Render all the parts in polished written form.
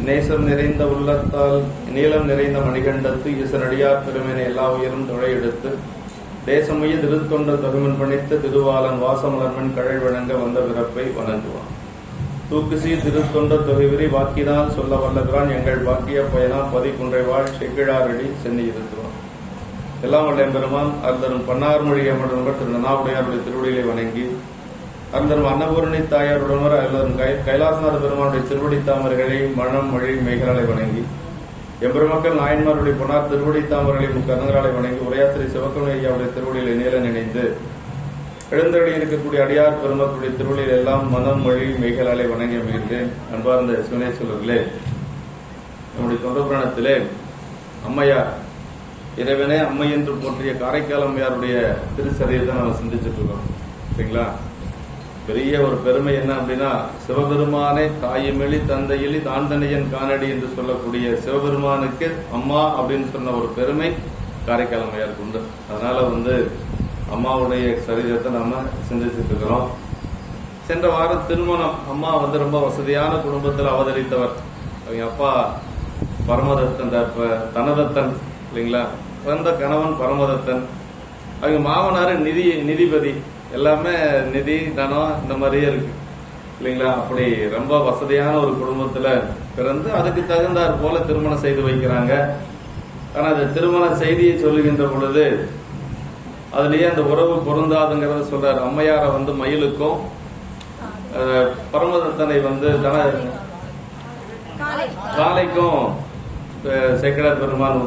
நேசம் நிறைந்த உள்ளத்தால் நீளம் நிறைந்த மணிகண்டத்து ஈசனடியார் பெருமையினை எல்லா உயரும் தொழையெடுத்து தேசமுய திருத்தொண்ட தொகுமன் பணித்து திருவாளன் வாசமலர்மன் கழல் வணங்க வந்த பிறப்பை வணங்குவான். தூக்குசி திருத்தொண்ட தொகைவிரி வாக்கினால் சொல்ல வல்லகிறான் எங்கள் பாக்கிய பயனா பதிக்குன்றை வாழ் செக்கிழாரடி சென்னி இருக்கிறோம். எல்லாம் வல்ல எம்பெருமான் அருந்தரும் பன்னார்மொழி அமர்ந்தவர் திரு நனாவுடையாருடைய திருவடிகளை வணங்கி அருந்தரும் அன்னபூரணி தாயாருடனவர் அல்லரும் கைலாசநாத பெருமானுடைய திருவடி தாமர்களை மனம் மொழி மேகலாலை வணங்கி எம்பெருமக்கள் நாயன்மாருடைய பொன்னார் திருவடி தாமர்களை முக்கரங்களாலை வணங்கி உரையாத்திரை சிவக்கணி ஐயாவுடைய திருவடிகளை நீல நினைந்து எழுந்தடி இருக்கக்கூடிய அடியார் பெருமக்களுடைய திருவடியில் எல்லாம் மனம் மொழி மேகலாலை வணங்கி அமைகின்றேன். அன்பார்ந்த சிவனேஸ்வரர்களே, நம்முடைய தொண்ட புராணத்திலே அம்மையார் இறைவனே அம்மை என்று போற்றிய காரைக்கால் அம்மையாருடைய திருச்சரியத்தை நம்ம சிந்திச்சுட்டு இருக்கோம். சரிங்களா? பெரிய ஒரு பெருமை என்ன அப்படின்னா, சிவபெருமானை தாயுமெளி தந்தையிலி தாண்டனையன் காணடி என்று சொல்லக்கூடிய சிவபெருமானுக்கு அம்மா அப்படின்னு சொன்ன ஒரு பெருமை காரைக்கால் அம்மையாருக்கு உண்டு. அதனால அம்மாவுடைய சரீரத்தை நம்ம சிந்திச்சுட்டு இருக்கிறோம். சென்ற வாரம் திருமணம். அம்மா ரொம்ப வசதியான குடும்பத்தில் அவதரித்தவர். அவங்க அப்பா பரமதத்தன், தனதத்தன் இல்லைங்களா, பிறந்த கணவன் பரமதத்தன். அவங்க மாமனார் நிதிபதி. எல்லாமே நிதி தனம் இந்த மாதிரியே இருக்கு இல்லைங்களா. அப்படி ரொம்ப வசதியான ஒரு குடும்பத்துல பிறந்து அதுக்கு தகுந்தாற் போல திருமணம் செய்து வைக்கிறாங்க. ஆனா அந்த திருமண செய்தியை சொல்லுகின்ற பொழுது அதுலயே அந்த உறவு பொருந்தாதுங்கிறத சொல்றாரு. அம்மையார மயிலுக்கும் பரமதத்தனை காலைக்கும் சேக்கடார் பெருமான்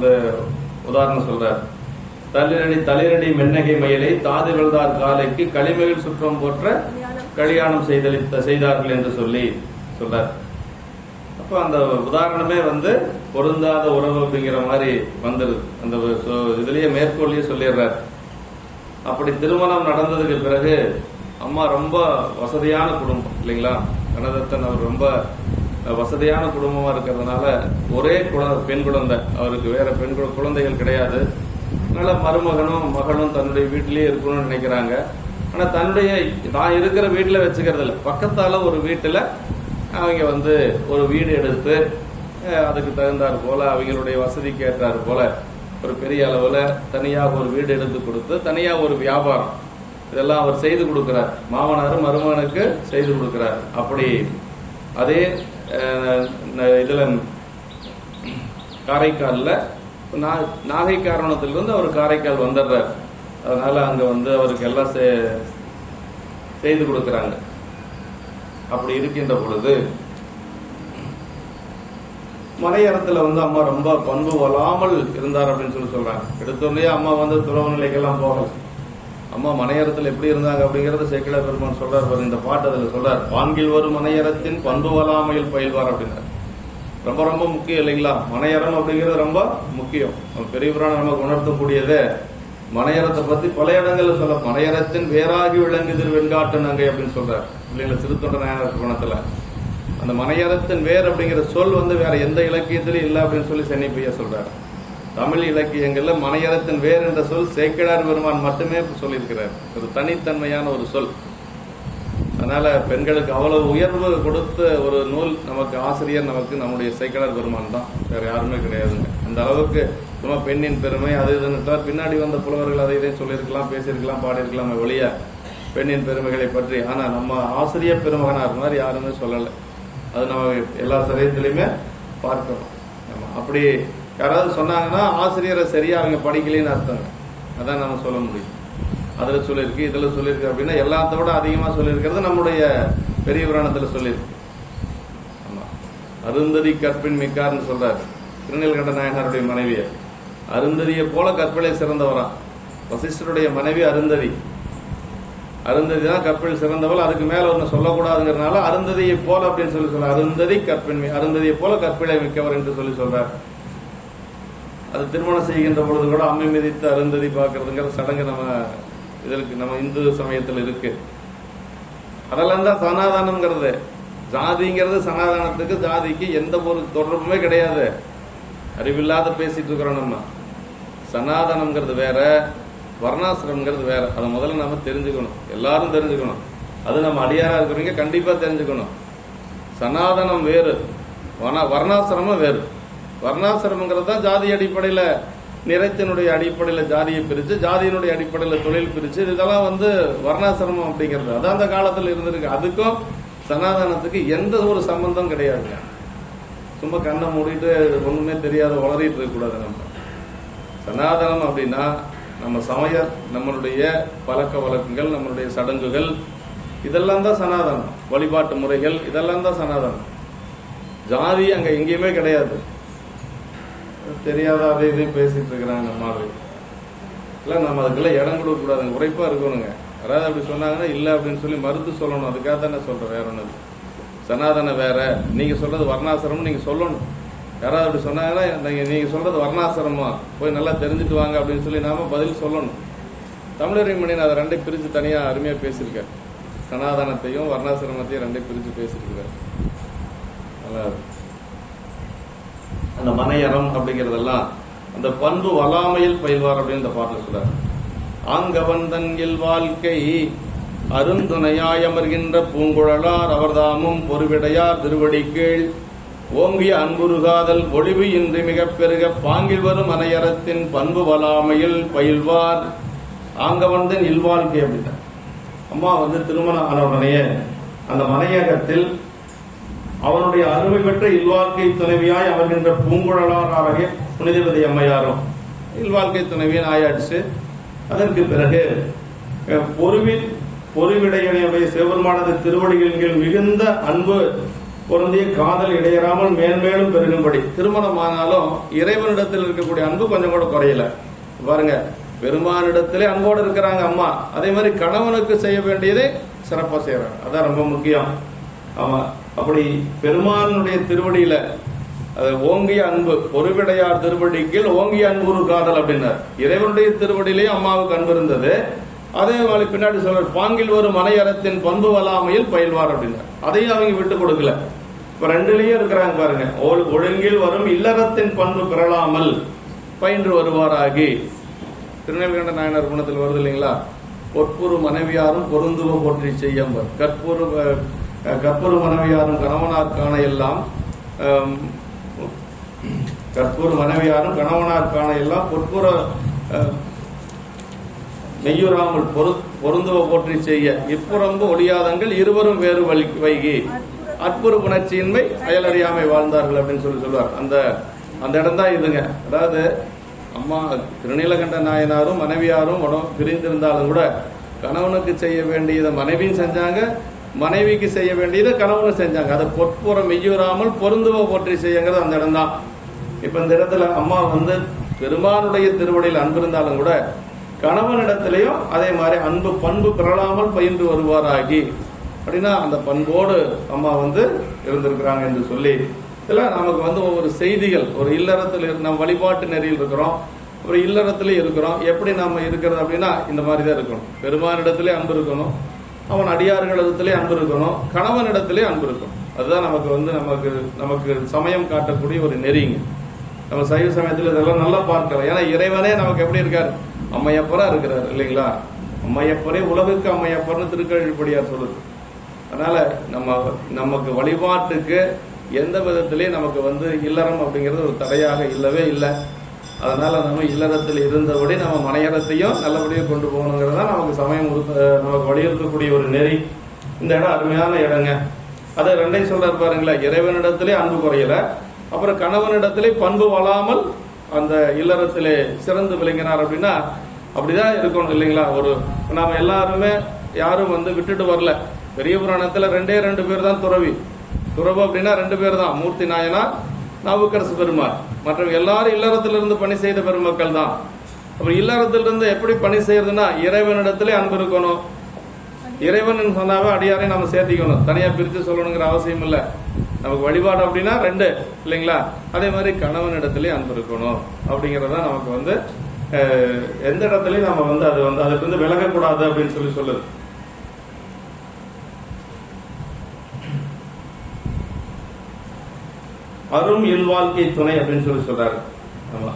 உதாரணம் சொல்றார். தளிரடி மென்னகை மயிலை தாது விழுதார் காலைக்கு களிமகிழ் சுற்றம் போற்ற கல்யாணம் செய்தார்கள் என்று சொல்லி சொல்றார். அப்ப அந்த உதாரணமே பொருந்தாத உறவு அப்படிங்கிற மாதிரி வந்துருது. அந்த இதுலயே மேற்கொள்ளியே சொல்லிடுறார். அப்படி திருமணம் நடந்ததுக்கு பிறகு அம்மா ரொம்ப வசதியான குடும்பம் இல்லைங்களா. கனதத்தன் அவர் ரொம்ப வசதியான குடும்பமா இருக்கிறதுனால ஒரே பெண் குழந்தை, அவருக்கு வேற பெண் குழந்தைகள் கிடையாது. அதனால மருமகனும் மகளும் தன்னுடைய வீட்டிலேயே இருக்கணும்னு நினைக்கிறாங்க. ஆனா தன்னுடைய நான் இருக்கிற வீட்டுல வச்சுக்கிறது இல்லை, பக்கத்தால ஒரு வீட்டுல அவங்க ஒரு வீடு எடுத்து அதுக்கு தகுந்தாற் போல அவங்களுடைய வசதிக்கு ஏற்றாறு போல ஒரு பெரிய அளவுல தனியாக ஒரு வீடு எடுத்து கொடுத்து தனியாக ஒரு வியாபாரம் இதெல்லாம் அவர் செய்து கொடுக்கிறார். மாமனாரும் மருமகனுக்கு செய்து கொடுக்கிறார். அப்படி அதே இதுல காரைக்கால்ல நாகை காரணத்திலிருந்து அவர் காரைக்கால் வந்துடுறார். அதனால அங்க அவருக்கு எல்லாம் செய்து கொடுக்கிறாங்க. அப்படி இருக்கின்ற பொழுது மலையறத்துல அம்மா ரொம்ப பண்பு வளாமல் இருந்தார் அப்படின்னு சொல்றாங்க. எடுத்தோடனே அம்மா துறவு நிலைக்கெல்லாம் போகல. அம்மா மனையறத்துல எப்படி இருந்தாங்க அப்படிங்கறத சேக்கிழார் பெருமான் சொல்றாரு. இந்த பாட்டு அதுல சொல்றாரு. பான்கில் வரும் மனையறத்தின் பண்பு வளாமையில் பயில்வார் அப்படின்னாரு. ரொம்ப ரொம்ப முக்கியம் இல்லைங்களா. மனையறம் அப்படிங்கிறது ரொம்ப முக்கியம். பெரிய புராணம் நமக்கு உணர்த்தக்கூடியதே மனையறத்தை பத்தி பல இடங்கள்ல சொல்ல. மனையறத்தின் வேறாகி விளங்குதில் வெண்காட்டு நங்கை அப்படின்னு சொல்றாரு இல்லைங்களா. திருத்தொண்ட நாயனார் புராணத்துல அந்த மனையறத்தின் வேர் அப்படிங்கிற சொல் வேற எந்த இலக்கியத்திலும் இல்லை அப்படின்னு சொல்லி சென்னிப்பையா சொல்றாரு. தமிழ் இலக்கியங்கள்ல மனையறத்தின் வேர் என்ற சொல் சேக்கிழார் பெருமான் மட்டுமே சொல்லியிருக்கிறார். ஒரு தனித்தன்மையான ஒரு சொல். அதனால பெண்களுக்கு அவ்வளவு உயர்வு கொடுத்த ஒரு நூல் நமக்கு ஆசிரியர் நமக்கு நம்முடைய சேக்கிழார் பெருமான் தான், வேற யாருமே கிடையாதுங்க. அந்த அளவுக்கு சும்மா பெண்ணின் பெருமை அது இதுன்னு பின்னாடி வந்த புலவர்கள் அதை இதையும் சொல்லியிருக்கலாம், பேசியிருக்கலாம், பாடியிருக்கலாம் ஒழிய பெண்ணின் பெருமைகளை பற்றி. ஆனா நம்ம ஆசிரியர் பெருமகனார் மாதிரி யாருமே சொல்லலை. அது நம்ம எல்லா சரியத்திலையுமே பார்க்கணும். அப்படி யாராவது சொன்னாங்கன்னா ஆசிரியரை சரியா அவங்க படிக்கலன்னு அர்த்தங்க. அதான் நம்ம சொல்ல முடியும். அதுல சொல்லியிருக்கு, இதுல சொல்லியிருக்கு அப்படின்னா எல்லாத்தோட அதிகமா சொல்லியிருக்கிறது நம்முடைய பெரிய புராணத்துல சொல்லியிருக்கு. ஆமா, அருந்ததி கற்பின் மிக்கார்னு சொல்றாரு திருநீலகண்ட நாயனாருடைய மனைவிய. அருந்ததியை போல கற்பிலை சிறந்தவரான். வசிஷ்டருடைய மனைவி அருந்ததி. அருந்ததி தான் கற்பில் சிறந்தவள். அதுக்கு மேல ஒன்னு சொல்லக்கூடாதுங்கிறதுனால அருந்ததியை போல அப்படின்னு சொல்ல அருந்ததி கற்பின் அருந்ததியை போல கற்பிலை மிக்கவர் என்று சொல்லி சொல்றார். அது திருமணம் செய்கின்ற பொழுது கூட அம்மை மிதித்து அருந்ததி பார்க்கறதுங்கிற சடங்கு நம்ம இந்து சமயத்தில் இருக்கு. அதெல்லாம் தான் சனாதானம்ங்கிறது. ஜாதிங்கிறது சனாதானத்துக்கு ஜாதிக்கு எந்த ஒரு தொடர்புமே கிடையாது. அறிவில்லாத பேசிட்டு இருக்கிறோம். நம்ம சனாதனம்ங்கிறது வேற, வர்ணாசிரம்ங்கிறது வேற. அதை முதல்ல நம்ம தெரிஞ்சுக்கணும், எல்லாரும் தெரிஞ்சுக்கணும். அது நம்ம அடியாரா இருக்கிறவங்க கண்டிப்பா தெரிஞ்சுக்கணும். சனாதனம் வேறு, வர்ணாசிரமம் வேறு. வர்ணாசிரமங்கிறது தான் ஜாதி அடிப்படையில், நிறத்தினுடைய அடிப்படையில் ஜாதியை பிரித்து, ஜாதியினுடைய அடிப்படையில் தொழில் பிரித்து, இதெல்லாம் வந்து வர்ணாசிரமம் அப்படிங்கிறது. அதான் அந்த காலத்தில் இருந்திருக்கு. அதுக்கும் சனாதனத்துக்கு எந்த ஒரு சம்பந்தம் கிடையாதுங்க. சும்மா கண்ணை மூடிட்டு ஒன்றுமே தெரியாத வளரிட்டு இருக்கக்கூடாது. நம்ம சனாதனம் அப்படின்னா நம்ம சமய, நம்மளுடைய பழக்க வழக்கங்கள், நம்மளுடைய சடங்குகள், இதெல்லாம் தான் சனாதனம். வழிபாட்டு முறைகள், இதெல்லாம் தான் சனாதனம். ஜாதி அங்கே எங்கேயுமே கிடையாது. தெரியாத அதே இதையும் பேசிட்டு இருக்கிறாங்க மாதிரி. இல்லை, நம்ம அதுக்கெல்லாம் இடம் கொடுக்கக்கூடாதுங்க, உரைப்பாக இருக்கணுங்க. யாராவது அப்படி சொன்னாங்கன்னா இல்லை அப்படின்னு சொல்லி மறுத்து சொல்லணும். அதுக்காக தானே சொல்கிறேன், வேற ஒன்று. சனாதனம் வேற, நீங்கள் சொல்கிறது வர்ணாசிரமம் நீங்கள் சொல்லணும். யாராவது அப்படி சொன்னாங்கன்னா நீங்கள் சொல்கிறது வர்ணாசிரமா, போய் நல்லா தெரிஞ்சுட்டு வாங்க அப்படின்னு சொல்லி நாம பதில் சொல்லணும். தமிழரை மணியன் அதை ரெண்டையும் பிரித்து தனியாக அருமையாக பேசியிருக்காரு. சனாதனத்தையும் வர்ணாசிரமத்தையும் ரெண்டையும் பிரித்து பேசியிருக்காரு. நல்லா அந்த மனையறம் அப்படிங்கிறதெல்லாம் அந்த பண்பு வளாமையில் பயில்வார் அப்படின்னு இந்த பாட்டில் சொல்றார். ஆங்கவன் தன்கில் வாழ்க்கை அருந்துணையாய் அமர்கின்ற பூங்குழலார் அவர்தாமும் பொறுவிடையார் திருவடி கீழ் ஓங்கிய அன்புருகாதல் ஒளிவு இன்றி மிக பெருக பாங்கில் வரும் மனையறத்தின் பண்பு வளாமையில் பயில்வார். ஆங்கவன் தன் இல்வாழ்க்கை அப்படின்னா அம்மா வந்து திருமணம் ஆனவுடனே அந்த மனையகத்தில் அவனுடைய அருமை பெற்ற இல்வாழ்க்கை துணைவியாய் அமர்கின்ற பூங்குழலார் ஆகிய புனிதவதி அம்மையாரும் இல்வாழ்க்கை துணைவியன் ஆயாச்சு. அதற்கு பிறகு பொறுவிடையனையுடைய சிவபெருமானது திருவடிகளின் மிகுந்த அன்பு பொருந்திய காதல் இடையறாமல் மேன்மேலும் பெருகும்படி திருமணமானாலும் இறைவனிடத்தில் இருக்கக்கூடிய அன்பு கொஞ்சம் கூட குறையல. பாருங்க, பெருமானிடத்திலே அன்போடு இருக்கிறாங்க அம்மா. அதே மாதிரி கணவனுக்கு செய்ய வேண்டியதை சிறப்பா செய்யறாங்க. அதான் ரொம்ப முக்கியம். ஆமா, அப்படி பெருமானுடைய திருவடியில அது ஓங்கிய அன்பு, பொறுவிடையார் திருவடிக்கு ஓங்கிய அன்பு ஒரு காதல் அப்படின்னார். இறைவனுடைய திருவடியிலேயும் அம்மாவுக்கு அன்பு இருந்தது. அதே மாதிரி பின்னாடி சொல்ற பாங்கில் ஒரு மனையறத்தின் பண்பு வளாமையில் பயில்வார் அப்படின்னார். அதையும் அவங்க விட்டு கொடுக்கல. இப்ப ரெண்டுலயும் இருக்கிறாங்க பாருங்க. ஒழுங்கில் வரும் இல்லறத்தின் பண்பு பெறலாமல் பயின்று வருவாராகி. திருநெல்வேலி நாயனார் குணத்தில் வருது இல்லைங்களா? பொற்புறு மனைவியாரும் பொருந்துவ போற்றி செய்யம்பர். கற்புறு மனைவியாரும் கணவனார் காண எல்லாம் பொற்புற மெய்யுறாமல் பொருந்துவ போற்றி செய்ய இப்புறம்பு ஒளியாதங்கள் இருவரும் வேறு வைகி அற்புறு புணர்ச்சியின்மை அயலறியாமை வாழ்ந்தார்கள் அப்படின்னு சொல்லுவார். அந்த இடம் தான் இதுங்க. அதாவது அம்மா திருநீலகண்ட நாயனாரும் மனைவியாரும் பிரிந்திருந்தாலும் கூட கணவனுக்கு செய்ய வேண்டியதை மனைவியும் செஞ்சாங்க, மனைவிக்கு செய்ய வேண்டியதை கணவனும் செஞ்சாங்க. அதை பொற்புற மெய்யுறாமல் பொருந்துவ போற்றி செய்யுங்கிறது அந்த இடம் தான். இப்ப இந்த இடத்துல அம்மா வந்து பெருமானுடைய திருவடியில் அன்பு இருந்தாலும் கூட கணவனிடத்திலையும் அதே மாதிரி அன்பு பண்பு பெறலாமல் பயின்று வருவாராகி அப்படின்னா அந்த பண்போடு அம்மா வந்து இருந்திருக்கிறாங்க என்று சொல்லி இதெல்லாம் நமக்கு வந்து ஒவ்வொரு செய்திகள். ஒரு இல்லறத்தில் நம்ம வழிபாட்டு நெறியில் இருக்கிறோம், ஒரு இல்லறத்திலே இருக்கிறோம். எப்படி நம்ம இருக்கிறது அப்படின்னா இந்த மாதிரி தான் இருக்கணும். பெருமானிடத்திலே அன்பு இருக்கணும், அவன் அடியார்களிடத்திலே அன்பு இருக்கணும், கணவனிடத்திலே அன்பு இருக்கணும். அதுதான் நமக்கு வந்து நமக்கு சமயம் காட்டக்கூடிய ஒரு நெறிங்க. நம்ம சைவ சமயத்தில் இதெல்லாம் நல்லா பார்க்கலாம். ஏன்னா இறைவனே நமக்கு எப்படி இருக்காரு? அம்மையப்பரா இருக்கிறார் இல்லைங்களா? அம்மையப்பரே உலகுக்கு அம்மையப்பர்னு திருக்கழிப்படியார் சொல்லுது. அதனால நமக்கு வழிபாட்டுக்கு எந்த விதத்திலேயும் நமக்கு வந்து இல்லறம் அப்படிங்கிறது ஒரு தடையாக இல்லவே இல்லை. அதனால நம்ம இல்லறத்தில் இருந்தபடி நம்ம மனையறத்தையும் நல்லபடியாக கொண்டு போகணுங்கிறது தான் நமக்கு சமயம் நமக்கு வலியுறுத்தக்கூடிய ஒரு நெறி. இந்த இடம் அருமையான இடங்க. அதை ரெண்டையும் சொல்றாரு பாருங்களேன். இறைவனிடத்திலே அன்பு குறையல, அப்புறம் கணவனிடத்திலே பண்பு வளாமல் அந்த இல்லறத்திலே சிறந்து விளங்கினார் அப்படின்னா அப்படிதான் இருக்கணும் இல்லைங்களா? நாம எல்லாருமே யாரும் வந்து விட்டுட்டு வரல. பெரிய புராணத்துல 2 பேர் தான் துறவு அப்படின்னா 2 பேர் தான், மூர்த்தி நாயனார், நாவுக்கரசு பெருமாள். மற்றவங்க எல்லாரும் இல்லறத்திலிருந்து பணி செய்த பெருமக்கள் தான். அப்புறம் இல்லறத்திலிருந்து எப்படி பணி செய்யறதுன்னா இறைவனிடத்திலே அன்பு இருக்கணும். இறைவன் சொன்னாவே அடியாரையும் நம்ம சேர்த்திக்கணும், தனியா பிரித்து சொல்லணுங்கிற அவசியம் இல்லை. நமக்கு வழிபாடு அப்படின்னா 2 இல்லைங்களா? அதே மாதிரி கணவனிடத்திலே அன்பு இருக்கணும் அப்படிங்கறத நமக்கு வந்து எந்த இடத்துலயும் நம்ம வந்து அதுக்கு வந்து விலகக்கூடாது அப்படின்னு சொல்லுது. அரும் இல்வாழ்க்கை துணை அப்படின்னு சொல்றாரு. ஆமா,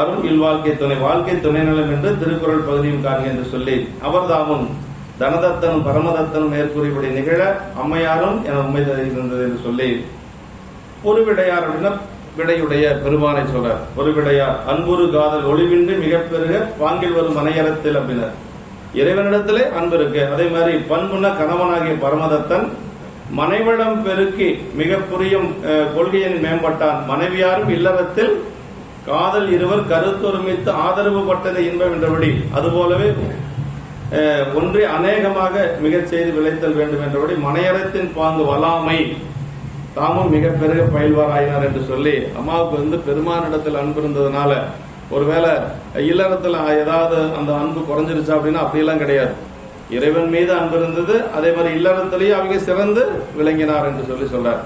அரும் இல்வாழ்க்கை துணை, வாழ்க்கை துணை நலம் என்று திருக்குறள் பகுதியும் காண்க என்று சொல்லி அவர்தாமும் தனதத்தனும் பரமதத்தனும் மேற்கூறியபடி நிகழ அம்மையாரும் என உண்மை இருந்தது என்று சொல்லி பொறுவிடையார் அப்படின்னா விடையுடைய பெருமானை சொல்றார். பொறுவிடையார் அன்புரு காதல் ஒளிவின்றி மிக பெருக வாங்கில் வரும் மனையறத்தில் அப்படின்னார். இறைவனிடத்திலே அன்பு இருக்கு. அதே மாதிரி பண்புன கணவனாகிய பரமதத்தன் மனைவிடம் பெருக்கி மிக புரியும் கொள்கையின் மேம்பட்டான். மனைவியாரும் இல்லறத்தில் காதல் இருவர் கருத்தொருமித்து ஆதரவு பட்டதை இன்பம் என்றபடி அதுபோலவே ஒன்றி அநேகமாக மிகச் செய்து விளைத்தல் வேண்டும் என்றபடி மனையறத்தின் பாங்கு வலாமை தாமும் மிக பெருக பயில்வாராயினார் என்று சொல்லி அம்மாவுக்கு பெருமானிடத்தில் அன்பு இருந்ததுனால ஒருவேளை இல்லறத்துல ஏதாவது அந்த அன்பு குறைஞ்சிருச்சா அப்படின்னா அப்படியெல்லாம் கிடையாது. இறைவன் மீது அன்பு இருந்தது. அதே மாதிரி இல்லறத்திலேயே அவங்க சிறந்து விளங்கினார் என்று சொல்லி சொல்றார்.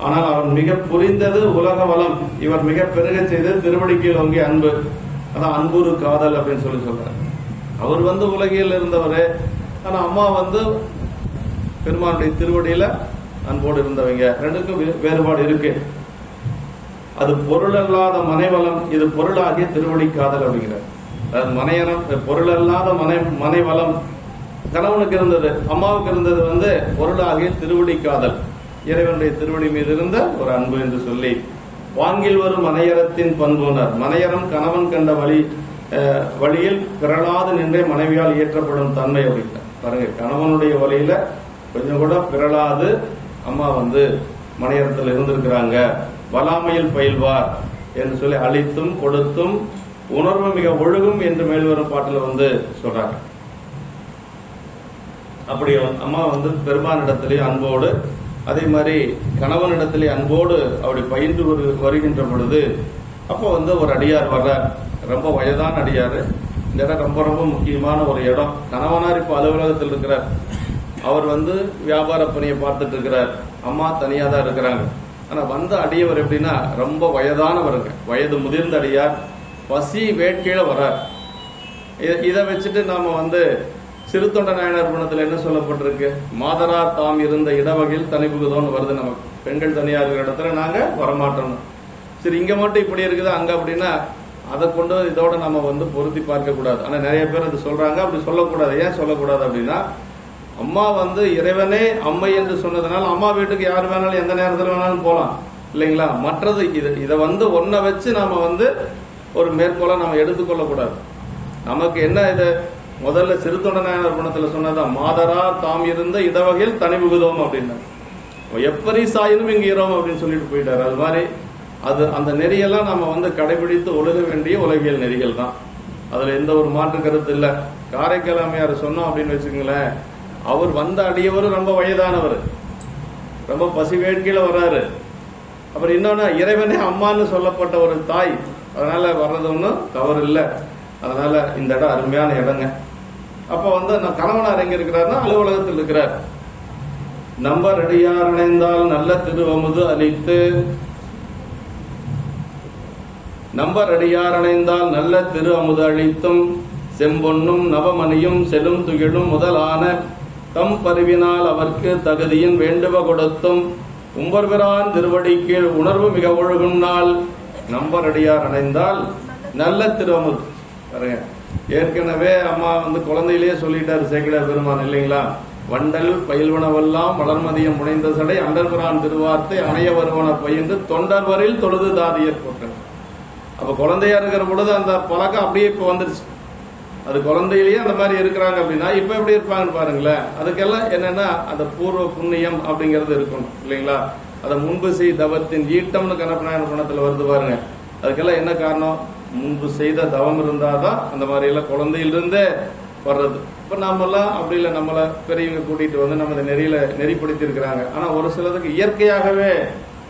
ஆனால் அவர் மிக புரிந்தது உலக வளம். இவர் மிக பெருக செய்தது திருவடிக்கீழ் ஓங்கிய அன்பு. அதான் அன்புரு காதல் அப்படின்னு சொல்லி சொல்றார். அவர் உலகில் இருந்தவரு. ஆனா அம்மா பெருமானுடைய திருவடியில அன்போடு இருந்தவங்க. ரெண்டுக்கும் வேறுபாடு இருக்கு. அது பொருள் அல்லாத மனைவளம், இது பொருளாகிய திருவடி காதல் அப்படிங்கிறார். அதாவது மனையறம் பொருள் அல்லாத மனைவளம் கணவனுக்கு இருந்தது, அம்மாவுக்கு இருந்தது பொருளாகிய திருவடி காதல், இறைவனுடைய திருவடி மீது இருந்த ஒரு அன்பு என்று சொல்லி வாங்கில் வரும் மனையறத்தின் பண்புணர். மனையறம் கணவன் கண்ட வழியில் பிறளாது நின்றே மனைவியால் இயற்றப்படும் தன்மை அப்படிங்கிறார். பாருங்க, கணவனுடைய வழியில கொஞ்சம் கூட பிறளாது அம்மா மனையறத்தில் இருந்திருக்கிறாங்க. வலாமையில் பயில்வார் என்று சொல்லி அளித்தும் கொடுத்தும் உணர்வு மிக ஒழுகும் என்று மேல்வரும் பாட்டில் சொல்றாங்க. அப்படி அம்மா பெருமானிடத்திலே அன்போடு, அதே மாதிரி கணவனிடத்திலே அன்போடு அப்படி பயின்று வருகின்ற பொழுது அப்போ ஒரு அடியார் வர்றார். ரொம்ப வயதான அடியார். இந்த இடம் ரொம்ப ரொம்ப முக்கியமான ஒரு இடம். கணவனார் இப்ப அலுவலகத்தில் இருக்கிறார். அவர் வியாபார பணியை பார்த்துட்டு இருக்கிறார். அம்மா தனியா தான் இருக்கிறாங்க. ஆனா அடியவர் எப்படின்னா ரொம்ப வயதானவருங்க, வயது முதிர்ந்த அடியார். பசி வேட்கையில வர்றார். இதை வச்சுட்டு நாம சிறுத்தொண்ட நாயனார் குணத்துல என்ன சொல்லப்பட்டிருக்கு? மாதரார் தாம் இருந்த இடவகையில் தனிப்புகுதோன்னு வருது. நமக்கு பெண்கள் தனியா இருக்கிற இடத்துல நாங்க வரமாட்டோம். சரி, இங்க மட்டும் இப்படி இருக்குது, அங்க அப்படின்னா அதை கொண்டு இதோட நம்ம பொருத்தி பார்க்க கூடாது. ஆனா நிறைய பேர் அது சொல்றாங்க. அப்படி சொல்லக்கூடாது. ஏன் சொல்லக்கூடாது அப்படின்னா, அம்மா இறைவனே அம்மை என்று சொன்னதுனால அம்மா வீட்டுக்கு யார் வேணாலும் எந்த நேரத்தில் வேணாலும் போகலாம் இல்லைங்களா? மற்றது இதை ஒன்ன வச்சு நாம ஒரு மேற்கோளை நம்ம எடுத்துக்கொள்ள கூடாது. நமக்கு என்ன இது முதல்ல சிறுத்தொண்ட நாயனார் குணத்துல சொன்னதான் மாதரா தாம் இருந்த இடவகையில் தனிபுகுதோம் அப்படின்னா, எப்படி சாயினும் இங்க இரோம் அப்படின்னு சொல்லிட்டு போயிட்டாரு. அது மாதிரி அந்த நெறியெல்லாம் நம்ம கடைபிடித்து ஒழுக வேண்டிய உலகியல் நெறிகள் தான். அதுல எந்த ஒரு மாற்று கருத்து இல்லை. காரைக்கால் அம்மையார் சொன்னோம் அப்படின்னு வச்சுக்கோங்களேன், அவர் அடியவர் ரொம்ப வயதானவர், ரொம்ப பசி வேட்கையில வர்றாரு. அப்புறம் இன்னொன்னு, இறைவனே அம்மான்னு சொல்லப்பட்ட ஒரு தாய். அதனால வர்றது ஒன்றும் தவறு இல்லை. அதனால இந்த இடம் அருமையான இடங்க. அப்ப நான் கணவனார் எங்க இருக்கிறார்னா அலுவலகத்தில் இருக்கிறார். நம்பர் அடியார் அணைந்தால் நல்ல திருவமுது அளித்து, நம்பர் அடியார் அணைந்தால் நல்ல திரு அமுது அளித்தும் செம்பொன்னும் நவமணியும் செலும் துகிலும் முதலான தம் பருவினால் அவர்க்கு தகுதியின் வேண்டுவ கொடுத்தும் உம்பர்பிரான் திருவடி கீழ் உணர்வு மிக ஒழுகும் நாள் நம்பர் அடியார் அணைந்தால் நல்ல திருவமுது. பாருங்க, ஏற்கனவே அம்மா குழந்தையிலேயே சொல்லிட்டாரு சேக்கிழார் பெருமான் இல்லைங்களா? வண்டல் பயில்வனவெல்லாம் வளர்மதியம் முனைந்த சடை அண்டர்பிரான் திருவார்த்தை அணைய வருவன பயின்று தொண்டர் வரில் தொழுது தாதியர் போட்டேன். அப்ப குழந்தையா இருக்கிற பொழுது அந்த பழக்கம் அப்படியே இப்ப வந்துருச்சு. அது குழந்தையிலேயே அந்த மாதிரி இருக்கிறாங்க அப்படின்னா இப்ப எப்படி இருப்பாங்கன்னு பாருங்களேன். அதுக்கெல்லாம் என்னன்னா அந்த பூர்வ புண்ணியம் அப்படிங்கிறது இருக்கணும் இல்லைங்களா? அதை முன்பு செய் தவத்தின் ஈட்டம்னு கணப்பனாயன குணத்துல வருது பாருங்க. அதுக்கெல்லாம் என்ன காரணம்? முன்பு செய்த தவம் இருந்தாதான் அந்த மாதிரி எல்லாம் குழந்தையிலிருந்தே வர்றது. இப்ப நம்மெல்லாம் அப்படி இல்லை, நம்மளை பெரியவங்க கூட்டிட்டு நம்ம இந்த நெறிப்படுத்தி இருக்கிறாங்க. ஆனா ஒரு சிலதுக்கு இயற்கையாகவே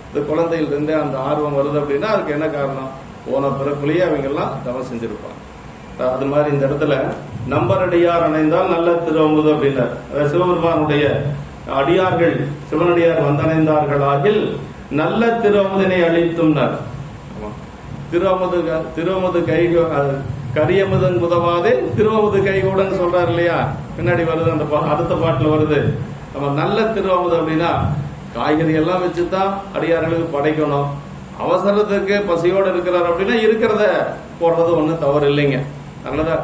இந்த குழந்தையிலிருந்தே அந்த ஆர்வம் வருது அப்படின்னா அதுக்கு என்ன காரணம்? போன பிறப்புலயே அவங்க எல்லாம் தவம் செஞ்சிருப்பாங்க. அது மாதிரி இந்த இடத்துல நம்பர் அடியார் அணைந்தால் நல்ல திருவமுது அப்படின்னார். சிவபெருமானுடைய அடியார்கள் சிவனடியார் வந்தணைந்தார்களாகில் நல்ல திருவமுதினை அளித்தும்னார். திருவமுது கை கரியமுதன் உதவாதே திருவமுது கைகூடன்னு சொல்றாரு இல்லையா? பின்னாடி வருது, அந்த அடுத்த பாட்டுல வருது. நம்ம நல்ல திருவமுது அப்படின்னா காய்கறி எல்லாம் வச்சுதான் அடியார்களுக்கு படைக்கணும். அவசரத்துக்கு பசியோடு இருக்கிறார் அப்படின்னா இருக்கிறத போடுறது ஒண்ணு தவறு இல்லைங்க. நல்லதா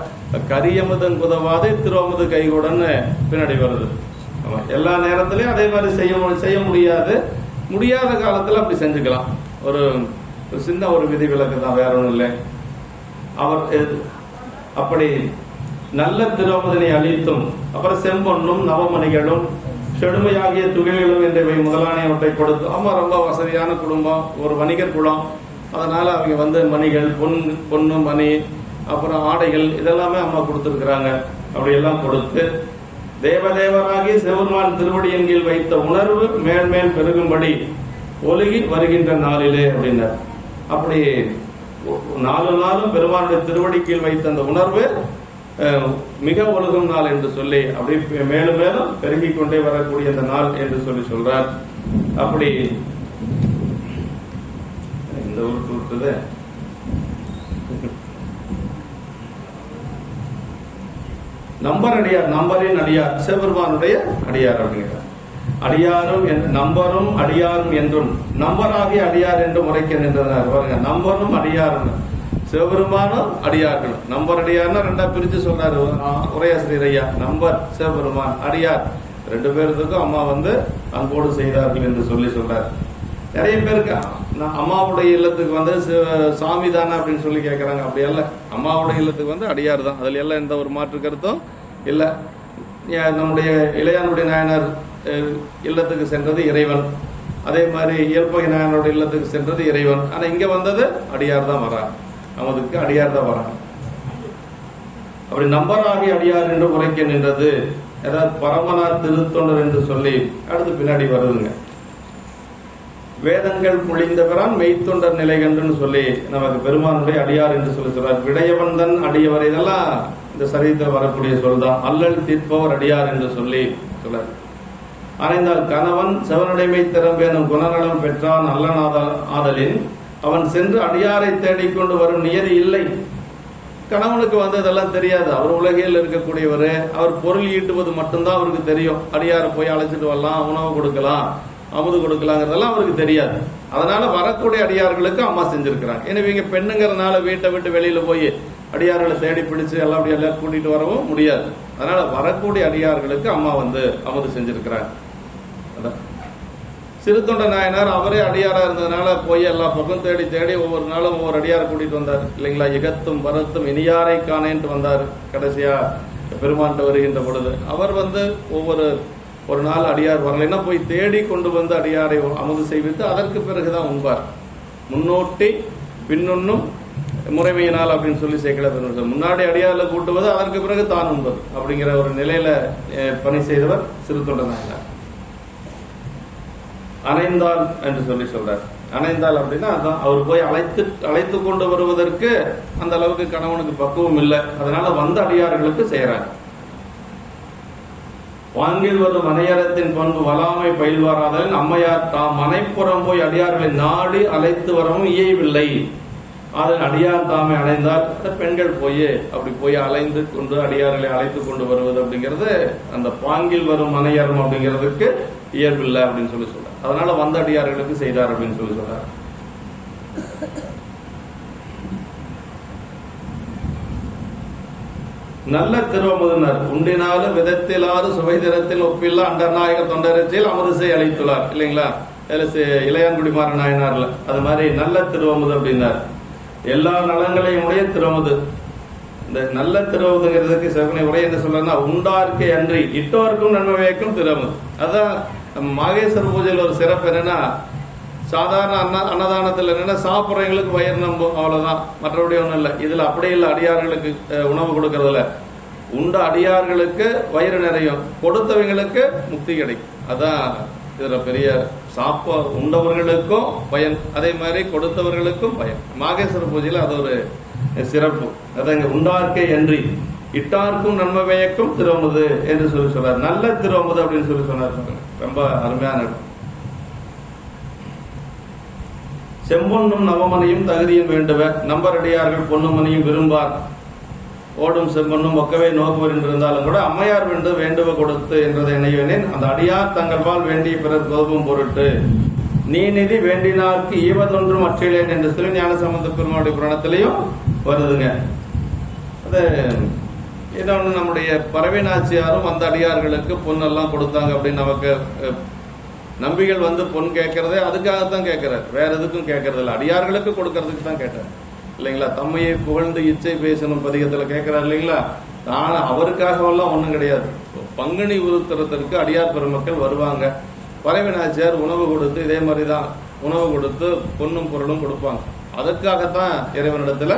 கரியமுதன் உதவாதே திருவமுது கைகூடன்னு பின்னாடி வருது. எல்லா நேரத்திலயும் அதே மாதிரி செய்ய முடியாது. முடியாத காலத்துல அப்படி செஞ்சுக்கலாம். ஒரு சின்ன ஒரு விதி விலக்கு தான், வேற ஒன்றும் இல்லை. அவர் அப்படி நல்ல திருவமுதனை அளித்தும், அப்புறம் செம்பொன்னும் நவமணிகளும் செழுமையாகிய துகில்களும் என்றவை முதலானவற்றை கொடுத்து. அம்மா ரொம்ப வசதியான குடும்பம், ஒரு வணிகர் குலம். அதனால அவங்க மணிகள், பொண்ணு மணி, அப்புறம் ஆடைகள் இதெல்லாமே அம்மா கொடுத்துருக்குறாங்க. அப்படியெல்லாம் கொடுத்து தேவதேவராகி சிவபெருமான் திருவடியின் கீழ் வைத்த உணர்வு மேல் மேல் பெருகும்படி ஒழுகி வருகின்ற நாளிலே அப்படின்னார். அப்படி நாளும் பெருமானுடைய திருவடி கீழ் வைத்த அந்த உணர்வு மிக ஒழுகும் நாள் என்று சொல்லி அப்படி மேலும் மேலும் பெருகிக் கொண்டே வரக்கூடிய அந்த நாள் என்று சொல்லி சொல்றார். அப்படி இந்த ஊருக்கு விட்டுது நம்பர் அடியார், நம்பரின் அடியார் சிவபெருமானுடைய அடியார் அப்படிங்கிறார். அடியாரும் நம்பரும் அடியாரும் என்றும் நம்பராகிய அடியார் என்று முறைக்க நின்றனர். பாருங்க, நம்பரும் அடியாரும் சிவபெருமானும் அடியார்களும். நம்பர் அடியார்னா ரெண்டா பிரிச்சு சொல்றாரு உரையாசிரியர் ஐயா. நம்பர் சிவபெருமான், அடியார் ரெண்டு பேருக்கும் அம்மா அன்போடு செய்தார்கள் என்று சொல்லி சொல்றாரு. நிறைய பேருக்கு அம்மாவுடைய இல்லத்துக்கு சாமி தானே அப்படின்னு சொல்லி கேட்கறாங்க. அப்படி அல்ல, அம்மாவுடைய இல்லத்துக்கு அடியார் தான். அதுல எல்லாம் எந்த ஒரு மாற்று கருத்தும் இல்ல. நம்முடைய இளையானுடைய நாயனார் இல்லத்துக்கு சென்றது இறைவன், அதே மாதிரி இயல்பகை நாயனோட இல்லத்துக்கு சென்றது இறைவன். ஆனா இங்க வந்தது அடியார் தான் வராங்க, நமதுக்கு அடியார் தான் வராங்க. அப்படி நம்பராகி அடியார் என்று உரைக்க நின்றது. ஏதாவது பரமனார் திருத்தொண்டர் என்று சொல்லி அடுத்து பின்னாடி வருதுங்க. வேதங்கள் பொழிந்தவரான் மெய்த்தொண்டர் நிலை கண்டுன்னு சொல்லி நமக்கு பெருமானுடைய அடியார் என்று சொல்லி சொல்றார். விடயவந்தன் அடியவர், இதெல்லாம் இந்த சரித்திரம் வரக்கூடிய சொல்தான். அல்லல் தீர்ப்பவர் அடியார் என்று சொல்லி சொல்றார். அனைந்தால் கணவன் செவனடைமை திறம்பேனும் குணநலம் பெற்றான் அல்லன் ஆதலின் அவன் சென்று அடியாரை தேடிக்கொண்டு வரும் நியதி இல்லை. கணவனுக்கு இதெல்லாம் தெரியாது. அவர் உலகில் இருக்கக்கூடியவர், அவர் பொருள் ஈட்டுவது மட்டும்தான் அவருக்கு தெரியும். அடியாரை போய் அழைச்சிட்டு வரலாம், உணவு கொடுக்கலாம், அமுது கொடுக்கலாங்கிறதெல்லாம் அவருக்கு தெரியாது. அதனால வரக்கூடிய அடியார்களுக்கு அம்மா செஞ்சிருக்கிறாங்க. எனவே இங்க பெண்ணுங்கிறதுனால வீட்டை விட்டு வெளியில போய் அடியார்களை தேடி பிடிச்சு எல்லாம் அப்படி எல்லாம் கூட்டிட்டு வரவும் முடியாது. அதனால வரக்கூடிய அடியார்களுக்கு அம்மா அமுது செஞ்சிருக்கிறாங்க. சிறுத்தொண்ட நாயனார் அவரே அடியாரா இருந்ததுனால போய் எல்லா பக்கம் தேடி தேடி ஒவ்வொரு நாளும் ஒவ்வொரு அடியாரை கூட்டிட்டு வந்தார் இல்லைங்களா. இகத்தும் வரத்தும் இனியாரை காணேன்ட்டு வந்தார். கடைசியா பெருமான்ட்டு வருகின்ற பொழுது அவர் ஒரு நாள் அடியார் வரலைன்னா போய் தேடி கொண்டு அடியாரை அமுது செய்வித்து அதற்கு பிறகுதான் உண்பார். முன்னோட்டி பின்னுண்ணும் முறைமையினால் அப்படின்னு சொல்லி சேர்க்கல. முன்னாடி அடியார்ல கூட்டுவது, அதற்கு பிறகு தான் உண்பது அப்படிங்கிற ஒரு நிலையில பணி செய்தவர் சிறுத்தொண்ட நாயனார். அணைந்தால் என்று சொல்லி சொல்றார். அணைந்தால் அப்படின்னா அதான், அவர் போய் அழைத்து கொண்டு வருவதற்கு அந்த அளவுக்கு கணவனுக்கு பக்குவம் இல்லை. அதனால அடியார்களுக்கு செய்யறாங்க. வாங்கில் வரும் மனையறத்தின் பண்பு வலாமை பயில்வாராதலின் அம்மையார் தாம் மனைப்புறம் போய் அடியார்களை நாடி அழைத்து வரவும் இயைவில்லை. அதில் அடியார் தாமே அடைந்தால் பெண்கள் அப்படி போய் அலைந்து கொண்டு அடியார்களை அழைத்து கொண்டு வருவது அப்படிங்கிறது அந்த பாங்கில் வரும் மனையறம் அப்படிங்கிறதுக்கு இயல்பில்லை அப்படின்னு சொல்லி சொல்றார். அதனால அடியார்களுக்கு செய்தார் அப்படின்னு சொல்லி சொல்றார். நல்ல திருவமுதனர் உண்டினாலும் விதத்திலாது சுவைதிரத்தில் ஒப்பில்லா அண்டநாயக தொண்டரச்சில் அமுதிசை அழைத்துள்ளார் இல்லைங்களா. இளையான்குடிமாற நாயனார்ல அது மாதிரி நல்ல திருவமுது அப்படின்னார். எல்லா நலங்களையும் உடைய திருவமுது. இந்த நல்ல திருவமுதுங்கிறதுக்கு சிவனை உரை என்ன சொல்றா, உண்டார்க்கே அன்றி இட்டோருக்கும் நன்மை வைக்கும் திருவமுது. அதான் மாகேஸ்வர பூஜையில் ஒரு சிறப்பு என்னன்னா, சாதாரண அன்னதானத்தில் என்னன்னா சாப்பிட்றவங்களுக்கு வயிறு நம்பும், அவ்வளவுதான், மற்றபடி ஒன்றும் இல்லை. இதுல அப்படியே இல்லை. அடியார்களுக்கு உணவு கொடுக்கறதுல உண்ட அடியார்களுக்கு வயிறு நிறையும், கொடுத்தவங்களுக்கு முக்தி கிடைக்கும். அதான் இதுல பெரிய உண்டவர்களுக்கும் பயன், அதே மாதிரி கொடுத்தவர்களுக்கும் பயன். மாகேஸ்வர பூஜையில அது ஒரு சிறப்பு. அதான் உண்டார்க்கே அன்றி இட்டார்க்கும் நன்மை பயக்கும் திருவமுது என்று சொல்லி சொல்றார். நல்ல திருவமுது அப்படின்னு சொல்லி சொன்னார். ரொம்ப அருமையான இடம். செம்பொன்னும் நவமனையும் தகுதியும் வேண்டுவ நம்பரடியார்கள் பொன்னுமனையும் விரும்பார். ஓடும் செம்பொன்னும் ஒக்கவே நோக்குவர் என்றிருந்தாலும் கூட அம்மையார் வேண்டுவ கொடுத்து என்றதை இணைவேனேன். அந்த அடியார் தங்கள்பால் வேண்டிய பிறர் கோபம் பொருட்டு நீ நிதி வேண்டினார்க்கு ஈவதொன்றும் அற்றிலேன் என்று சொல்லி ஞான சம்பந்த பெருமாளுடைய புராணத்திலையும் வருதுங்க. அது இன்னொன்று, நம்முடைய பறவை நாச்சியாரும் அந்த அடியார்களுக்கு பொன்னெல்லாம் கொடுத்தாங்க அப்படின்னு நமக்கு நம்பிகள் வந்து பொன் கேட்கறதே அதுக்காகத்தான் கேட்கிறார், வேற எதுக்கும் கேட்கறது இல்லை, அடியார்களுக்கு கொடுக்கறதுக்கு தான் கேட்டார் இல்லைங்களா. தம்மையை புகழ்ந்து இச்சை பேசணும் பதிகத்துல கேட்கிறார் இல்லைங்களா. ஆனா அவருக்காகவெல்லாம் ஒண்ணும் கிடையாது. பங்குனி உருத்திரத்திற்கு அடியார் பெருமக்கள் வருவாங்க, பரவினாச்சியார் உணவு கொடுத்து இதே மாதிரிதான் உணவு கொடுத்து பொன்னும் பொருளும் கொடுப்பாங்க. அதற்காகத்தான் இறைவனிடத்துல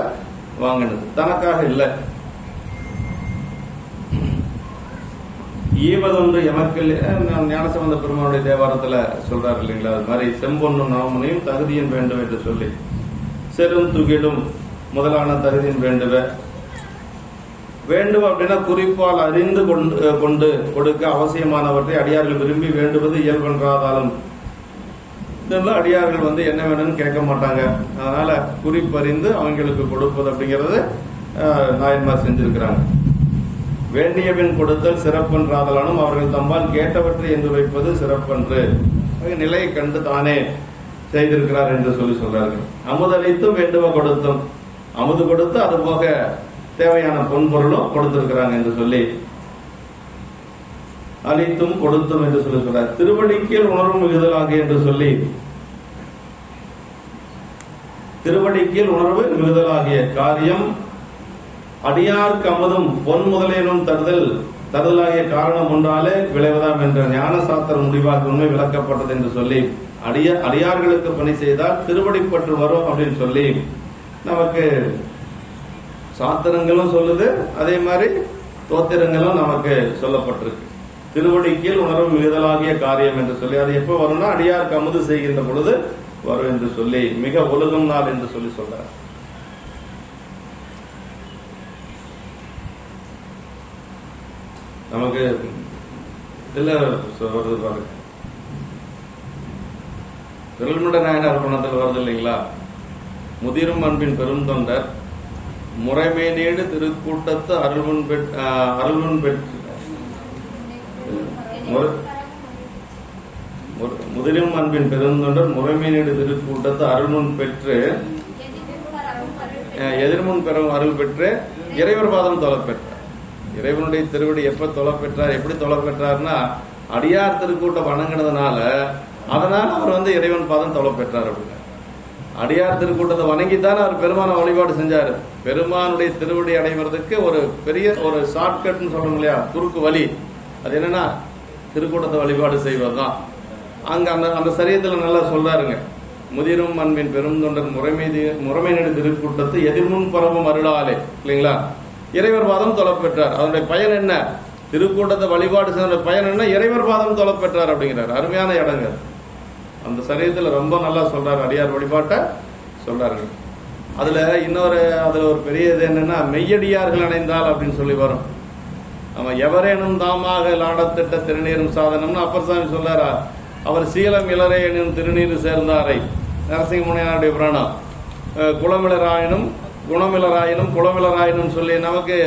வாங்கினது, தனக்காக இல்லை. ஈவதொன்று எமக்கு ஞானசம்பந்த பெருமானுடைய தேவாரத்துல சொல்றாரு இல்லைங்களா. அது மாதிரி செம்பொன்னும் நவமனையும் தகுதியின் வேண்டும் என்று சொல்லி செரும் துகிலும் முதலான தகுதியின் வேண்டும் அப்படின்னா குறிப்பால் அறிந்து கொண்டு கொடுக்க அவசியமானவற்றை அடியார்கள் விரும்பி வேண்டுவது இயல்பென்றாதாலும் இதெல்லாம் அடியார்கள் வந்து என்ன வேணும்னு கேட்க மாட்டாங்க. அதனால குறிப்பறிந்து அவங்களுக்கு கொடுப்பது அப்படிங்கிறது நாயன்மார் செஞ்சிருக்கிறாங்க. வேண்டியபின் கொடுத்தல் சிறப்பென்றாதலானும் அவர்கள் தம்பால் கேட்டவற்றை என்று வைப்பது சிறப்பென்று நிலையை கண்டு தானே செய்திருக்கிறார் என்று சொல்லி சொல்றார்கள். அமுதளித்தும் வேண்டுவ கொடுத்தும், அமுது கொடுத்து அது போக தேவையான பொன்பொருளும் கொடுத்திருக்கிறாங்க என்று சொல்லி அளித்தும் கொடுத்தும் என்று சொல்லி சொல்றார். திருவடிக்கீழ் உணர்வும் மிகுதலாக என்று சொல்லி திருவடிக்கீழ் உணர்வு மிகுதலாகிய காரியம் அடியார்க்கு அமுதும் பொன் முதலேனும் தருதலாகிய காரணம் ஒன்றாலே விளைவதாம் என்ற ஞான சாஸ்திர முடிவாக உண்மை விளக்கப்பட்டது என்று சொல்லி அடியார்களுக்கு பணி செய்தால் திருவடிப்பற்று வரும் அப்படின்னு சொல்லி நமக்கு சாத்திரங்களும் சொல்லுது, அதே மாதிரி தோத்திரங்களும் நமக்கு சொல்லப்பட்டிருக்கு. திருவடிக்கீழ் உணர்வு மிகுதலாகிய காரியம் என்று சொல்லி அது எப்ப வரும்னா அடியார்க்கு அமுது செய்கின்ற பொழுது வரும் என்று சொல்லி மிக ஒழுகும் நாள் என்று சொல்லி சொல்றார். நமக்கு இதுல வருது பாருங்க, திருமண்ட நாயனார் பணத்தில் வருது இல்லைங்களா. முதிரும் அன்பின் பெரும் தொண்டர் முறைமை நீடு திருக்கூட்டத்து அருள்முன் பெற்று முதிரும் அன்பின் பெருந்தொண்டர் முறைமை நீடு திருக்கூட்டத்து அருள்முன் பெற்று எதிர்முன் பெறும் அருள் பெற்று இறைவர் பாதம் தொலை பெற்றார். இறைவனுடைய திருவடி எப்ப தொலை பெற்றார், எப்படி தொலை பெற்றார்னா அடியார் திருக்கூட்டம் வணங்கினதுனால அதனால அவர் வந்து இறைவன் பாதம் தொலை பெற்றார் அப்படின்னா. அடியார் திருக்கூட்டத்தை வணங்கித்தான் அவர் பெருமான வழிபாடு செஞ்சாரு. பெருமானுடைய திருவடி அடைவதற்கு ஒரு பெரிய ஒரு ஷார்ட்கட்னு சொல்றோம் இல்லையா, குறுக்கு வழி. அது என்னன்னா திருக்கூட்டத்தை வழிபாடு செய்வதுதான். அங்க அந்த சரியத்துல நல்லா சொல்றாருங்க. முதிரும் அன்பின் பெரும் தொண்டர் முறைமை நெடு திருக்கூட்டத்து எதிர்முன் பரவும் அருளாலே இல்லைங்களா இறைவர் பாதம் தொலை பெற்றார். அதனுடைய பயன் என்ன, திருக்கூட்டத்தை வழிபாடு செய்த பயன் என்ன, இறைவர் பாதம் தொலை பெற்றார் அப்படிங்கிறார். அருமையான இடங்க அந்த சரீரத்துல ரொம்ப நல்லா சொல்றாரு, அடியார் வழிபாட்டை சொல்றாரு. அதுல ஒரு பெரிய இது என்னன்னா மெய்யடியார்கள் அணைந்தால் அப்படின்னு சொல்லி வரும். நம்ம எவரேனும் தாமாக லாடத்திட்ட திருநீரும் சாதனம்னு அப்பர் சாமி சொல்லாரா. அவர் சீலம் இளரே எனும் திருநீர் சேர்ந்தாரை நரசிங்கமுனியாருடைய புராணம். குளமிளராயினும் குணமிளராயினும் குளமிளராயினும் சொல்லி நமக்கு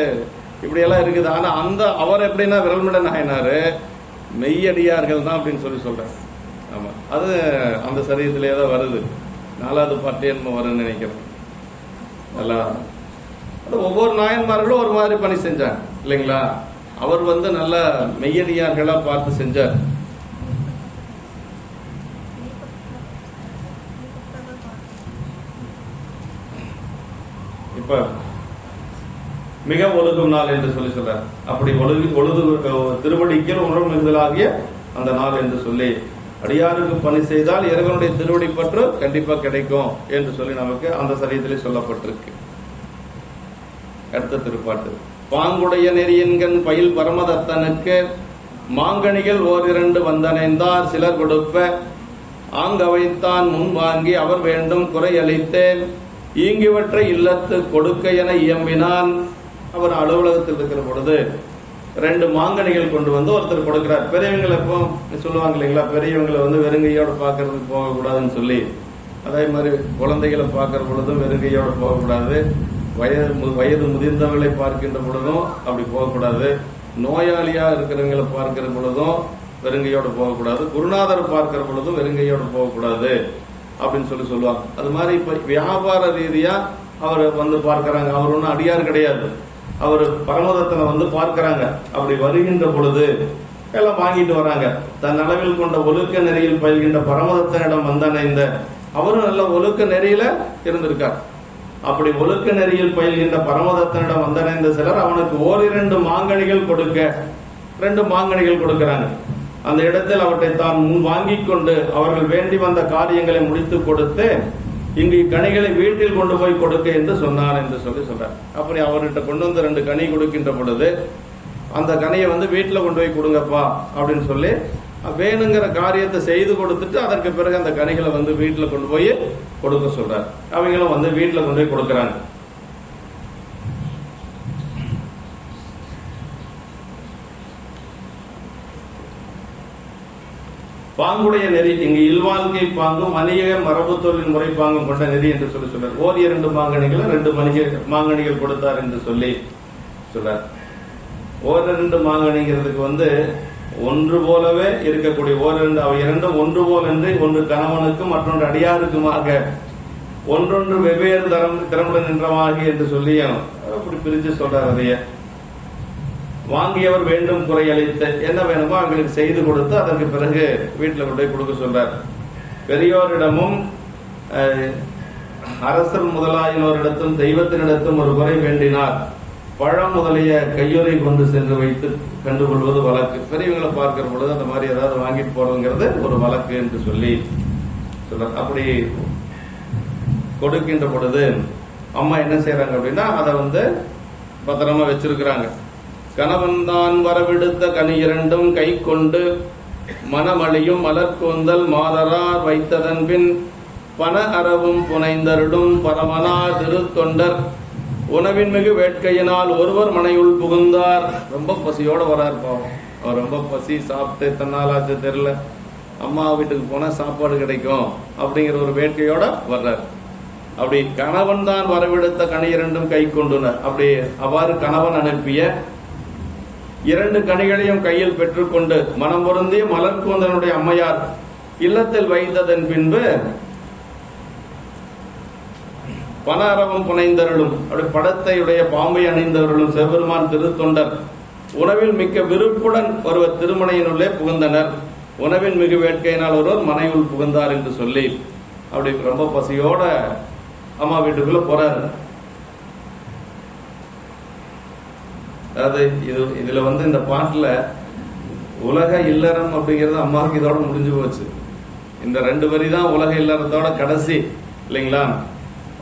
இப்படியெல்லாம் இருக்குது. ஆனா அவர் எப்படின்னா விரல்மிட நாயனாரு மெய்யடியார்கள் தான் அப்படின்னு சொல்லி சொல்றாரு. ஆமா, அது அந்த சரீரத்திலேயே தான் வருது. 4வது பாட்டு என்ன வரும்னு நினைக்கிறேன். நல்லா அது ஒவ்வொரு நாயன்மார்களும் ஒரு மாதிரி பணி செஞ்சாங்க இல்லைங்களா. அவர் வந்து நல்ல மெய்யடியார்களா பார்த்து செஞ்சார். இப்ப மிக ஒழுகும் நாள் என்று சொல்லி சொல்றார். அப்படி திருவடிக்கீழ் உணர்வு மிகுதலாகிய அந்த நாள் என்று சொல்லி அடியாருக்கு பணி செய்தால் இறைவனுடைய திருவடி பற்று கண்டிப்பா கிடைக்கும் என்று சொல்லி நமக்கு அந்த சரீரத்திலே சொல்லப்பட்டிருக்கு. அடுத்த திருப்பாட்டு. பாங்குடைய நெறியன்கண் பயில் பரமதத்தனுக்கு மாங்கனிகள் ஓரிரண்டு வந்தனைந்தார் சிலர் கொடுப்ப ஆங்கவைத்தான் முன் வாங்கி அவர் வேண்டும் குறையளித்தேன் ஈங்கிவற்றை இல்லத்து கொடுக்க என இயம்பினான். அவர் அலுவலகத்தில் இருக்கிற பொழுது 2 மாங்கனிகள் கொண்டு வந்து ஒருத்தர் கொடுக்கிறார். பெரியவங்களை எப்போ சொல்லுவாங்க இல்லைங்களா, பெரியவங்களை வந்து வெறுங்கையோட பாக்குறதுக்கு போகக்கூடாதுன்னு சொல்லி. அதே மாதிரி குழந்தைகளை பார்க்கிற பொழுதும் வெறுங்கையோட போகக்கூடாது. வயது முதிர்ந்தவர்களை பார்க்கின்ற பொழுதும் அப்படி போகக்கூடாது. நோயாளியா இருக்கிறவங்களை பார்க்கிற பொழுதும் வெறுங்கையோட போகக்கூடாது. குருநாதரை பார்க்கிற பொழுதும் வெறுங்கையோட போகக்கூடாது அப்படின்னு சொல்லி சொல்லுவாங்க. அது மாதிரி இப்ப வியாபார ரீதியா அவர் வந்து பார்க்கிறாங்க. அவர் ஒன்றும் அடியார் கிடையாது, அவர் பரமதத்தனை வந்து பார்க்கிறாங்க. அப்படி வருகின்ற பொழுது எல்லாம் வாங்கிட்டு வராங்க. தன் அளவில் கொண்ட ஒழுக்க நெறியில் பயில்கின்ற பரமதத்தனிடம் வந்தடைந்த அவரும் நல்ல ஒழுக்க நெறியில இருந்திருக்கார். அப்படி ஒழுக்க நெறியில் பயில்கின்ற பரமதத்தனிடம் வந்தடைந்த சிலர் அவனுக்கு ஓரிரண்டு மாங்கனிகள் கொடுக்க 2 மாங்கனிகள் கொடுக்கிறாங்க. அந்த இடத்தில் அவற்றை தான் வாங்கி கொண்டு அவர்கள் வேண்டி வந்த காரியங்களை முடித்து கொடுத்து இங்கு கனிகளை வீட்டில் கொண்டு போய் கொடுக்க என்று சொன்னான் என்று சொல்றார். அப்படி அவர்கிட்ட கொண்டு வந்து 2 கனி கொடுக்கின்ற பொழுது அந்த கனியை வீட்டுல கொண்டு போய் கொடுங்கப்பா அப்படின்னு சொல்லி வேணுங்கிற காரியத்தை செய்து கொடுத்துட்டு அதற்கு பிறகு அந்த கனிகளை வீட்டுல கொண்டு போய் கொடுக்க சொல்றார். அவங்களும் வீட்டுல கொண்டு போய் கொடுக்கறாங்க. பாங்குடைய நெறி இங்கு இல்வாழ்க்கை பாங்கும் வணிக மரபு தொழில் முறை பாங்கும் கொண்ட நெறி என்று சொல்றார். ஓர் 2 மாங்கனிகளை 2 மாங்கனிகள் கொடுத்தார் என்று சொல்லி சொல்றார். ஓர் 2 மாங்கனிங்கிறதுக்கு ஒன்று போலவே இருக்கக்கூடிய அவை இரண்டும் ஒன்று போல் என்று ஒன்று கணவனுக்கும் மற்றொன்று அடியாருக்குமாக ஒன்றொன்று வெவ்வேறு திறமுடன் நின்றமாக என்று சொல்லி அப்படி பிரிச்சு சொல்றார். அதைய வாங்கியவர் வேண்டும் குறை அளித்த என்ன வேணுமோ அவங்களுக்கு செய்து கொடுத்து அதற்கு பிறகு வீட்டில் கொண்டு போய் கொடுக்க சொல்றார். பெரியோரிடமும் அரசர் முதலாயினோரிடத்தும் தெய்வத்தினிடத்தும் ஒரு குறை வேண்டினார். பழம் முதலிய கையுறை கொண்டு சென்று வைத்து கண்டுகொள்வது வழக்கு. பெரியவங்களை பார்க்கிற பொழுது அந்த மாதிரி ஏதாவது வாங்கிட்டு போறதுங்கிறது ஒரு வழக்கு என்று சொல்லி சொல்றார். அப்படி கொடுக்கின்ற பொழுது அம்மா என்ன செய்யறாங்க அப்படின்னா அதை பத்திரமா வச்சிருக்கிறாங்க. கணவன் தான் வரவிடுத்த கனி 2 கை கொண்டு மனமளியும் மலர்கூந்தல் மாதரார் வைத்ததன் பின் பண அறவும் புனைந்தருடும் பரமனார் திருத்தொண்டர் உணவின் மிகு வேட்கையினால் ஒருவர் மனையுள் புகுந்தார். ரொம்ப பசியோட வரார் பாவம். அவர் ரொம்ப பசி, சாப்பிட்டு தன்னாலாச்சு தெரியல, அம்மா வீட்டுக்கு போனா சாப்பாடு கிடைக்கும் அப்படிங்கிற ஒரு வேட்கையோட வர்றார். அப்படி கணவன் தான் வரவிடுத்த கனி 2 கை கொண்டுனர். அப்படி அவ்வாறு கணவன் அனுப்பிய 2 கனிகளையும் கையில் பெற்றுக்கொண்டு மனம் பொருந்திய மலர்கூந்தனுடைய அம்மையார் இல்லத்தில் வைத்ததன் பின்பு பண அறவும் புனைந்தருளும் அப்படி படத்தையுடைய பாம்பை அணிந்தவர்களும் சிவபெருமான் திருத்தொண்டர் உணவில் மிக்க விருப்புடன் ஒருவர் திருமணையினுள்ளே புகுந்தனர். உணவின் மிகு வேட்கையினால் ஒருவர் மனையுள் புகுந்தார் என்று சொல்லி அப்படி ரொம்ப பசியோட அம்மா வீட்டுக்குள்ள போறாரு. அதாவது இதுல இந்த பாட்டுல உலக இல்லறம் அப்படிங்கிறது அம்மாவுக்கு இதோட முடிஞ்சு போச்சு. இந்த 2 வரி தான் உலக இல்லறத்தோட கடைசி இல்லைங்களா?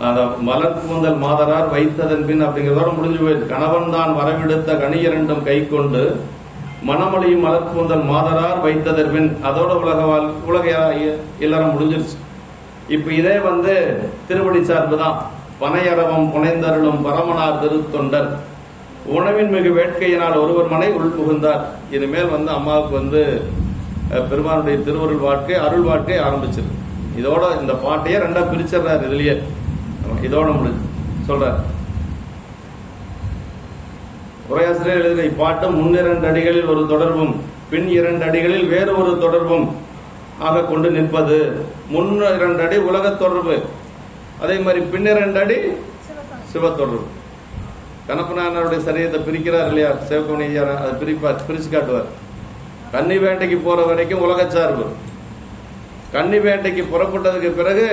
அந்த மலர்கூந்தல் மாதரார் வைத்ததன் பின் அப்படிங்கிறதோட முடிஞ்சு போயிடுச்சு. கணவன் தான் வரவிடுத்த கனி 2 கை கொண்டு மணமொழியும் மலர்கூந்தல் மாதரார் வைத்ததன் பின் அதோட உலக இல்லறம் முடிஞ்சிருச்சு. இப்ப இதே திருவடி சார்பு தான். பனையரவம் புனைந்தருளும் பரமனார் திருத்தொண்டர் உணவின் மிகு வேட்கையினால் ஒருவர் மனை உள் புகுந்தார். இனிமேல் அம்மாவுக்கு பெருமானுடைய திருவருள் வாழ்க்கை அருள் வாழ்க்கை ஆரம்பிச்சிருக்கு. இதோட இந்த பாட்டையே 2 பிரிச்சிடறாரு. இதுலயே இதோட முடிஞ்சு சொல்றார். உரையாசிரியர் எழுதிய இப்பாட்டு முன் 2 அடிகளில் ஒரு தொடர்பும் பின் 2 அடிகளில் வேறு ஒரு தொடர்பும் ஆக கொண்டு நிற்பது. முன் 2 அடி உலக தொடர்பு, அதே மாதிரி பின் 2 அடி சிவ தொடர்பு. கணப்பனாருடைய சரீரத்தை பிரிக்கிறார் இல்லையா சிவகோணியார், அதை பிரிச்சு காட்டுவார். கன்னி வேட்டைக்கு போற வரைக்கும் உலக சார்பு, கன்னி வேட்டைக்கு புறப்பட்டதுக்கு பிறகு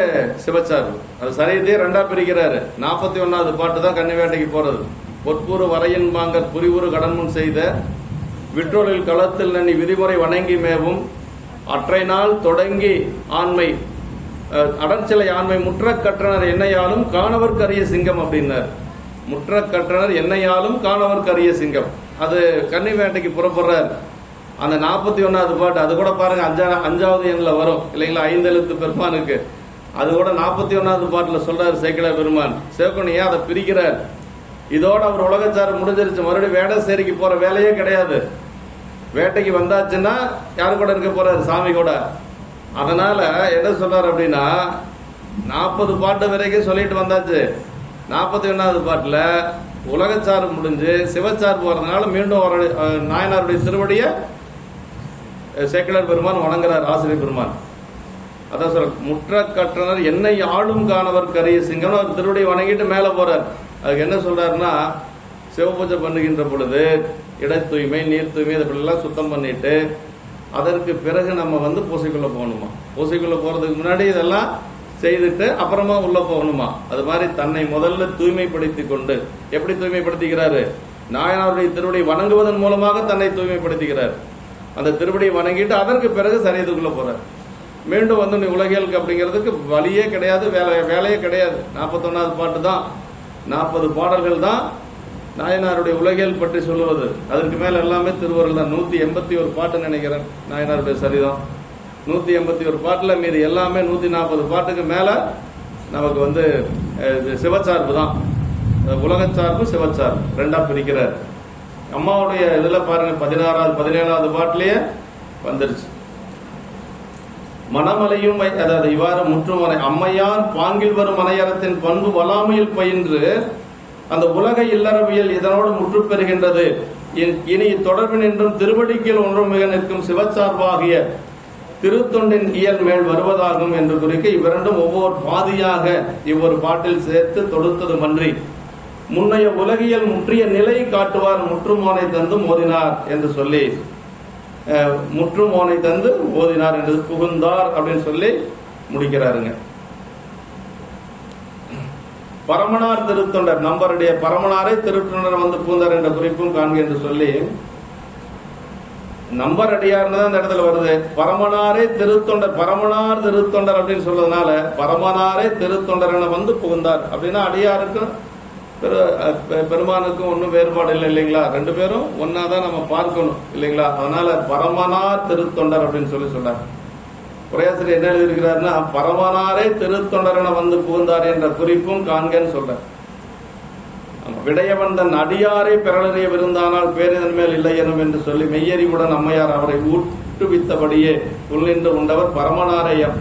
சிவச்சார்பு. அது சரீரத்தையே 2 பிரிக்கிறாரு. 41வது பாட்டு தான் கன்னி வேட்டைக்கு போறது. பொற்பூறு வரையின் பாங்கர் புரிவுறு கடன்முன் செய்த விற்றொழில் களத்தில் நன்னி விதிமுறை வணங்கி மேவும் அற்றை நாள் தொடங்கி ஆண்மை அடற்சிலை ஆண்மை முற்ற கற்றனர் என்னையாலும் காணவர் கரிய சிங்கம் அப்படின்னார். முற்ற கற்றனர் என்னையாலும் காணவர் கரிய சிங்கம். அது கன்னி வேட்டைக்கு புறப்படுறார். அந்த 41வது பாட்டு அது கூட பாருங்க 5வது எண்ணில் வரும் இல்லைங்களா? 5 எழுத்து பெருமானுக்கு. அது கூட 41வது பாட்டுல சொல்றாரு சேக்கிழார் பெருமான். சிவகோணியா அதை பிரிக்கிறார். இதோட அவர் உலகச்சாரம் முடிஞ்சிருச்சு. மறுபடியும் வேடசேரிக்கு போற வேலையே கிடையாது. வேட்டைக்கு வந்தாச்சுன்னா யாரு கூட இருக்க போறாரு? சாமி கூட. அதனால என்ன சொல்றாரு அப்படின்னா 40 பாட்டு வரைக்கும் சொல்லிட்டு வந்தாச்சு. 41வது பாட்டுல உலகச்சாரம் முடிஞ்சு சிவச்சார்பு வர்றதுனால மீண்டும் நாயனாருடைய திருவடிய சேக்கிழார் பெருமான் வணங்குறார். ஆசிரியர் பெருமான் அதான் சொல்ற முற்ற கற்றனர் என்னை ஆளும் காணவர் கரிய சிங்கம். அவர் திருவடியை வணங்கிட்டு மேல போறார். அதுக்கு என்ன சொல்றாருன்னா சிவபூஜை பண்ணுகின்ற பொழுது இட தூய்மை, நீர் தூய்மை இதெல்லாம் சுத்தம் பண்ணிட்டு அதற்கு பிறகு நம்ம வந்து பூசைக்குள்ள போகணுமா? பூசைக்குள்ள போறதுக்கு முன்னாடி இதெல்லாம் செய்துட்டு அப்புறமா உள்ள போகணுமா? அது மாதிரி தன்னை முதல்ல தூய்மைப்படுத்தி கொண்டு, எப்படி தூய்மைப்படுத்திக்கிறாரு? நாயனாருடைய திருவடி வணங்குவதன் மூலமாக தன்னை தூய்மைப்படுத்திக்கிறார். அந்த திருவடியை வணங்கிட்டு அதற்கு பிறகு சரீரத்துக்குள்ள போறார். மீண்டும் வந்து நீ உலகியலுக்கு அப்படிங்கிறதுக்கு வழியே கிடையாது, வேலையே கிடையாது. 41வது பாட்டு தான், 40 பாடல்கள் தான் நாயனாருடைய உலகியல் பற்றி சொல்லுவது. அதற்கு மேல எல்லாமே திருவருள் தான். 181 பாட்டு நினைக்கிறேன் நாயனாருடைய சரிதம். 181 பாட்டுல மீது எல்லாமே 140 பாட்டுக்கு மேல நமக்கு வந்து சிவச்சார்பு தான். உலகச்சார்பு சிவச்சார்பு ரெண்டா பிரிக்கிறார். அம்மாவுடைய இதுல பாருங்க 16வது 17வது பாட்டிலேயே வந்துருச்சு. மணமலையும் அதாவது இவ்வாறு முற்றுமறை அம்மையார் பாங்கில் வரும் மனையறத்தின் பண்பு வளாமையில் பயின்று அந்த உலக இல்லறவியல் இதனோடு முற்று பெறுகின்றது. இனி தொடர்பின் என்றும் திருவடிக்கில் ஒன்றும் மிக நிற்கும் சிவச்சார்பாகிய திருத்தொண்டின் இயல் மேல் வருவதாகும் என்று குறிக்க இவ்விரண்டும் ஒவ்வொரு பாதியாக இவ்வொரு பாட்டில் சேர்த்து தொடுத்தது மன்றி முன்னைய உலகியல் முற்றிய நிலை காட்டுவார் முற்றுமோனை தந்து மோதினார் என்று சொல்லி, முற்றுமோனை தந்து ஓதினார் என்று புகுந்தார் அப்படின்னு சொல்லி முடிக்கிறாருங்க. பரமனார் திருத்தொண்டர் நம்பருடைய பரமனாரை திருத்தொண்டர் வந்து பூந்தார் என்ற குறிப்பும் காண்க என்று சொல்லி, நம்பர் அடியார்னு தான் அந்த இடத்துல வருது. பரமனாரே திருத்தொண்டர், பரமனார் திருத்தொண்டர் அப்படின்னு சொல்றதுனால பரமனாரே திருத்தொண்டர் என வந்து புகுந்தார் அப்படின்னா அடியாருக்கும் பெருமானுக்கும் ஒன்றும் வேறுபாடு இல்லை இல்லைங்களா? ரெண்டு பேரும் ஒன்னாதான் நம்ம பார்க்கணும் இல்லைங்களா? அதனால பரமனார் திருத்தொண்டர் அப்படின்னு சொல்லி சொல்றாரு. உரையாசிரியர் என்ன எழுதியிருக்கிறாருன்னா பரமனாரே திருத்தொண்டர் என வந்து புகுந்தார் என்ற குறிப்பும் காண்கன்னு சொல்றார். விடயவந்தன் அடியாரை பெறலறிய விருந்தானால் பேரிதன் மேல் இல்லை எனும் என்று சொல்லி மெய்யறிவுடன் அம்மையார் அவரை ஊட்டுவித்தபடியே உள்நின்று உண்டவர் பரமனாரையம்.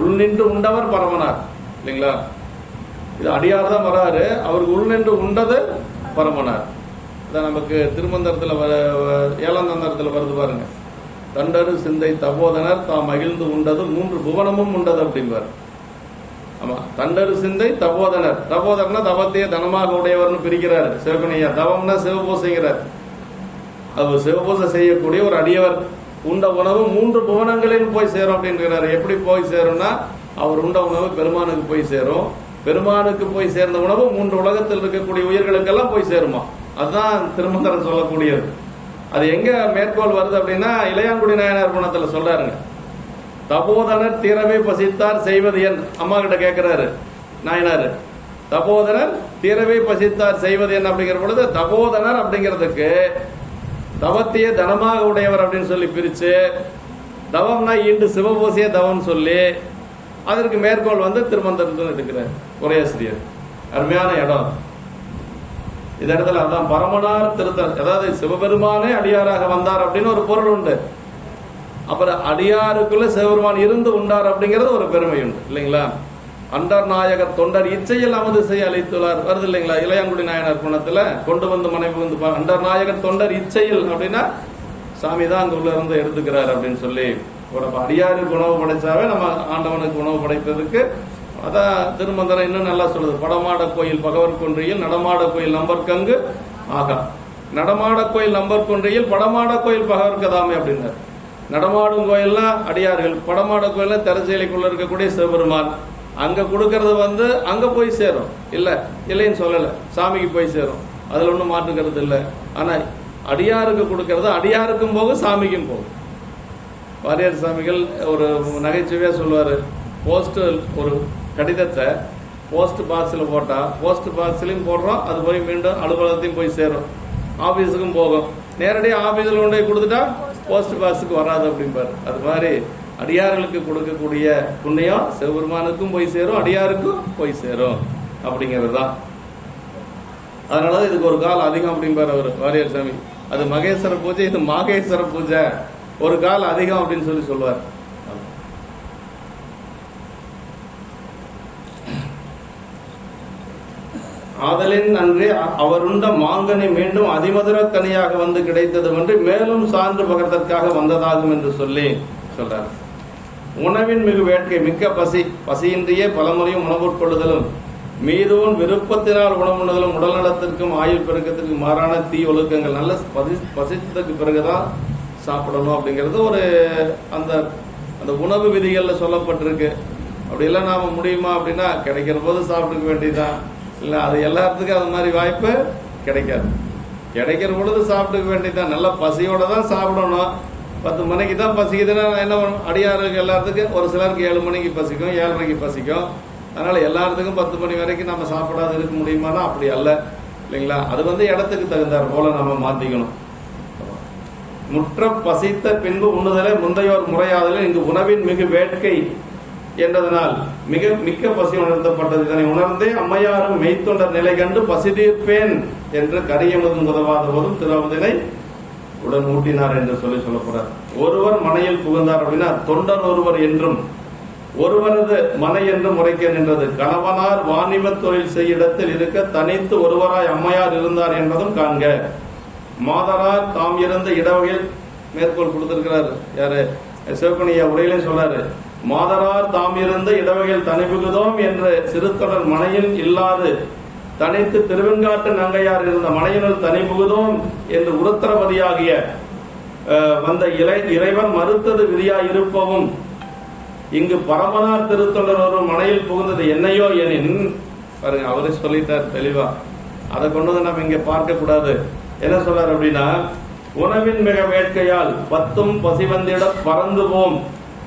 உள்நின்று உண்டவர் பரமனார் இல்லைங்களா? இது அடியார் தான் வராரு, அவருக்கு உள்நின்று உண்டது பரமனார். இதான் நமக்கு திருமந்திரத்துல 7ஆம் தந்திரத்துல வருது பாருங்க. தண்டரு சிந்தை தபோதனர் தாம் மகிழ்ந்து உண்டது 3 புவனமும் உண்டது அப்படின்பார். ஆமா, தண்டரு சிந்தை தபோதனர், தபோதர்னா தவத்தையே தனமாக உடையவர்னு பிரிக்கிறாரு சிவகணையா. தவம்னா சிவபூசைங்கிறார். அவர் சிவபூசை செய்யக்கூடிய ஒரு அடியவர் உண்ட உணவு 3 புவனங்களில் போய் சேரும் அப்படின்றாரு. எப்படி போய் சேரும்னா அவர் உண்ட உணவு பெருமானுக்கு போய் சேரும். பெருமானுக்கு போய் சேர்ந்த உணவு 3 உலகத்தில் இருக்கக்கூடிய உயிர்களுக்கெல்லாம் போய் சேருமா. அதுதான் திருமந்திரம் சொல்லக்கூடியது. அது எங்க மேற்கோள் வருது அப்படின்னா இளையான்குடி நாயனார் குணத்துல சொல்றாருங்க. தபோதனர் தீரவே பசித்தார் செய்வது என். அம்மா கிட்ட கேட்கிறாரு நாயனாரு, தபோதனர் தீரவே பசித்தார் செய்வது என் அப்படிங்கிற பொழுது தபோதனர் அப்படிங்கிறதுக்கு தவத்தையே தனமாக உடையவர் அப்படின்னு சொல்லி பிரிச்சு, தவம்னா ஈண்டு சிவபூசிய தவம் சொல்லி அதற்கு மேற்கோள் வந்து திருமந்திரத்தில் இருக்கிறார் உரையாசிரியர். அருமையான இடம் இந்த இடத்துல. அதான் பரமனார் திருத்தல், அதாவது சிவபெருமானே அடியாராக வந்தார் அப்படின்னு ஒரு பொருள் உண்டு. அப்புறம் அடியாருக்குள்ள சிவபெருமான் இருந்து உண்டார் அப்படிங்கிறது ஒரு பெருமை உண்டு இல்லைங்களா? அண்டர் நாயகர் தொண்டர் இச்சையில் அமது செய்ய அளித்துள்ளார் வருது இல்லைங்களா? இளையான்குடி நாயனார் குணத்துல கொண்டு வந்து மனைவி வந்து அண்டர் நாயகர் தொண்டர் இச்சையில் அப்படின்னா சாமி தான் அங்க உள்ள இருந்து எடுத்துக்கிறார் அப்படின்னு சொல்லி ஒரு அடியாருக்கு உணவு படைச்சாவே நம்ம ஆண்டவனுக்கு உணவு படைப்பதற்கு அதான் திருமந்திரம் இன்னும் நல்லா சொல்லுது. படமாட கோயில் பகவர் கொன்றியில் நடமாட கோயில் நம்பர்கங்கு ஆகா. நடமாட கோயில் நம்பர் கொன்றியில் படமாட கோயில் பகவர் கதாமை அப்படின்னார். நடமாடும் கோயில்லாம் அடியார்கள், படமாட கோயில்ல திரைச்சேலைக்குள்ள இருக்கக்கூடிய சிவபெருமான். அங்க கொடுக்கறது வந்து அங்க போய் சேரும், இல்லைன்னு சொல்லல, சாமிக்கு போய் சேரும், அதுல ஒன்றும் மாற்றுக்கிறது இல்லை. ஆனா அடியாருக்கு கொடுக்கறது அடியாருக்கும் போகும் சாமிக்கும் போகும். வாரியார் சாமிகள் ஒரு நகைச்சுவையா சொல்லுவாரு, போஸ்ட் ஒரு கடிதத்தை போஸ்ட் பாக்ஸில் போட்டா போஸ்ட் பாக்ஸ்லையும் போடுறோம், அது போய் மீண்டும் அலுவலகத்தையும் போய் சேரும், ஆபீஸுக்கும் போகும். நேரடியாக ஆபீஸில் கொண்டு போய் கொடுத்துட்டா போஸ்ட் பாக்ஸுக்கு வராது அப்படிம்பாரு. அது மாதிரி அடியார்களுக்கு கொடுக்கக்கூடிய புண்ணியம் சிவபெருமானுக்கும் போய் சேரும், அடியாருக்கும் போய் சேரும் அப்படிங்கிறது தான். அதனால இதுக்கு ஒரு கால் அதிகம் அப்படிம்பார் அவர் வாரியார் சாமி. அது மகேஸ்வர பூஜை, இது மாகேஸ்வர பூஜை, ஒரு கால் அதிகம் அப்படின்னு சொல்லி சொல்லுவார். ஆதலின் அன்றே அவருண்ட மாங்கனி மீண்டும் அதிமதுர கனியாக வந்து கிடைத்தது என்று மேலும் சான்று பகர்தற்காக வந்ததாகும் என்று சொல்லி சொல்றார். உணவின் மிகு வேட்கை, மிக்க பசி, பசியின்றியே பலமுறையும் உணவுட்கொள்ளுதலும் மீதும் விருப்பத்தினால் உணவுண்ணுதலும் உடல் நலத்திற்கும் ஆயுள் பெருக்கத்திற்கும் மாறான தீ ஒழுக்கங்கள். நல்ல பசித்ததுக்கு பிறகுதான் சாப்பிடணும் அப்படிங்கிறது ஒரு அந்த அந்த உணவு விதிகள்ல சொல்லப்பட்டிருக்கு. அப்படியெல்லாம் நாம முடியுமா அப்படின்னா கிடைக்கிற போது சாப்பிட்டுக்க வேண்டியதுதான். இல்ல அது எல்லாத்துக்கும் அது மாதிரி வாய்ப்பு கிடைக்காது. கிடைக்கிற பொழுது சாப்பிட்டுக்க வேண்டியதுதான். நல்ல பசியோட தான் சாப்பிடணும். 10 மணிக்கு தான் பசிக்குதுன்னா என்ன பண்ணணும்? அடியாருக்கு எல்லாத்துக்கும் ஒரு சிலருக்கு 7 மணிக்கு பசிக்கும், 7:30க்கு பசிக்கும். அதனால எல்லாத்துக்கும் 10 மணி வரைக்கும் நம்ம சாப்பிடாத இருக்க முடியுமானா அப்படி அல்ல, இல்லைங்களா? அது இடத்துக்கு தகுந்தார் போல நம்ம மாத்திக்கணும். முற்ற பசித்த பின்பு உண்ணுதலே முந்தையோர் முறையாதலே இங்கு உணவின் மிகு வேட்கை என்றதனால் மிக்க பசி உணர்த்தப்பட்டது. இதனை உணர்ந்தே அம்மையாரும் மெய்த்தொண்டர் நிலை கண்டு பசி தீர்ப்பேன் என்று கரியமுதும் உதவாத போதும் திருவதினை உடன் ஊட்டினார் என்று சொல்லப்படுறார். ஒருவர் மனையில் புகுந்தார் அப்படின்னா தொண்டர் ஒருவர் என்றும் ஒருவரது மனை என்று முறைக்க நின்றது. கணவனார் வாணிப தொழில் செய்ய இடத்தில் இருக்க தனித்து ஒருவராய் அம்மையார் இருந்தார் என்பதும் காண்க. மாதரார் தாம் இருந்த இடவகையில் மேற்கோள் கொடுத்திருக்கிறார். யாரு? சிவப்பணியா உரையிலே சொல்றாரு. மாதரார் தாம் இருந்த இடவகையில் தனிபுகுதோம் என்று சிறுத்தொடர் மனையில் இல்லாது தனித்து திருவெண்காட்டு நங்கையார் இருந்த மனையினுள் தனிபுகுதோம் என்று உருத்திரபதியாகிய வந்த இறைவன் மறுத்தது விதியாய் இருப்பவும் இங்கு பரமனார் திருத்தொண்டர் ஒரு மனையில் புகுந்தது என்னையோ எனின், பாருங்க அவரே சொல்லிட்டார் தெளிவா. அதை கொண்டு நம்ம இங்க பார்க்க கூடாது. என்ன சொல்றாரு அப்படின்னா, உணவின் மிக வேட்கையால் பத்தும் பசிவந்திட பறந்து போம்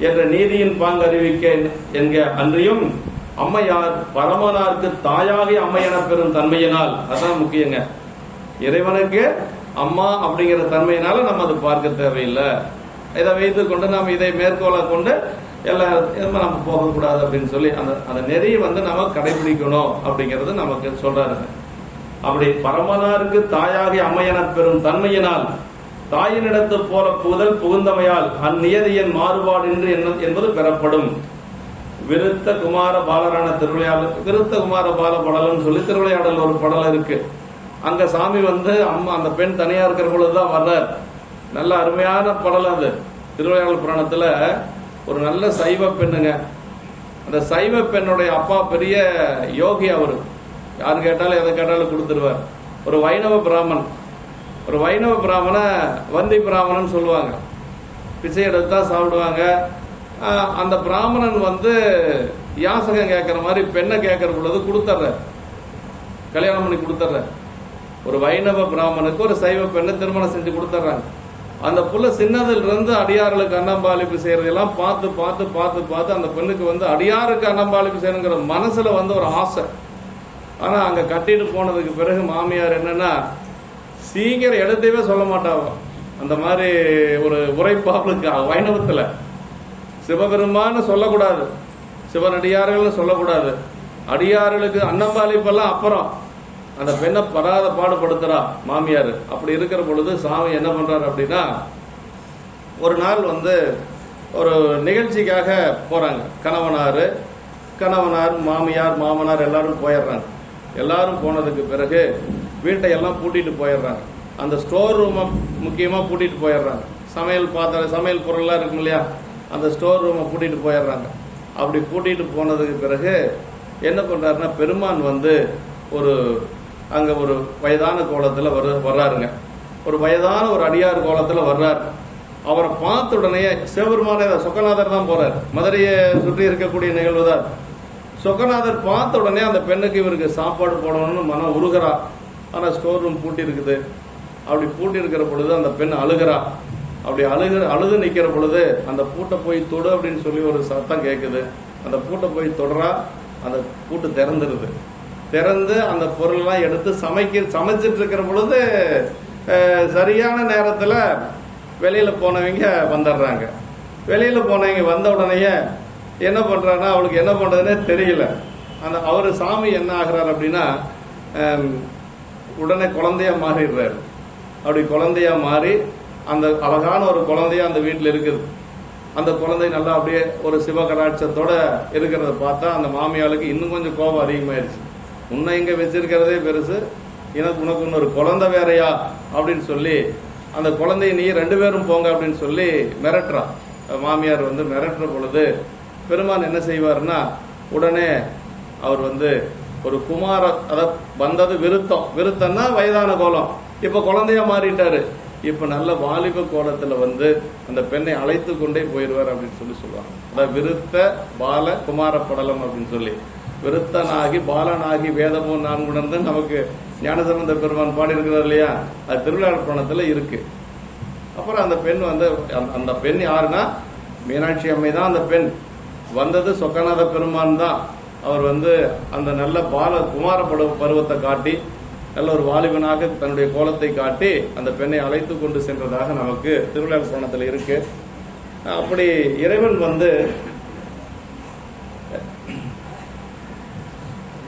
என்ற நீதியின் பாங்கு அறிவிக்க என்க அன்றியும் அம்மையார் பரமனாருக்கு தாயாகி அம்மை என பெறும் தன்மையினால், அதான் முக்கியங்க. இறைவனுக்கு அம்மா அப்படிங்கிற தன்மையினால நம்ம அது பார்க்க தேவையில்லை. இதை வைத்துக் கொண்டு நாம் இதை மேற்கோளை கொண்டு எல்லாரும் நம்ம போகக்கூடாது அப்படின்னு சொல்லி அந்த நெறியை நம்ம கடைபிடிக்கணும் அப்படிங்கிறது நமக்கு சொல்றாரு. அப்படி பரமனாருக்கு தாயாகி அம்மையென பெறும் தன்மையினால் தாயினிடத்து போல புகுதல் புகுந்தமையால் அந்நியதியின் மாறுபாடு என்பது பெறப்படும். விருத்த குமார பாலரான திருவிளையாடல், விருத்த குமார பால படலன்னு சொல்லி திருவிளையாடல் ஒரு படலம் இருக்கு. அங்க சாமி அம்மா அந்த பெண் தனியா இருக்கிற பொழுதுதான் வர்றார். நல்ல அருமையான படலம் அது. திருவிளையாடல் புராணத்துல ஒரு நல்ல சைவ பெண்ணுங்க. அந்த சைவ பெண்ணுடைய அப்பா பெரிய யோகி. அவரு யாரு கேட்டாலும் எதை கேட்டாலும் கொடுத்துருவார். ஒரு வைணவ பிராமணன், ஒரு வைணவ பிராமண வந்தி பிராமணன் சொல்லுவாங்க. பிச்சை எடுத்து தான் சாப்பிடுவாங்க. அந்த பிராமணன் யாசகம் கேட்கற மாதிரி பெண்ணை கேட்கற பொழுது கொடுத்துட்ற, கல்யாணம் பண்ணி கொடுத்துட்ற. ஒரு வைணவ பிராமணுக்கு ஒரு சைவ பெண்ணை திருமணம் செஞ்சு கொடுத்துட்றாங்க. அந்த புள்ள சின்னதுல இருந்து அடியார்களுக்கு அன்னம்பாளிப்பு செய்யறதெல்லாம் பார்த்து பார்த்து பார்த்து பார்த்து அந்த பெண்ணுக்கு அடியாருக்கு அன்னம்பாளிப்பு செய்யணுங்கிற மனசுல ஒரு ஆசை. ஆனா அங்க கட்டிட்டு போனதுக்கு பிறகு மாமியார் என்னன்னா சீக்கிரம் எடுத்தவே சொல்ல மாட்டாவோ. அந்த மாதிரி ஒரு உரைப்பாளுக்கு வைணவத்துல சிவபெருமான்னு சொல்லக்கூடாது, சிவனடியார்கள் சொல்லக்கூடாது. அடியார்களுக்கு அன்னம்பாளிப்பெல்லாம் அப்புறம் அந்த பெண்ணை படாத பாடுபடுத்துறா மாமியார். அப்படி இருக்கிற பொழுது சாமி என்ன பண்றாரு அப்படின்னா, ஒரு நாள் ஒரு நிகழ்ச்சிக்காக போறாங்க. கணவனார் மாமியார் மாமனார் எல்லாரும் போயிடுறாங்க. எல்லாரும் போனதுக்கு பிறகு வீட்டை எல்லாம் பூட்டிட்டு போயிடுறாங்க. அந்த ஸ்டோர் ரூமை முக்கியமா பூட்டிட்டு போயிடுறாங்க. சமையல் பொருள்லாம் இருக்கும் இல்லையா, அந்த ஸ்டோர் ரூமை பூட்டிட்டு போயிடுறாங்க. அப்படி பூட்டிட்டு போனதுக்கு பிறகு என்ன பண்றாருன்னா, பெருமான் அங்க ஒரு வயதான கோலத்துல வர்றாருங்க. ஒரு வயதான ஒரு அடியார் கோலத்துல வர்றார். அவரை பார்த்த உடனே சிவபெருமான சொக்கநாதர் தான் போறார். மதுரையை சுற்றி இருக்கக்கூடிய நிகழ்வு தான். சொக்கநாதர் பார்த்த உடனே அந்த பெண்ணுக்கு இவருக்கு சாப்பாடு போடணும்னு மனம் உருகிறா. ஆனா ஸ்டோர் ரூம் பூட்டி இருக்குது. அப்படி பூட்டி இருக்கிற பொழுது அந்த பெண் அழுகிறா. அப்படி அழுது நிக்கிற பொழுது அந்த பூட்டை போய் தொடு அப்படின்னு சொல்லி ஒரு சத்தம் கேட்குது. அந்த பூட்டை போய் தொடரா. அந்த பூட்டு திறந்துருது. திறந்து அந்த பொருள்லாம் எடுத்து சமைச்சிட்டு இருக்கிற பொழுது சரியான நேரத்துல வெளியில போனவங்க வந்துடுறாங்க. வெளியில போனவங்க வந்த உடனே என்ன பண்றான்னா, அவளுக்கு என்ன பண்றதுன்னே தெரியல. அவரு சாமி என்ன ஆகிறார் அப்படின்னா, உடனே குழந்தையா மாறிடுறாரு. அப்படி குழந்தையா மாறி அந்த அழகான ஒரு குழந்தையா அந்த வீட்டில் இருக்குது. அந்த குழந்தை நல்லா அப்படியே ஒரு சிவகடாட்சத்தோட இருக்கிறத பார்த்தா அந்த மாமியாளுக்கு இன்னும் கொஞ்சம் கோபம் அதிகமாயிருச்சு. உன்னை இங்க வச்சிருக்கிறதே பெருசு, உனக்கு இன்னொரு குழந்தை வேறையா அப்படின்னு சொல்லி அந்த குழந்தைய நீ 2 பேரும் போங்க அப்படின்னு சொல்லி மிரட்டுறா. மாமியார் மிரட்டுற பொழுது பெருமான் என்ன செய்வார்னா, உடனே அவர் ஒரு குமார அத வந்தது விருத்தம், விருத்தம்னா வயதான கோலம், இப்ப குழந்தையா மாறிட்டாரு, இப்ப நல்ல வாலிப கோலத்துல வந்து அந்த பெண்ணை அழைத்து கொண்டே போயிடுவார் அப்படின்னு சொல்லுவாங்க. அதாவது விருத்த பால குமார படலம் அப்படின்னு சொல்லி, விருத்தனாகி பாலனாகி வேதமோ நான் உணர்ந்து நமக்கு ஞானசம்பந்த பெருமான் பாடி இருக்கிறார் இல்லையா, அது திருவிழாப்பணத்துல இருக்கு. அப்புறம் அந்த பெண் வந்து அந்த பெண் யாருன்னா மீனாட்சி அம்மை தான். அந்த பெண் வந்தது சொக்கநாத பெருமான் தான். அவர் வந்து அந்த நல்ல பால குமார பருவத்தை காட்டி நல்ல ஒரு வாலிபனாக தன்னுடைய கோலத்தை காட்டி அந்த பெண்ணை அழைத்து கொண்டு சென்றதாக நமக்கு திருவிழாப்பணத்தில் இருக்கு. அப்படி இறைவன் வந்து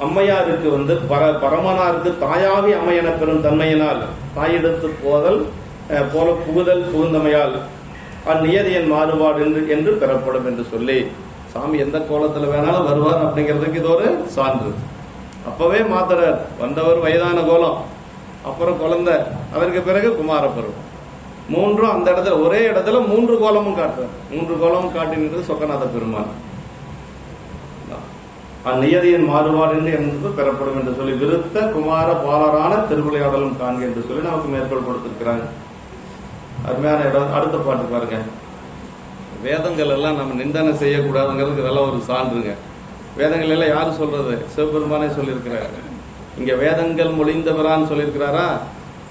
அம்மையாருக்கு வந்து பரமனாருக்கு தாயாகி அம்மையென பெறும் தன்மையினால் தாயெடுத்து போதல் போல புகுதல் புகுந்தமையால் அந்நியதியின் மாறுபாடு என்று பெறப்படும் என்று சொல்லி சாமி எந்த கோலத்துல வேணாலும் வருவார் அப்படிங்கிறதுக்கு இது ஒரு சான்று. அப்பவே மாத்துறார். வந்தவர் வயதான கோலம், அப்புறம் குழந்தை, அதற்கு பிறகு குமார பருவம். மூன்றும் அந்த இடத்துல ஒரே இடத்துல 3 கோலமும் காட்டுறார். 3 கோலமும் காட்டினது சொக்கநாத பெருமான். அந்நியதியின் மாறுபாடு என்று பெறப்படும் என்று சொல்லி விருத்த குமார பாலரான திருவிளையாடலும் காண்க என்று சொல்லி நமக்கு மேற்கோள் கொடுத்திருக்கிறாங்க. அருமையான இடம். அடுத்த பாட்டு பாருங்க. வேதங்கள் எல்லாம் நம்ம நிந்தனை செய்யக்கூடாதுங்கிறதுக்கு இதெல்லாம் ஒரு சான்றுங்க. வேதங்கள் எல்லாம் யாரு சொல்றது? சிவபெருமானே சொல்லியிருக்கிறாரு. இங்க வேதங்கள் மொழிந்தவரான்னு சொல்லியிருக்கிறாரா?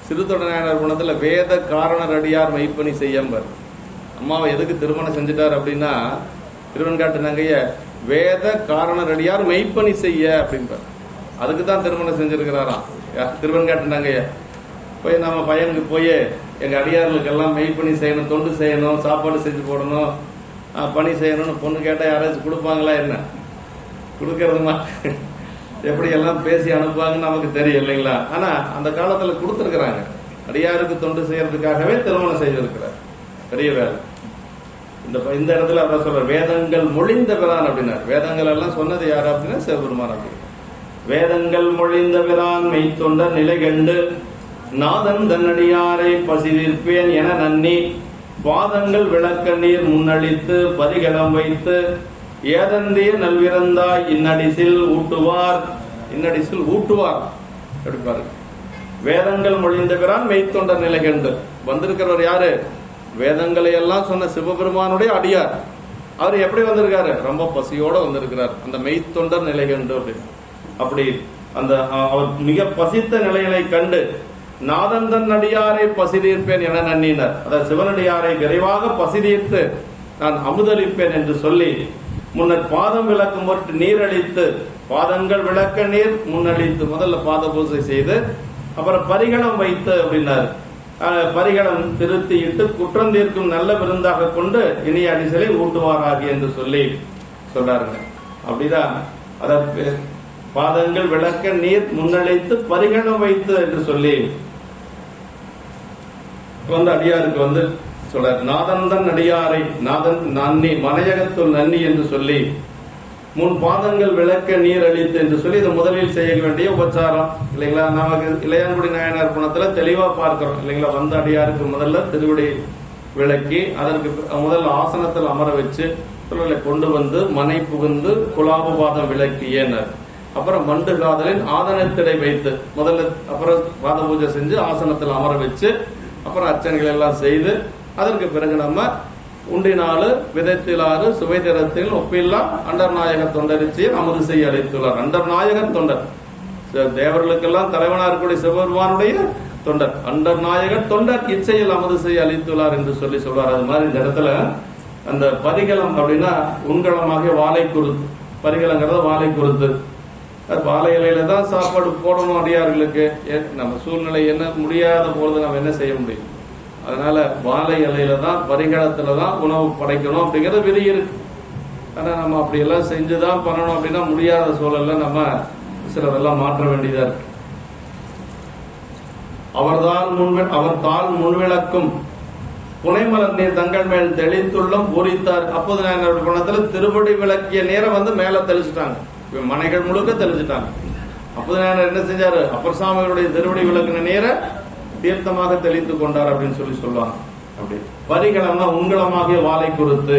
சிறுதொடர் குணத்துல வேத காரணர் அடியார் மெய்ப்பணி செய்யம்பர். அம்மாவை எதுக்கு திருமணம் செஞ்சுட்டார் அப்படின்னா, திருவெண்காட்டு நங்கைய வேத காரணர் அடியார் மெய்ப்பணி செய்ய அப்படின்பார். அதுக்கு தான் திருமணம் செஞ்சிருக்கிறாராம் திருவெண்காட்டு நங்கைய. போய் நம்ம பையனுக்கு போய் எங்க அடியார்களுக்கெல்லாம் மெய்ப்பணி செய்யணும், தொண்டு செய்யணும், சாப்பாடு செஞ்சு போடணும், பணி செய்யணும்னு பொண்ணு கேட்டா யாராச்சும் கொடுப்பாங்களா? என்ன கொடுக்கறதுமா எப்படி எல்லாம் பேசி அனுப்புவாங்கன்னு நமக்கு தெரியும் இல்லைங்களா? ஆனா அந்த காலத்துல கொடுத்துருக்கிறாங்க. அடியாருக்கு தொண்டு செய்யறதுக்காகவே திருமணம் செய்திருக்கிறார். பெரிய வேலை. இந்த இடத்துல அதான் சொல்ற வேதங்கள் மொழிந்த பிரான் அப்படின்னார். வேதங்கள் எல்லாம் சொன்னது யாரு அப்படின்னா சிவபெருமான். அப்படி வேதங்கள் மொழிந்த பிரான் மெய்த்தொண்ட நிலை கண்டு நாதன் தன்னடியாரை பசிதிருப்பேன் என நன்னி வாதங்கள் விளக்க நீர் முன்னளித்து பரிகளம் வைத்து ஏதந்திய நல்விறந்தாய் இன்னடிசில் ஊட்டுவார். இன்னடிசில் ஊட்டுவார் எப்படி பாருங்க. வேதங்கள் மொழிந்த பிரான் மெய்த்தொண்ட நிலை கண்டு வந்திருக்கிறவர் யாரு? வேதங்களை எல்லாம் சொன்ன சிவபெருமானுடைய அடியார். அவர் எப்படி வந்திருக்காரு? ரொம்ப பசியோட வந்திருக்கிறார். அந்த மெய்த்தொண்டர் நிலை கண்டு அப்படி அந்த அவர் மிக பசித்த நிலைகளை கண்டு நாதந்தன் அடியாரை பசிதீர்ப்பேன் என நன்னினர். அதாவது சிவனடியாரை விரைவாக பசிதீர்த்து நான் அமுதளிப்பேன் என்று சொல்லி முன்னர் பாதம் விளக்கும் பொருட்டு நீரழித்து பாதங்கள் விளக்க நீர் முன்னழித்து முதல்ல பாத பூஜை செய்து அப்புறம் பரிகணம் வைத்து அப்படின்னாரு. பரிகணம் திருத்தியிட்டு குற்றம் தீர்க்கும் நல்ல விருந்தாக கொண்டு இனிய அடிசலை ஊட்டுவாராகி என்று சொல்லி சொல்றாருங்க. அப்படிதான் அதற்கு பாதங்கள் விளக்க நீர் முன்னழைத்து பரிகணம் வைத்து என்று சொல்லி வந்து அடியாருக்கு வந்து சொல்றார். நாதந்தன் அடியாரை நாதன் நன்னி மனையகத்துள் நன்னி என்று சொல்லி முன் பாதங்கள் விளக்க நீர் அளித்து என்று சொல்லி இது முதலில் செய்ய வேண்டிய உபச்சாரம் இல்லைங்களா? நமக்கு இளையான்குடி நாயனார் குணத்துல தெளிவா பார்க்கிறோம் இல்லைங்களா? வந்த அடியாருக்கு முதல்ல திருவிடை விளக்கி அதற்கு முதல் ஆசனத்தில் அமர வச்சு கொண்டு வந்து மனை புகுந்து குலாபபாதம் விளக்கியனர். அப்புறம் மண்டு காதலின் ஆதனத்திடை வைத்து முதல்ல அப்புறம் பாத பூஜை செஞ்சு ஆசனத்தில் அமர வச்சு அப்புறம் அர்ச்சனைகள் எல்லாம் செய்து அதற்கு பிறகு நம்ம உண்டினாலு விதத்திலாறு சுவைதிரத்தில் ஒப்பில்லா அண்டர்நாயக தொண்டரிச்சி அமுது செய்ய அழைத்துள்ளார். அண்டர்நாயகர் தொண்டர் தேவர்களுக்கெல்லாம் தலைவனா இருக்கக்கூடிய சிவபெருமானுடைய தொண்டர். அண்டர்நாயகர் தொண்டர் இச்சையில் அமுது செய்ய அளித்துள்ளார் என்று சொல்லி சொல்றார். அது மாதிரி இந்த இடத்துல அந்த பரிகலம் அப்படின்னா உண்களமாக வாழை குருத்து. பரிகலங்கிறத வாழை குருத்து. வாழை இலையில தான் சாப்பாடு போடணும் அடியார்களுக்கு. நம்ம சூழ்நிலை என்ன முடியாத பொழுது நம்ம என்ன செய்ய முடியும்? அதனால வாழை இலையில தான் பரிகலத்துல தான் உணவு படைக்கணும் அப்படிங்கிற விதி இருக்கு. ஆனா நம்ம அப்படி எல்லாம் செஞ்சுதான் பண்ணணும் அப்படின்னா முடியாத சூழல்ல நம்ம சிலதெல்லாம் மாற்ற வேண்டியதா இருக்கு. அவர் தாள் முன்விளக்கும் புனைமலர் நீர் தங்கள் மேல் தெளித்துள்ளம் பூரித்தார். அப்போது நாங்கள் குணத்துல திருப்படி விளக்கிய நேரம் வந்து மேல தெளிச்சுட்டாங்க. மனைகள் முழுக்க தெளிச்சுட்டாங்க. அப்போது நாங்கள் என்ன செஞ்சாரு? அப்பர் சாமிகளுடைய திருவடி விளக்கின நேர தீர்த்தமாக தெளித்து கொண்டார் அப்படின்னு சொல்லி சொல்லுவாங்க. அப்படி பரிகளம்னா உண்களமாகிய வாழை குருத்து.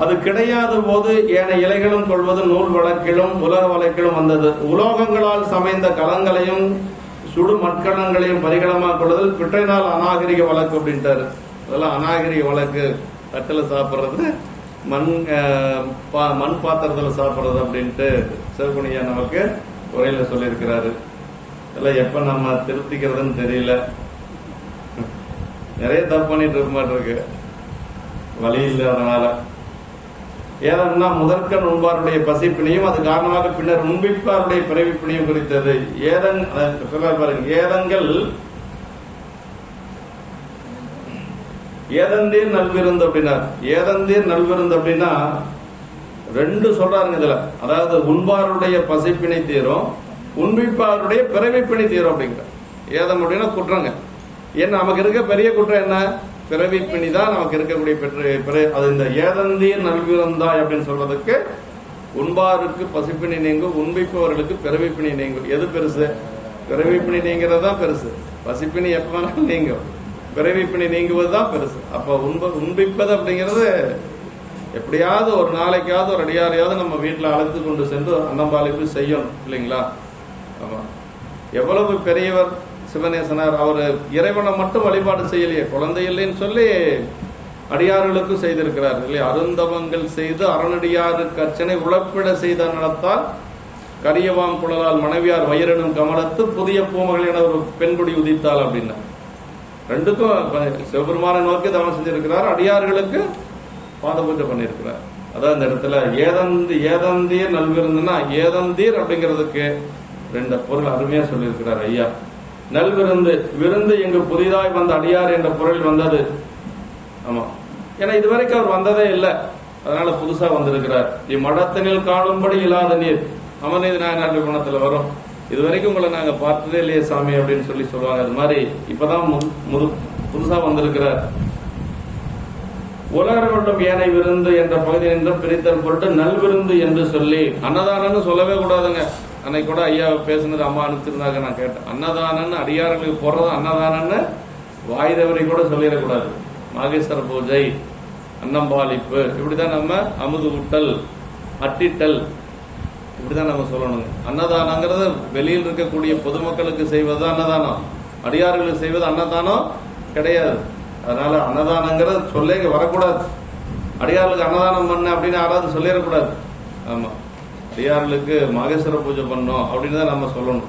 அது கிடையாத போது ஏன இலைகளும் கொள்வது நூல் வழக்கிலும் உலக வழக்கிலும் வந்தது. உலோகங்களால் சமைந்த கலங்களையும் சுடு மட்கலங்களையும் பரிகலமாக கொள்ளுதல் பிற்றைநாள் அநாகரிக வழக்கு அப்படின்ட்டாரு. அதெல்லாம் அநாகரிக வழக்கு, தட்டில் சாப்பிட்றது, மண் பாத்திரத்தில் சாப்பிட்றது அப்படின்ட்டு சிவகுணியா நமக்கு உரையில சொல்லியிருக்கிறாரு. இதெல்லாம் எப்ப நம்ம திருப்திக்கிறதுன்னு தெரியல. நிறைய தப்பு பண்ணிட்டு இருக்க மாட்டிருக்கு, வழி இல்லாதனால. ஏதன்னா முதற்கண் உண்பாருடைய பசிப்பினையும் அது காரணமாக பின்னர் முன்பிப்பாருடைய பிறவிப்பினையும் குறித்தது. பாருங்க, ஏதங்கள் ஏதந்தீர் நல்விருந்து அப்படின்னா, ஏதந்தீர் நல்விருந்து அப்படின்னா ரெண்டு சொல்றாருங்க இதுல. அதாவது உண்பாருடைய பசிப்பினை தீரும், உண்பிப்பாருடைய பிறவிப்பினை தீரும் அப்படிங்கிற. ஏதம் அப்படின்னா குற்றங்க. ஏன்னா நமக்கு இருக்க பெரிய குற்றம் என்ன? பிறவிப்பிணி தான் நமக்கு இருக்கக்கூடிய அது இந்த ஏதந்தீர் நல்விருந்தாய் அப்படின்னு சொல்றதுக்கு உண்பாருக்கு பசிப்பிணி நீங்கும், உண்பிப்பவர்களுக்கு பிறவிப்பிணி நீங்கும். எது பெருசு? பிறவிப்பிணி நீங்கிறது தான் பெருசு. பசிப்பிணி எப்ப வேணாலும் நீங்கும், பிறவிப்பிணி நீங்குவது தான் பெருசு. அப்ப உண்பிப்பது அப்படிங்கிறது எப்படியாவது ஒரு நாளைக்காவது ஒரு அடியாரையாவது நம்ம வீட்டில் அழைத்து கொண்டு சென்று அன்னம்பாளிப்பு செய்யணும் இல்லைங்களா? ஆமா. எவ்வளவு பெரியவர் சிவநேசனார், அவர் இறைவனை மட்டும் வழிபாடு செய்யலையே, குழந்தை இல்லைன்னு சொல்லி அடியார்களுக்கும் செய்திருக்கிறார் இல்லையா? அருந்தவங்கள் செய்து அரணடியாருக்கு அர்ச்சனை உழப்பிட செய்த நடத்தால் கரியவாம் குழலால் மனைவியார் வயிறனும் கமலத்து புதிய பூமகள் என ஒரு பெண்குடி உதித்தாள் அப்படின்னா ரெண்டுக்கும் சிவபெருமானை நோக்கி தவம் செஞ்சிருக்கிறார், அடியார்களுக்கு பாத பூஜை பண்ணியிருக்கிறார். அதான் இந்த இடத்துல ஏதந்தீர் நல்விருந்துன்னா ஏதந்தீர் அப்படிங்கிறதுக்கு ரெண்டு பொருள் அருமையா சொல்லியிருக்கிறார் ஐயா. நல்விருந்து, விருந்து இங்கு புதிதாய் வந்த அடியார் என்ற பொருள் வந்தது. ஆமா, ஏன்னா இதுவரைக்கும் அவர் வந்ததே இல்லை, அதனால புதுசா வந்திருக்கிறார். இம்மடத்தினில் காணும்படி இல்லாத நீர் அமர்நீதி நாயனார் குணத்துல வரும். இதுவரைக்கும் உங்களை நாங்க பார்த்ததே இல்லையே சாமி அப்படின்னு சொல்லி சொல்லுவாங்க. அது மாதிரி இப்பதான் புதுசா வந்திருக்கிறார். உலகர்களும் ஏனை விருந்து என்ற பகுதி நின்று பிரித்தல் பொருட்டு நல்விருந்து என்று சொல்லி, அன்னதானன்னு சொல்லவே கூடாதுங்க. அன்னைக்கு கூட ஐயா பேசுனது அம்மா அனுப்பிச்சிருந்தாங்க, நான் கேட்டேன். அன்னதானன்னு அடியார்களுக்கு போறது அன்னதானன்னு வாய்தவரை கூட சொல்லிடக்கூடாது. மாகேஸ்வர பூஜை, அன்னம்பாளிப்பு, இப்படிதான் நம்ம அமுது ஊட்டல், அட்டிட்டல், இப்படிதான் நம்ம சொல்லணுங்க. அன்னதானங்கிறது வெளியில் இருக்கக்கூடிய பொதுமக்களுக்கு செய்வது அன்னதானம், அடியார்களுக்கு செய்வது அன்னதானம் கிடையாது. அதனால அன்னதானங்கிறது சொல்லே வரக்கூடாது. அடியார்களுக்கு அன்னதானம் பண்ண அப்படின்னு யாராவது சொல்லிடக்கூடாது. ஆமா, அடியார்களுக்கு மாகேஸ்வர பூஜை பண்ணோம் அப்படின்னு தான் நம்ம சொல்லணும்.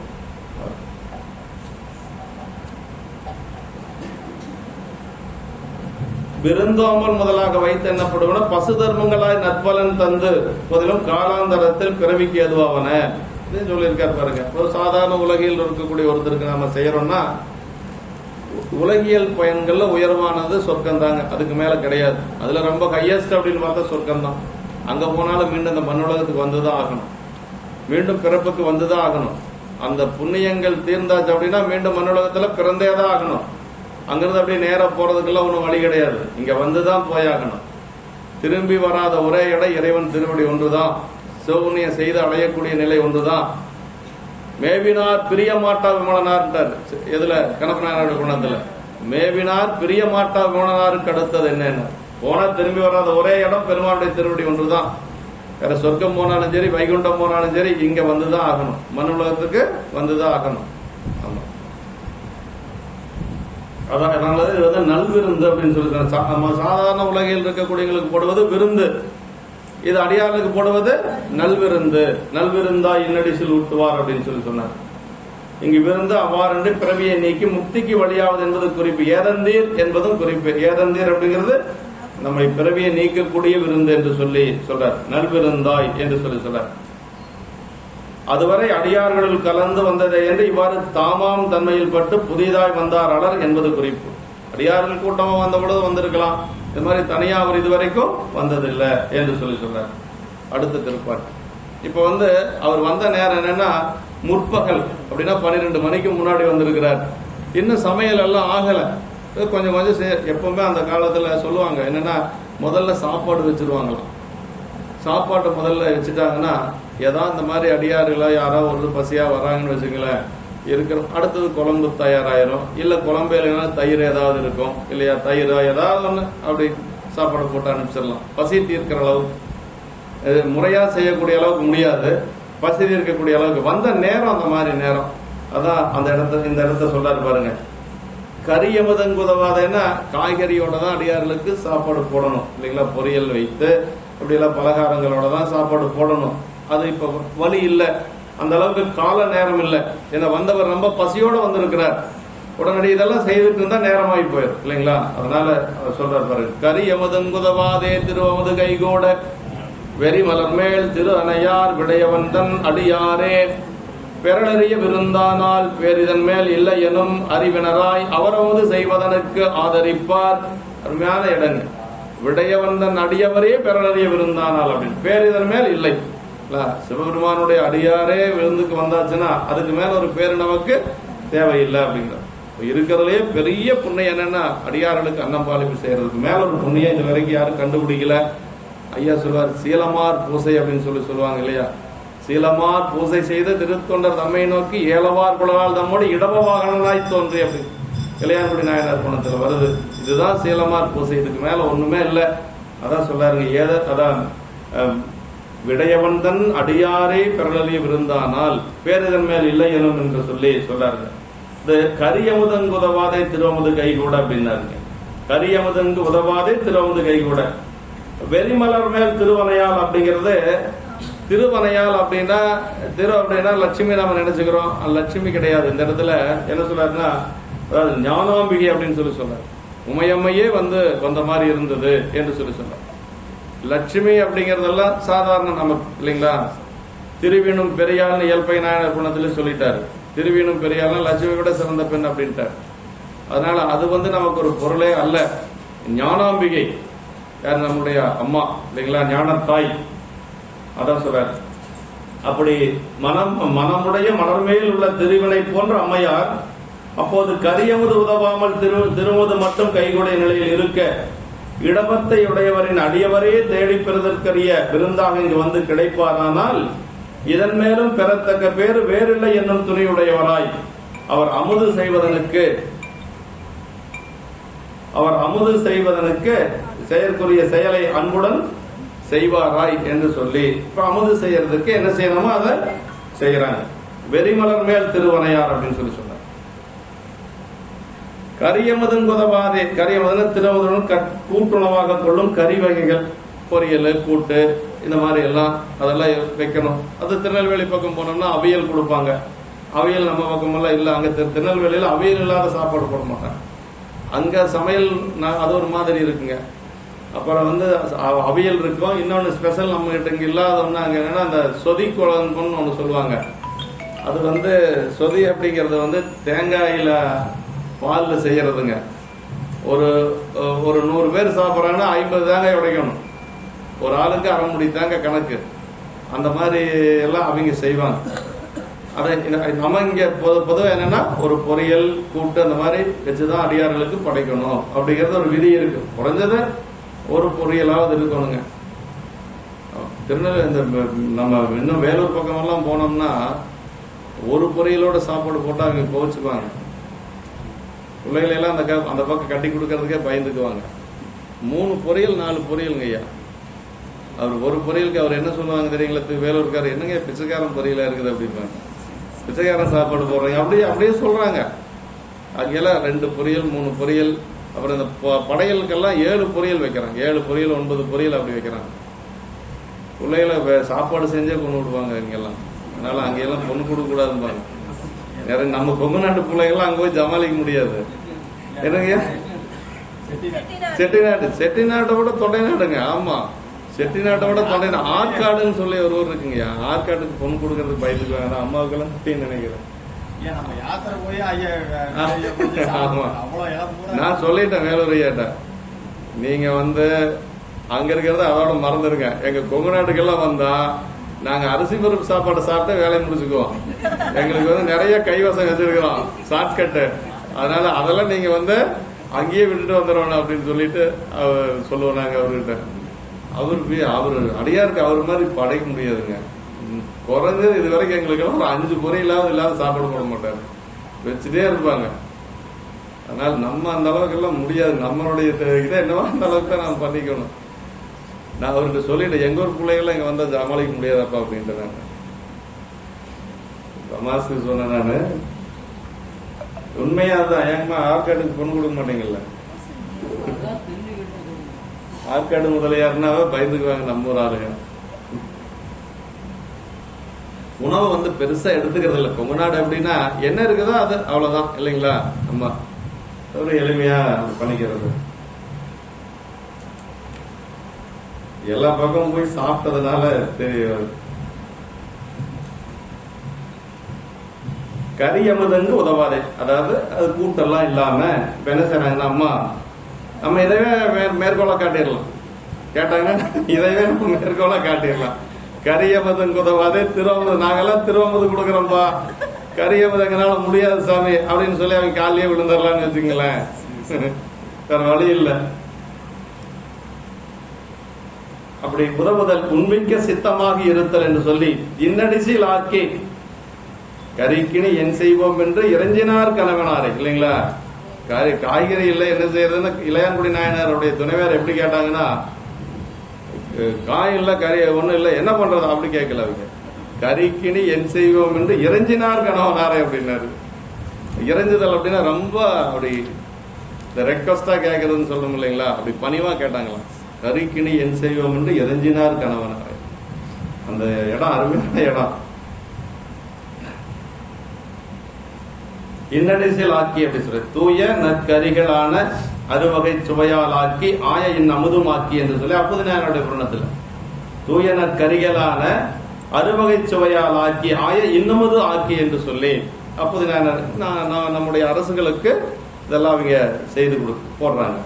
விருந்தோம்பல் முதலாக வைத்து என்னப்படுவன பசு தர்மங்களாய் நற்பலன் தந்து போதிலும் காலாந்தரத்தில் பிறவிக்கு எதுவாவன சொல்லியிருக்காரு பாருங்க. ஒரு சாதாரண உலகில் இருக்கக்கூடிய ஒருத்தருக்கு நம்ம செய்யறோம்னா உலகியல் பயன்கள்ல உயர்வானது சொர்க்கம் தாங்க, அதுக்கு மேல கிடையாது. அதுல ரொம்ப ஹையஸ்ட் அப்படின்னு பார்த்தா சொர்க்கம் தான். அங்க போனாலும் மீண்டும் இந்த மண்ணுலகத்துக்கு வந்துதான் ஆகணும், மீண்டும் பிறப்புக்கு வந்துதான் ஆகணும். அந்த புண்ணியங்கள் தீர்ந்தாச்சு அப்படின்னா மீண்டும் மண்ணுலகத்துல பிறந்தேதான் ஆகணும். அங்கிருந்து அப்படியே நேரா போறதுக்கெல்லாம் ஒன்றும் வழி கிடையாது, இங்க வந்துதான் போயாகணும். திரும்பி வராத ஒரே இடம் இறைவன் திருவடி ஒன்றுதான், சிவபுண்ணியம் செய்து அடையக்கூடிய நிலை ஒன்றுதான். மேவினார் பிரியமாட்டா விமலனார் எதுல? கணப்பனாரோட குணத்துல மேவினார் பிரியமாட்டா விமலனாருக்கு அடுத்தது என்னன்னு போனா திரும்பி வராத ஒரே இடம் பெருமாளுடைய திருவடி ஒன்றுதான். வேற சொர்க்கம் போனாலும் சரி, வைகுண்டம் போனாலும் சரி, இங்க வந்துதான் ஆகணும், மண் உலகத்துக்கு வந்துதான் ஆகணும். ஆமா, அதான் இது வந்து நல்விருந்து அப்படின்னு சொல்லி நம்ம சாதாரண உலகில் இருக்கக்கூடியவங்களுக்கு போடுவது விருந்து, இது அடியார்களுக்கு போடுவது நல்விருந்து. நல்விருந்தா இன்னடிசில் ஊட்டுவார் அப்படின்னு சொல்லி சொன்னார். இங்கு விருந்து அவ்வாறு பிறவியை நீக்கி முக்திக்கு வழியாவது என்பது குறிப்பு. ஏதந்தீர் என்பதும் குறிப்பு. ஏதந்தீர் அப்படிங்கிறது நம்மை பிறவியை நீக்கக்கூடிய விருந்து என்று சொல்லி சொல்றார். நல்விருந்தாய் என்று சொல்லி சொல்றார். அதுவரை அடியார்களில் கலந்து வந்ததை என்று இவ்வாறு தாமாம் தன்மையில் பட்டு புதிதாய் வந்தார் அலர் என்பது குறிப்பு. அடியார்கள் கூட்டமா வந்த பொழுது வந்திருக்கலாம், இது மாதிரி தனியா அவர் இதுவரைக்கும் வந்ததில்லை என்று சொல்லி சொல்றார். அடுத்த திருப்பாட்டு. இப்ப வந்து அவர் வந்த நேரம் என்னன்னா முற்பகல், அப்படின்னா 12 மணிக்கு முன்னாடி வந்திருக்கிறார். இன்னும் சமையல் எல்லாம் ஆகல, கொஞ்சம் கொஞ்சம். எப்பவுமே அந்த காலத்துல சொல்லுவாங்க என்னன்னா முதல்ல சாப்பாடு வச்சிருவாங்களாம். சாப்பாட்டை முதல்ல வச்சுட்டாங்கன்னா ஏதாவது இந்த மாதிரி அடியாறுகளா யாராவது ஒரு பசியா வராங்கன்னு வச்சுங்களேன், இருக்கிற அடுத்தது குழம்பு தயாராயிரும். இல்ல குழம்பு இல்லைன்னா தயிர் ஏதாவது இருக்கும் இல்லையா, தயிரோ ஏதாவது ஒண்ணு அப்படி சாப்பாடு போட்டு அனுப்பிச்சிடலாம். பசி தீர்க்கிற அளவுக்கு முறையா செய்யக்கூடிய அளவுக்கு முடியாது, பசி தீர்க்கக்கூடிய அளவுக்கு வந்த நேரம் அந்த மாதிரி நேரம். அதான் அந்த இந்த இடத்த சொல்றாரு பாருங்க. கரியமதங்கு உதவாதேன்னா காய்கறியோட தான் அடியார்களுக்கு சாப்பாடு போடணும் இல்லைங்களா, பொரியல் வைத்து அப்படியெல்லாம் பலகாரங்களோட தான் சாப்பாடு போடணும். அது இப்ப வழி இல்லை, அந்த அளவுக்கு கால நேரம் இல்லை. ஏன்னா வந்தவர் ரொம்ப பசியோட வந்திருக்கிறார், உடனடி இதெல்லாம் செய்துட்டு இருந்தா நேரமாகி போயிடும் இல்லைங்களா. அதனால சொல்றாரு பாருங்க, கரியமதங்குதவாதே திருவமது கைகோட வெறி மலர்மேல் திரு அணையார் விடையவந்தன் அடியாரே பெறலறிய விருந்தானால் பேரிதன் மேல் இல்லை எனும் அறிவினராய் அவரவது செய்வதனுக்கு ஆதரிப்பார். அருமையான இடங்க. விடையவந்தன் அடியவரே பெறலறிய விருந்தானால் அப்படின்னு பேரிதன் மேல் இல்லை. சிவபெருமானுடைய அடியாரே விருந்துக்கு வந்தாச்சுன்னா அதுக்கு மேல ஒரு பேரு நமக்கு தேவையில்லை அப்படிங்கிற. இருக்கிறதுலயே பெரிய புண்ணியம் என்னன்னா அடியார்களுக்கு அன்னம் பாலிப்பு செய்யறதுக்கு மேல ஒரு புண்ணியம் இது வரைக்கும் யாரும் கண்டுபிடிக்கல. ஐயா சொல்வார், சீலமார் பூசை அப்படின்னு சொல்லுவாங்க இல்லையா. சீலமார் பூசை செய்த திருத்தொண்டர் தம்மை நோக்கி ஏலவார் குழலால் தம்மோடு இடவ வாகனாய் தோன்றி அப்படின்னு இளையான்குடி நாயனார் பணத்துல வருது. இதுதான் சீலமார் பூசை, இதுக்கு மேல ஒண்ணுமே இல்லை. அதான் சொல்றாருங்க, அதான் விடையவந்தன் அடியாரே பெறலிய விருந்தானால் பேரிதன் மேல் இல்லை எனும் என்று சொல்லி சொல்றாருங்க. இது கரியமுதங்கு உதவாதே திருவமுது கைகூட அப்படின்னாருங்க. கரியமுதங்கு உதவாதே திருவமுது கைகூட. வெறிமலர் மேல் திருவனையால் அப்படிங்கிறது, திருவனையால் அப்படின்னா லட்சுமி நாம நினைச்சுக்கிறோம், லட்சுமி கிடையாது. இந்த இடத்துல என்ன சொல்றாருன்னா, அதாவது ஞானாம்பிகை அப்படின்னு சொல்லி சொல்றாரு. உமையம்மையே வந்த மாதிரி இருந்தது என்று சொல்லி சொல்றாரு. லட்சுமி அப்படிங்கறதெல்லாம் சாதாரண நமக்கு இல்லைங்களா. திருவீணும் பெரியாள்னு இயல்பை நாயனர் குணத்துல சொல்லிட்டாரு. திருவீணும் பெரியாள்னா லட்சுமி விட சிறந்த பெண் அப்படின்ட்டார். அதனால அது நமக்கு ஒரு பொருளே அல்ல. ஞானாம்பிகை யார், நம்முடைய அம்மா இல்லைங்களா, ஞானத்தாய். அதான் சொல்றாரு. அப்படி மனமுடைய மலர்மேல் உள்ள திருவினை போன்ற அம்மையார் அப்போது கரியமுது உதவாமல் திருமுது மட்டும் கைகூடைய நிலையில் இருக்க இடபத்தை உடையவரின் அடியவரே தேடி பெறுதற்கரிய விருந்தாக இங்கு வந்து கிடைப்பாரானால் இதன் மேலும் பெறத்தக்க பேரு வேறில்லை என்னும் துணியுடையவராய் அவர் அமுது செய்வதனுக்கு செயற்குரிய செயலை அன்புடன் செய்வாராய் என்று சொல்லி இப்ப அமுது செய்யறதுக்கு என்ன செய்யணுமோ அதை செய்யறாங்க. வெறிமலர் மேல் திருவனையார் அப்படின்னு சொல்லி சொன்னார். கரியமதன் குதவாதே, கரியமதன் திருவதனும் கூட்டுணவாக கொள்ளும் கறி வகைகள், பொரியல், கூட்டு, இந்த மாதிரி எல்லாம் அதெல்லாம் வைக்கணும். அது திருநெல்வேலி பக்கம் போனோம்னா அவியல் கொடுப்பாங்க. அவியல் நம்ம பக்கம் எல்லாம் இல்லை. அங்க திருநெல்வேலியில அவியல் இல்லாத சாப்பாடு போட மாட்டாங்க. அங்க சமையல் அது ஒரு மாதிரி இருக்குங்க. அப்புறம் அவியல் இருக்கும். இன்னொன்னு ஸ்பெஷல் நம்ம கிட்ட இங்க இல்லாத அங்க என்னன்னா அந்த சொதி குழம்புன்னு ஒண்ணு சொல்லுவாங்க. அது சொதி அப்படிங்கறது தேங்காயில பால்ல செய்யறதுங்க. ஒரு 100 பேர் சாப்பிட்றாங்கன்னா 50 தேங்காய் உடைக்கணும். ஒரு ஆளுக்கு அரை முடி தேங்காய் கணக்கு. அந்த மாதிரி எல்லாம் அவங்க செய்வாங்க. அதை நம்ம இங்க பொதுவாக என்னன்னா ஒரு பொரியல், கூட்டு அந்த மாதிரி வச்சுதான் அடியார்களுக்கு படைக்கணும் அப்படிங்கிறது ஒரு விதி இருக்கு. குறைஞ்சது ஒரு பொரியலாவது இருக்கணுங்க. திருநெல்வேலி இந்த நம்ம இன்னும் வேலூர் பக்கம் எல்லாம் போனோம்னா ஒரு பொரியலோட சாப்பாடு போட்டா அவங்க கோவிச்சுக்குவாங்க. பிள்ளைகளை எல்லாம் அந்த பக்கம் கட்டி கொடுக்கறதுக்கே பயந்துக்குவாங்க. 3 பொரியல் 4 பொரியலுங்க ஐயா. அவர் ஒரு பொரியலுக்கு அவர் என்ன சொல்லுவாங்க தெரியுங்களா, வேலூர்காரர், என்னங்க பிச்சைக்காரன் பொரியலா இருக்குது அப்படின்பாங்க. பிச்சைக்காரன் சாப்பாடு போடுறாங்க அப்படியே சொல்றாங்க. அங்கெல்லாம் 2 பொரியல் 3 பொரியல், அப்புறம் இந்த படையலுக்கெல்லாம் 7 பொரியல் வைக்கிறாங்க. 7 பொரியல் 9 பொரியல் அப்படி வைக்கிறாங்க. பிள்ளைகளை சாப்பாடு செஞ்சே கொண்டு விடுவாங்க இங்கெல்லாம். அதனால அங்கெல்லாம் பொண்ணு கொடுக்க கூடாதும்பாங்க. நம்ம கொங்கு நாட்டு பிள்ளைகள்லாம் அங்க போய் ஜமாளிக்க முடியாது. என்னங்க செட்டிநாட்டை விட தொண்டை நாடுங்க. ஆமா, செட்டிநாட்டை விட தொண்டை நாடு. ஆற்காடுன்னு சொல்லி ஒரு ஊர் இருக்குங்க. ஆற்காட்டுக்கு பொண்ணு கொடுக்கறதுக்கு பயந்துக்கு வேணாம். அம்மாவுக்கெல்லாம் திட்டின்னு நினைக்கிறேன். நான் சொல்லிட்டேன் வேலூர் ஐயாட்ட, நீங்க அங்க இருக்கிறத அதோட மறந்துருங்க. எங்க கொங்கு நாட்டுக்கெல்லாம் வந்தா நாங்க அரிசி பருப்பு சாப்பாடு சாப்பிட்டு வேலையை முடிச்சுக்குவோம். எங்களுக்கு நிறைய கைவசம் வச்சிருக்கிறோம் ஷார்ட்கட்டு. அதனால அதெல்லாம் நீங்க அங்கேயே விட்டுட்டு வந்துடுவோம் அப்படின்னு சொல்லிட்டு சொல்லுவோம் நாங்க அவர்கிட்ட. அவரு அடியாருக்கு அவர் மாதிரி படைக்க முடியாதுங்க. குறைஞ்சது இது வரைக்கும் எங்களுக்கு ஒரு 5 பொரியலாவது இல்லாத சாப்பாடு போட மாட்டாரு. வச்சுட்டே இருப்பாங்க. அதனால நம்ம அந்த அளவுக்கு எல்லாம் முடியாது. நம்மளுடைய இதை என்னவோ அந்த அளவுக்கு தான் நாம் பண்ணிக்கணும். நான் அவர்கிட்ட சொல்லிட்டேன், எங்க ஊர் பிள்ளைகள்லாம் இங்க வந்தா சமாளிக்க முடியாதப்பா அப்படின்ட்டு. நான் தமாசுக்கு சொன்னேன். நானு உண்மையா தான், ஏங்கம்மா ஆற்காட்டுக்கு பொண்ணு கொடுக்க மாட்டீங்கல்ல? ஆற்காடு முதலியாருனாவே பயந்துக்குவாங்க நம்ம ஒரு ஆளுங்க. உணவை வந்து பெருசா எடுத்துக்கிறது இல்லை. கொங்கு நாடு அப்படின்னா என்ன இருக்குதோ அது அவ்வளவுதான் இல்லைங்களா? நம்ம ஒரு எளிமையா பண்ணிக்கிறது. எல்லா பக்கமும் போய் சாப்பிட்டதுனால தெரியும். கறி அமுதங்கு உதவாதே, அதாவது அது கூட்டெல்லாம் இல்லாம இப்ப என்ன செய்றாங்கன்னா, அம்மா நம்ம இதவே மேற்கோளா காட்டிடலாம். கேட்டாங்க இதவே நம்ம மேற்கோளா காட்டிடலாம். கரியமதங்க உதவாதே, திருவமுது நாங்கெல்லாம் திருவமுது கொடுக்குறோம்பா, கரியமதங்கனால முடியாது சாமி அப்படின்னு சொல்லி அவங்க காலையே விழுந்துடலான்னு வச்சுங்களேன். வேற வழி இல்லை. அப்படி உதவுதல் உண்மைக்க சித்தமாக இருத்தல் என்று சொல்லி இன்னடிசில் ஆக்கி கறிக்கினி என் செய்வோம் என்று இறைஞ்சினார் கணவனாரே. இல்லைங்களா? காய்கறி இல்லை என்ன செய்யறதுன்னு இளையான்குடி நாயனாருடைய துணைவேர் எப்படி கேட்டாங்கன்னா, காய் இல்ல கறி ஒண்ணும் இல்லை என்ன பண்றது அப்படி கேட்கல. அவங்க கறிக்கினி என் செய்வோம் என்று இறைஞ்சினார் கணவனாரே அப்படின்னாரு. இறைஞ்சுதல் அப்படின்னா ரொம்ப அப்படி ரெக்வஸ்டா கேட்கறதுன்னு சொல்லணும் இல்லைங்களா? அப்படி பணிவா கேட்டாங்களாம். கறிக்கினி என் செய்வோம் என்று இறைஞ்சினார் கணவனாரே. அந்த இடம் அருமையான இடம். இன்னடிசில் ஆக்கி அப்படி சொல்ற தூய நற்கரிகளான அறுவகை சுவையால் ஆக்கி ஆய இன் அமுதுமாக்கி என்று சொல்லி அப்போதுனாருடைய புராணத்துல தூய நற்கரிகளான அறுவகை சுவையால் ஆக்கி ஆய இன்னமுது ஆக்கி என்று சொல்லி அப்போது நம்முடைய அரசுகளுக்கு இதெல்லாம் அவங்க செய்து போடுறாங்க.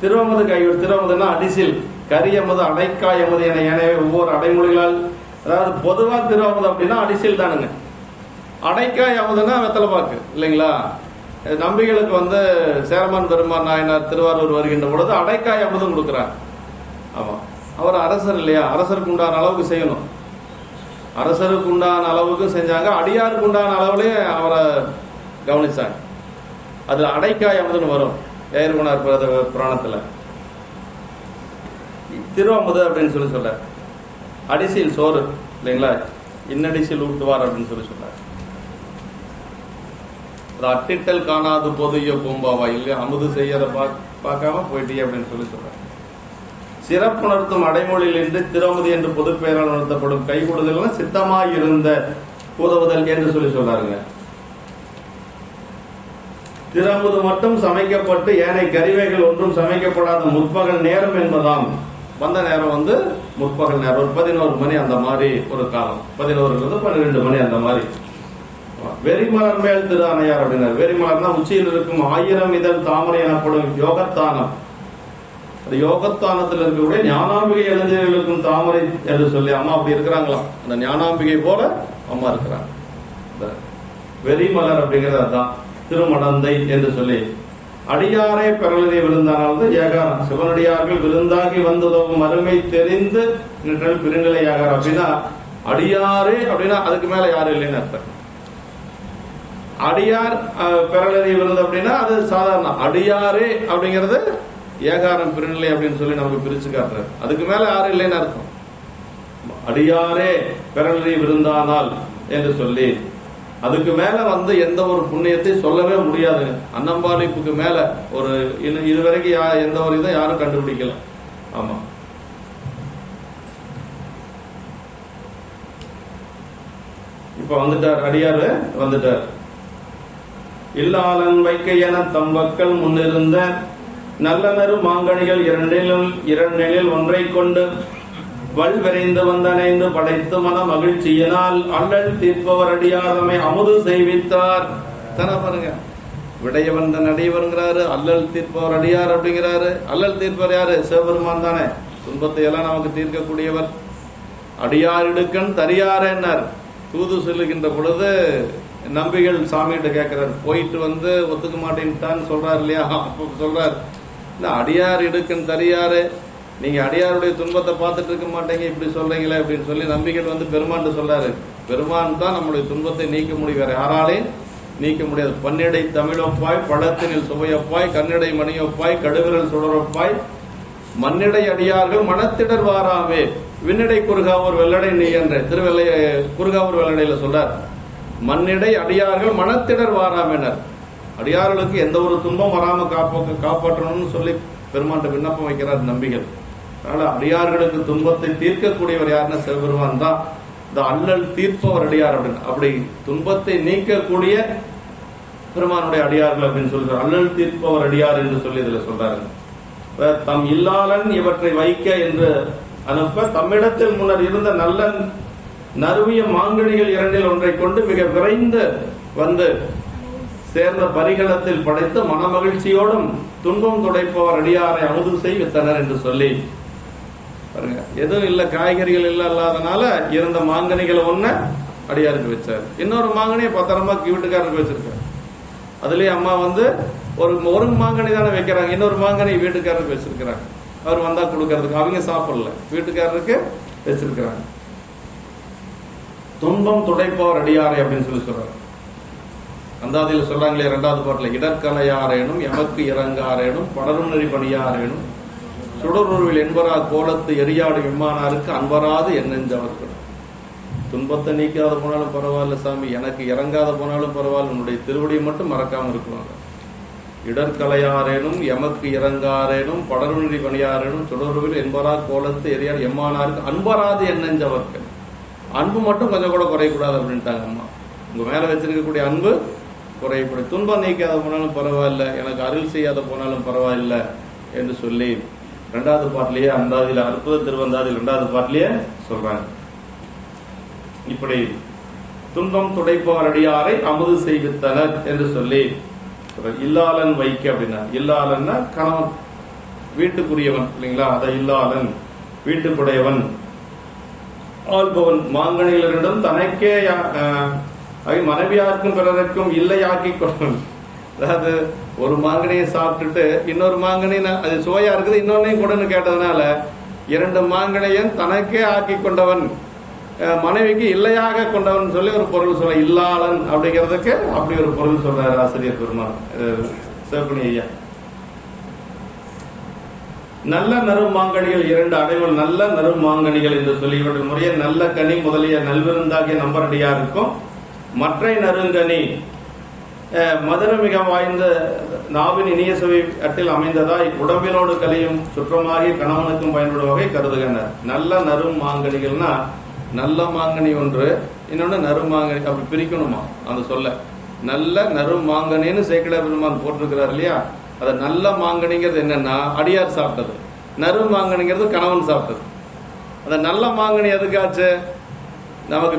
திருவமது கையூர், திருவமதுன்னா அடிசில், கரியமது, அடைக்காயமது என எனவே ஒவ்வொரு அடைமொழிகளால், அதாவது பொதுவா திருவமது அப்படின்னா அடிசில் தானுங்க. அடைக்காய் அமுதுன்னா வெத்தலை பாக்கு இல்லைங்களா? நம்பிகளுக்கு வந்து சேரமான் பெருமான் நாயனார் திருவாரூர் வருகின்ற பொழுது அடைக்காய் அமுதும் கொடுக்கிறார். ஆமா, அவர் அரசர் இல்லையா? அரசருக்கு உண்டான அளவுக்கு செய்யணும். அரசருக்கு உண்டான அளவுக்கு செஞ்சாங்க, அடியாருக்கு உண்டான அளவுலயே அவரை கவனிச்சாங்க. அதுல அடைக்காய் அமுதுன்னு வரும் ஏர்குணார் புராணத்துல. திருவமுது அப்படின்னு சொல்லி சொல்ற அடிசில் சோறு இல்லைங்களா? இன்னடிசில் ஊட்டுவார் அப்படின்னு சொல்லி சொல்றார். அட்டிட்டல் காணாது பொதுய பூம்பாவா இல்லையா? அமுது செய்யற பார்க்காம போயிட்டே அப்படின்னு சொல்லி சொல்றார். சிறப்புணர்த்தும் அடைமொழியில் இருந்து திருவமுது என்று பொது பெயரால் உணர்த்தப்படும் கைகூடுதல் சித்தமாயிருந்த உதவுதல் என்று சொல்லி சொல்றாருங்க. திருவமுது மட்டும் சமைக்கப்பட்டு ஏனைய கறிவைகள் ஒன்றும் சமைக்கப்படாத முற்பகல் நேரம் என்பதாம். வந்த நேரம் வந்து முற்பகல் நேரம், ஒரு 11 மணி அந்த மாதிரி ஒரு காலம், 11 12 மணி அந்த மாதிரி. வெறிமலர் மேல் திரு அணையார் அப்படின்னாரு. வெறிமலர்னா உச்சியில் இருக்கும் 1000 இதழ் தாமரை எனப்படும் யோகத்தானம். யோகத்தானத்தில் இருக்கக்கூடிய ஞானாம்பிகை இளைஞர்களுக்கும் தாமரை என்று சொல்லி அம்மா அப்படி இருக்கிறாங்களாம். அந்த ஞானாம்பிகை போல அம்மா இருக்கிறாங்க. வெறிமலர் அப்படிங்கிறது அதுதான். திருமடந்தை என்று சொல்லி அடியாரே பெறலதை விருந்தானால் ஏகாரம். சிவனடியார்கள் விருந்தாகி வந்துதவும் அருமை தெரிந்து நின்றல் பிரிநிலை யாகார். அப்படின்னா அடியாரே அப்படின்னா அதுக்கு மேல யாரும் இல்லைன்னு அர்த்தம். அடியார் பெறலதை விருந்து அப்படின்னா அது சாதாரண. அடியாரே அப்படிங்கிறது ஏகாரம் பிரிநிலை அப்படின்னு சொல்லி நமக்கு பிரிச்சு காட்டுறாரு. அதுக்கு மேல யாரும் இல்லைன்னு அர்த்தம். அடியாரே பெறலதை விருந்தானால் என்று சொல்லி அதுக்கு மேல வந்து எந்த ஒரு புண்ணியத்தை சொல்லவே முடியாது. அன்னம்பாளிப்புக்கு மேல ஒரு இதுவரைக்கும் எந்த ஒரு இதை யாரும் கண்டுபிடிக்கல. ஆமா, இப்ப வந்துட்டார், அடியாரு வந்துட்டார். இல்லாளன் வைக்க என தம் மக்கள் முன்னிருந்த நல்லனரு மாங்கனிகள் இரண்டில் ஒன்றை கொண்டு வல் விரைந்து வந்தனைந்து படைத்து மன மகிழ்ச்சியினால் அல்லல் தீர்ப்பவர் அடியாரமை அமுது செய்வித்தார். தானே பாருங்க, விடையவன் தன் அடியவருங்கிறாரு, அல்லல் தீர்ப்பவர் அடியார் அப்படிங்கிறாரு. அல்லல் தீர்ப்பவர் யாரு? சிவபெருமான் தானே. துன்பத்தை எல்லாம் நமக்கு தீர்க்கக்கூடியவர். அடியார் இடுக்கன் தரியாரேன்னார். தூது சொல்லுகின்ற பொழுது நம்பிகள் சாமிகிட்ட கேட்கிறார். போயிட்டு வந்து ஒத்துக்க மாட்டேன்ட்டான்னு சொல்றாரு இல்லையா? அப்ப சொல்றாரு, இல்ல அடியார் இடுக்கன் தரியாரு, நீங்க அடியாருடைய துன்பத்தை பார்த்துட்டு இருக்க மாட்டீங்க, இப்படி சொல்றீங்களே அப்படின்னு சொல்லி நம்பிகள் வந்து பெருமான் சொல்றாரு. பெருமான் தான் நம்முடைய துன்பத்தை நீக்க முடியும், வேற யாராலையும் நீக்க முடியாது. பன்னிடை தமிழொப்பாய், பழத்தினில் சுவையொப்பாய், கண்ணிடை மணியொப்பாய், கடுவிரல் சுடரொப்பாய், மண்ணிடை அடியார்கள் மனத்திடர் வாராமே, விண்ணிடை குறுகாவூர் வெள்ளடை நீ என்ற திருவெல்லை குறுகாவூர் வெள்ளடையில சொல்றார். மண்ணிடை அடியார்கள் மனத்திடர் வாராமேனர். அடியார்களுக்கு எந்த ஒரு துன்பம் வராம காப்பாற்றணும்னு சொல்லி பெருமாண்ட விண்ணப்பம் வைக்கிறார் நம்பிகள். அதனால அடியார்களுக்கு துன்பத்தை தீர்க்கக்கூடியவர் யாருன்னா சிவபெருமான் தான். இந்த அல்லல் தீர்ப்பவர் அடியார் அப்படின்னு, அப்படி துன்பத்தை நீக்கக்கூடிய பெருமானுடைய அடியார்கள் அப்படின்னு சொல்றார். அல்லல் தீர்ப்பவர் அடியார் என்று சொல்லி இதுல சொல்றாரு. தம் இல்லாளன் இவற்றை வைக்க என்று அனுப்ப, தம்மிடத்தில் முன்னர் இருந்த நல்ல நறுவிய மாங்கனிகள் இரண்டில் ஒன்றை கொண்டு மிக விரைந்து வந்து சேர்ந்த பரிகளத்தில் படைத்து மனமகிழ்ச்சியோடும் துன்பம் துடைப்பவர் அடியாரை அமுது செய்வித்தனர் என்று சொல்லி பாருங்க. எதுவும் இல்ல, காய்கறிகள் இல்ல, இல்லாதனால இருந்த மாங்கனிகளை ஒண்ணு அடியாருக்கு வச்சாரு, இன்னொரு மாங்கனியை பத்திரமா வீட்டுக்காரருக்கு வச்சிருக்காரு. அதுலயே அம்மா வந்து ஒரு மாங்கனி தானே வைக்கிறாங்க, இன்னொரு மாங்கனி வீட்டுக்காரருக்கு வச்சிருக்கிறாங்க. அவர் வந்தா கொடுக்கறதுக்கு, அவங்க சாப்பிடல, வீட்டுக்காரருக்கு வச்சிருக்கிறாங்க. துன்பம் துடைப்பவர் அடியாரை அப்படின்னு சொல்லி சொல்றாரு. அந்தாதியில் சொல்றாங்களே இரண்டாவது பாட்டுல, இடர்கலையாரேனும் எமக்கு இறங்காரேனும் படரும் நெறி பணியாரேனும் சுடருருவில் என்பரா கோலத்து எரியாடு விம்மானாருக்கு அன்பராது என்னெஞ்சவர்கள். துன்பத்தை நீக்காத போனாலும் பரவாயில்ல சாமி, எனக்கு இறங்காத போனாலும் பரவாயில்ல, உன்னுடைய திருவடியை மட்டும் மறக்காம இருக்குவாங்க. இடர்கலையாரேனும் எமக்கு இறங்காரேனும் படருநெறி பணியாரேனும் சுடருருவில் என்பரா கோலத்து எரியாடு எம்மானாருக்கு அன்பராது என்னெஞ்சவர்கள். அன்பு மட்டும் கொஞ்சம் கூட குறையக்கூடாது அப்படின்ட்டாங்க அம்மா. உங்க மேல வச்சிருக்கக்கூடிய அன்பு குறையக்கூடாது. துன்பம் நீக்காத போனாலும் பரவாயில்ல, எனக்கு அருள் செய்யாத போனாலும் பரவாயில்ல என்று சொல்லி இரண்டாவது பாட்டிலேயே அந்தாதியில அற்புத திருவந்தாதில் இரண்டாவது பாட்டிலேயே சொல்றாங்க. இப்படி துன்பம் துடைப்பவர் அடியாரை அமுது செய்வித்தனர் என்று சொல்லி இல்லாளன் வைக்க அப்படின்னா, இல்லாளன்னா கணவன், வீட்டுக்குரியவன் இல்லைங்களா, அதை இல்லாளன் வீட்டுக்குடையவன், ஆள்பவன், மாங்கனிகளிடம் தனக்கே மனைவியாருக்கும் பிறருக்கும் இல்லை ஆக்கி கொள்வன். அதாவது ஒரு மாங்கனியை சாப்பிட்டுட்டு இன்னொரு மாங்கனி அது சுவையா இருக்குது இன்னொன்னையும் கூடன்னு கேட்டதுனால இரண்டு மாங்கனியன் தனக்கே ஆக்கி கொண்டவன், மனைவிக்கு இல்லையாக கொண்டவன் சொல்லி ஒரு பொருள் சொல்ல, இல்லாளன் அப்படிங்கிறதுக்கு அப்படி ஒரு பொருள் சொல்றாரு ஆசிரியர் பெருமான் சிவப்பணி ஐயா. நல்ல நறுமாங்கனிகள் இரண்டு அடைவுகள், நல்ல நறுமாங்கனிகள் என்று சொல்லி இவர்கள் முறையே நல்ல கனி முதலிய நல்விருந்தாகிய நம்பரடியாருக்கும் மற்றை நறுங்கனி மதுரமிக வாய்ந்த நாவின் இனிய சுவை அட்டில் அமைந்ததாய் உடம்பினோடு கலியும் சுற்றமாகி கணவனுக்கும் பயன்படும் வகை கருதுகின்றனர். நல்ல நறும் மாங்கனிகள்னா நல்ல மாங்கனி ஒன்று, இன்னொன்னு நறுமாங்கனி, அப்படி பிரிக்கணுமா அந்த சொல்ல. நல்ல நறும் மாங்கனின்னு சேக்கிழார் பெருமான் போட்டிருக்கிறார் இல்லையா. அது நல்ல மாங்கனிங்கிறது என்னன்னா அடியார் சாப்பிட்டது, நறும் மாங்கனிங்கிறது கணவன் சாப்பிட்டது. அந்த நல்ல மாங்கனி எதுக்காச்சு, நமக்கு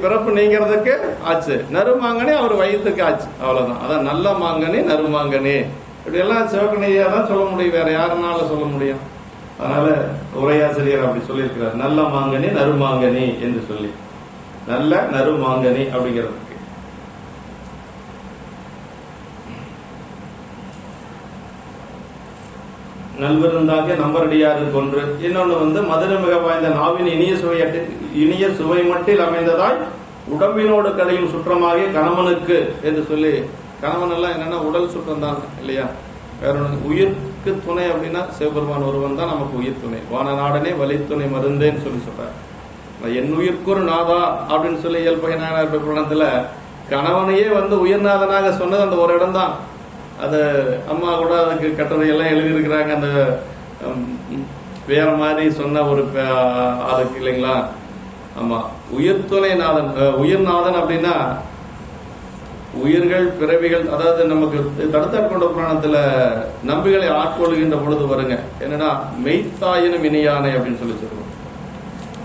பிறப்பு நீங்கிறதுக்கு ஆச்சு. நறுமாங்கனி அவர் வயிற்றுக்கு ஆச்சு, அவ்வளவுதான். அதான் நல்ல மாங்கனி நறுமாங்கனி. இப்படி எல்லாம் சிவகணியா தான் சொல்ல முடியும், வேற யாருனால சொல்ல முடியும். அதனால உரையாசிரியர் அப்படி சொல்லியிருக்கிறார், நல்ல மாங்கனி நறுமாங்கனி என்று சொல்லி. நல்ல நறுமாங்கனி அப்படிங்கிறதுக்கு நல்விருந்தாகிய நம்பரடியாருக்கு ஒன்று, இன்னொன்னு வந்து மதுரை மிக வாய்ந்த நாவின் இனிய சுவை மட்டில் அமைந்ததாய் உடம்பினோடு கலையும் சுற்றமாகிய கணவனுக்கு என்று சொல்லி. கணவன் எல்லாம் என்னன்னா உடல் சுற்றம் தான் இல்லையா, வேற ஒன்று. உயிருக்கு துணை அப்படின்னா சிவபெருமான் ஒருவன் தான் நமக்கு உயிர் துணை. வானநாடனே வலித்துணை மருந்தேன்னு சொல்லி சொல்றார். என் உயிர்க்குரு நாதா அப்படின்னு சொல்லி இயல்பகை நாயனார் புராணத்துல கணவனையே வந்து உயிர்நாதனாக சொன்னது அந்த ஒரு இடம் தான். அது அம்மா கூட அதுக்கு கட்டுரையெல்லாம் எழுதியிருக்கிறாங்க. அந்த வேற மாதிரி சொன்ன ஒரு அதுக்கு இல்லைங்களா. ஆமா, உயிர்த்துணை நாதன், உயிர்நாதன் அப்படின்னா உயிர்கள் பிறவிகள், அதாவது நமக்கு தடுத்தாற் கொண்ட புராணத்துல நம்பிகளை ஆட்கொள்கின்ற பொழுது வருங்க என்னன்னா மெய்த்தாயினும் இனியானை அப்படின்னு சொல்லி சொல்லுவோம்.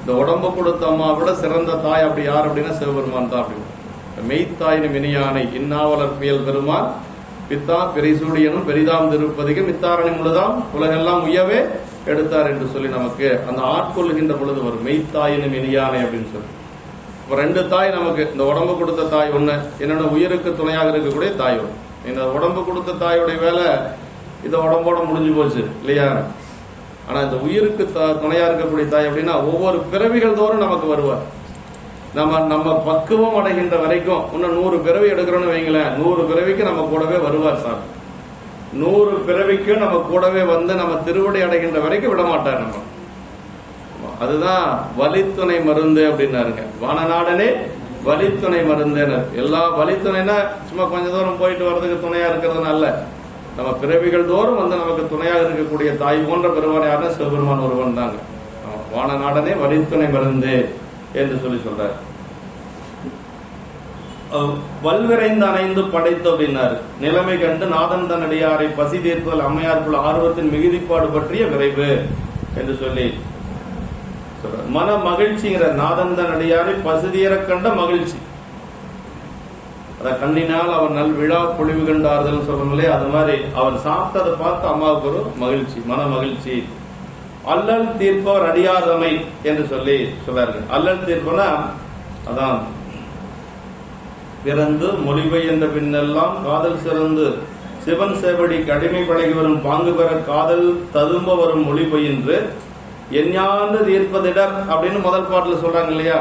இந்த உடம்பு கொடுத்த அம்மா விட சிறந்த தாய் அப்படி யார் அப்படின்னா சிவபெருமான் தான். அப்படின்னு மெய்த்தாயினும் இனியானை இன்னாவலர்பியல் பெருமான் பித்தா பெரிசூடியனும் பெரிதாம் திருப்பதிக்கு மித்தாரணி முழுதாம் உலகெல்லாம் உயவே எடுத்தார் என்று சொல்லி நமக்கு அந்த ஆட்கொள்ளுகின்ற பொழுது வரும் மெய்த்தாயினும் இனியானை அப்படின்னு சொல்லி. இப்ப ரெண்டு தாய் நமக்கு, இந்த உடம்பு கொடுத்த தாய் ஒண்ணு, என்னோட உயிருக்கு துணையாக இருக்கக்கூடிய தாய் ஒண்ணு. இந்த உடம்பு கொடுத்த தாயோடைய வேலை இந்த உடம்போட முடிஞ்சு போச்சு இல்லையா. ஆனா இந்த உயிருக்கு துணையா இருக்கக்கூடிய தாய் அப்படின்னா ஒவ்வொரு பிறவிகள் தோறும் நமக்கு வருவார். நம்ம பக்குவம் அடைகின்ற வரைக்கும் இன்னும் 100 பிறவி எடுக்கிறோம்னு வைங்களேன், 100 பிறவிக்கு நம்ம கூடவே வருவார் சார். 100 பிறவிக்கு நம்ம கூடவே வந்து நம்ம திருவடி அடைகின்ற வரைக்கும் விட மாட்டார் நம்ம. அதுதான் வலித்துணை மருந்து அப்படின்னாருங்க. வானநாடனே வலித்துணை மருந்துனர். எல்லா வலித்துணைனா சும்மா கொஞ்ச தூரம் போயிட்டு வர்றதுக்கு துணையா இருக்கிறதுனால, நம்ம பிறவிகள் தோறும் வந்து நமக்கு துணையாக இருக்கக்கூடிய தாய் போன்ற பெருமான் யாருன்னா சிவபெருமான் ஒருவன் தாங்க. வானநாடனே வலித்துணை மருந்து என்று சொல்றார். வல்விரைந்து அணைந்து படைத்து அப்படின்னாரு. நிலைமை கண்டு நாதன் தன்னடியாரை பசி தீர்ப்பதில் அம்மையாருக்குள்ள ஆர்வத்தின் மிகுதிப்பாடு பற்றிய விரைவு என்று சொல்லி சொல்ற. மன மகிழ்ச்சிங்கிற நாதன் தன்னடியாரை பசுதீர கண்ட மகிழ்ச்சி, அத கண்டினால் அவர் நல் விழா பொழிவு கண்டார்கள் சொல்லணும் இல்லையா, அது மாதிரி அவர் சாப்பிட்டதை பார்த்து அம்மாவுக்கு ஒரு மகிழ்ச்சி, மன மகிழ்ச்சி. அல்லல் தீர்ப்பவர் அடியாதமை என்று சொல்லி சொல்றார்கள். அல்லல் தீர்ப்பனா அதான் பிறந்து மொழிபை என்ற பின்னெல்லாம் காதல் சிறந்து சிவன் சேவடி கடிமை பழகி வரும் பாங்கு பெற காதல் ததும்ப வரும் மொழிபை என்று எஞ்ஞாண்டு தீர்ப்பதிடர் அப்படின்னு முதல் பாட்டுல சொல்றாங்க இல்லையா.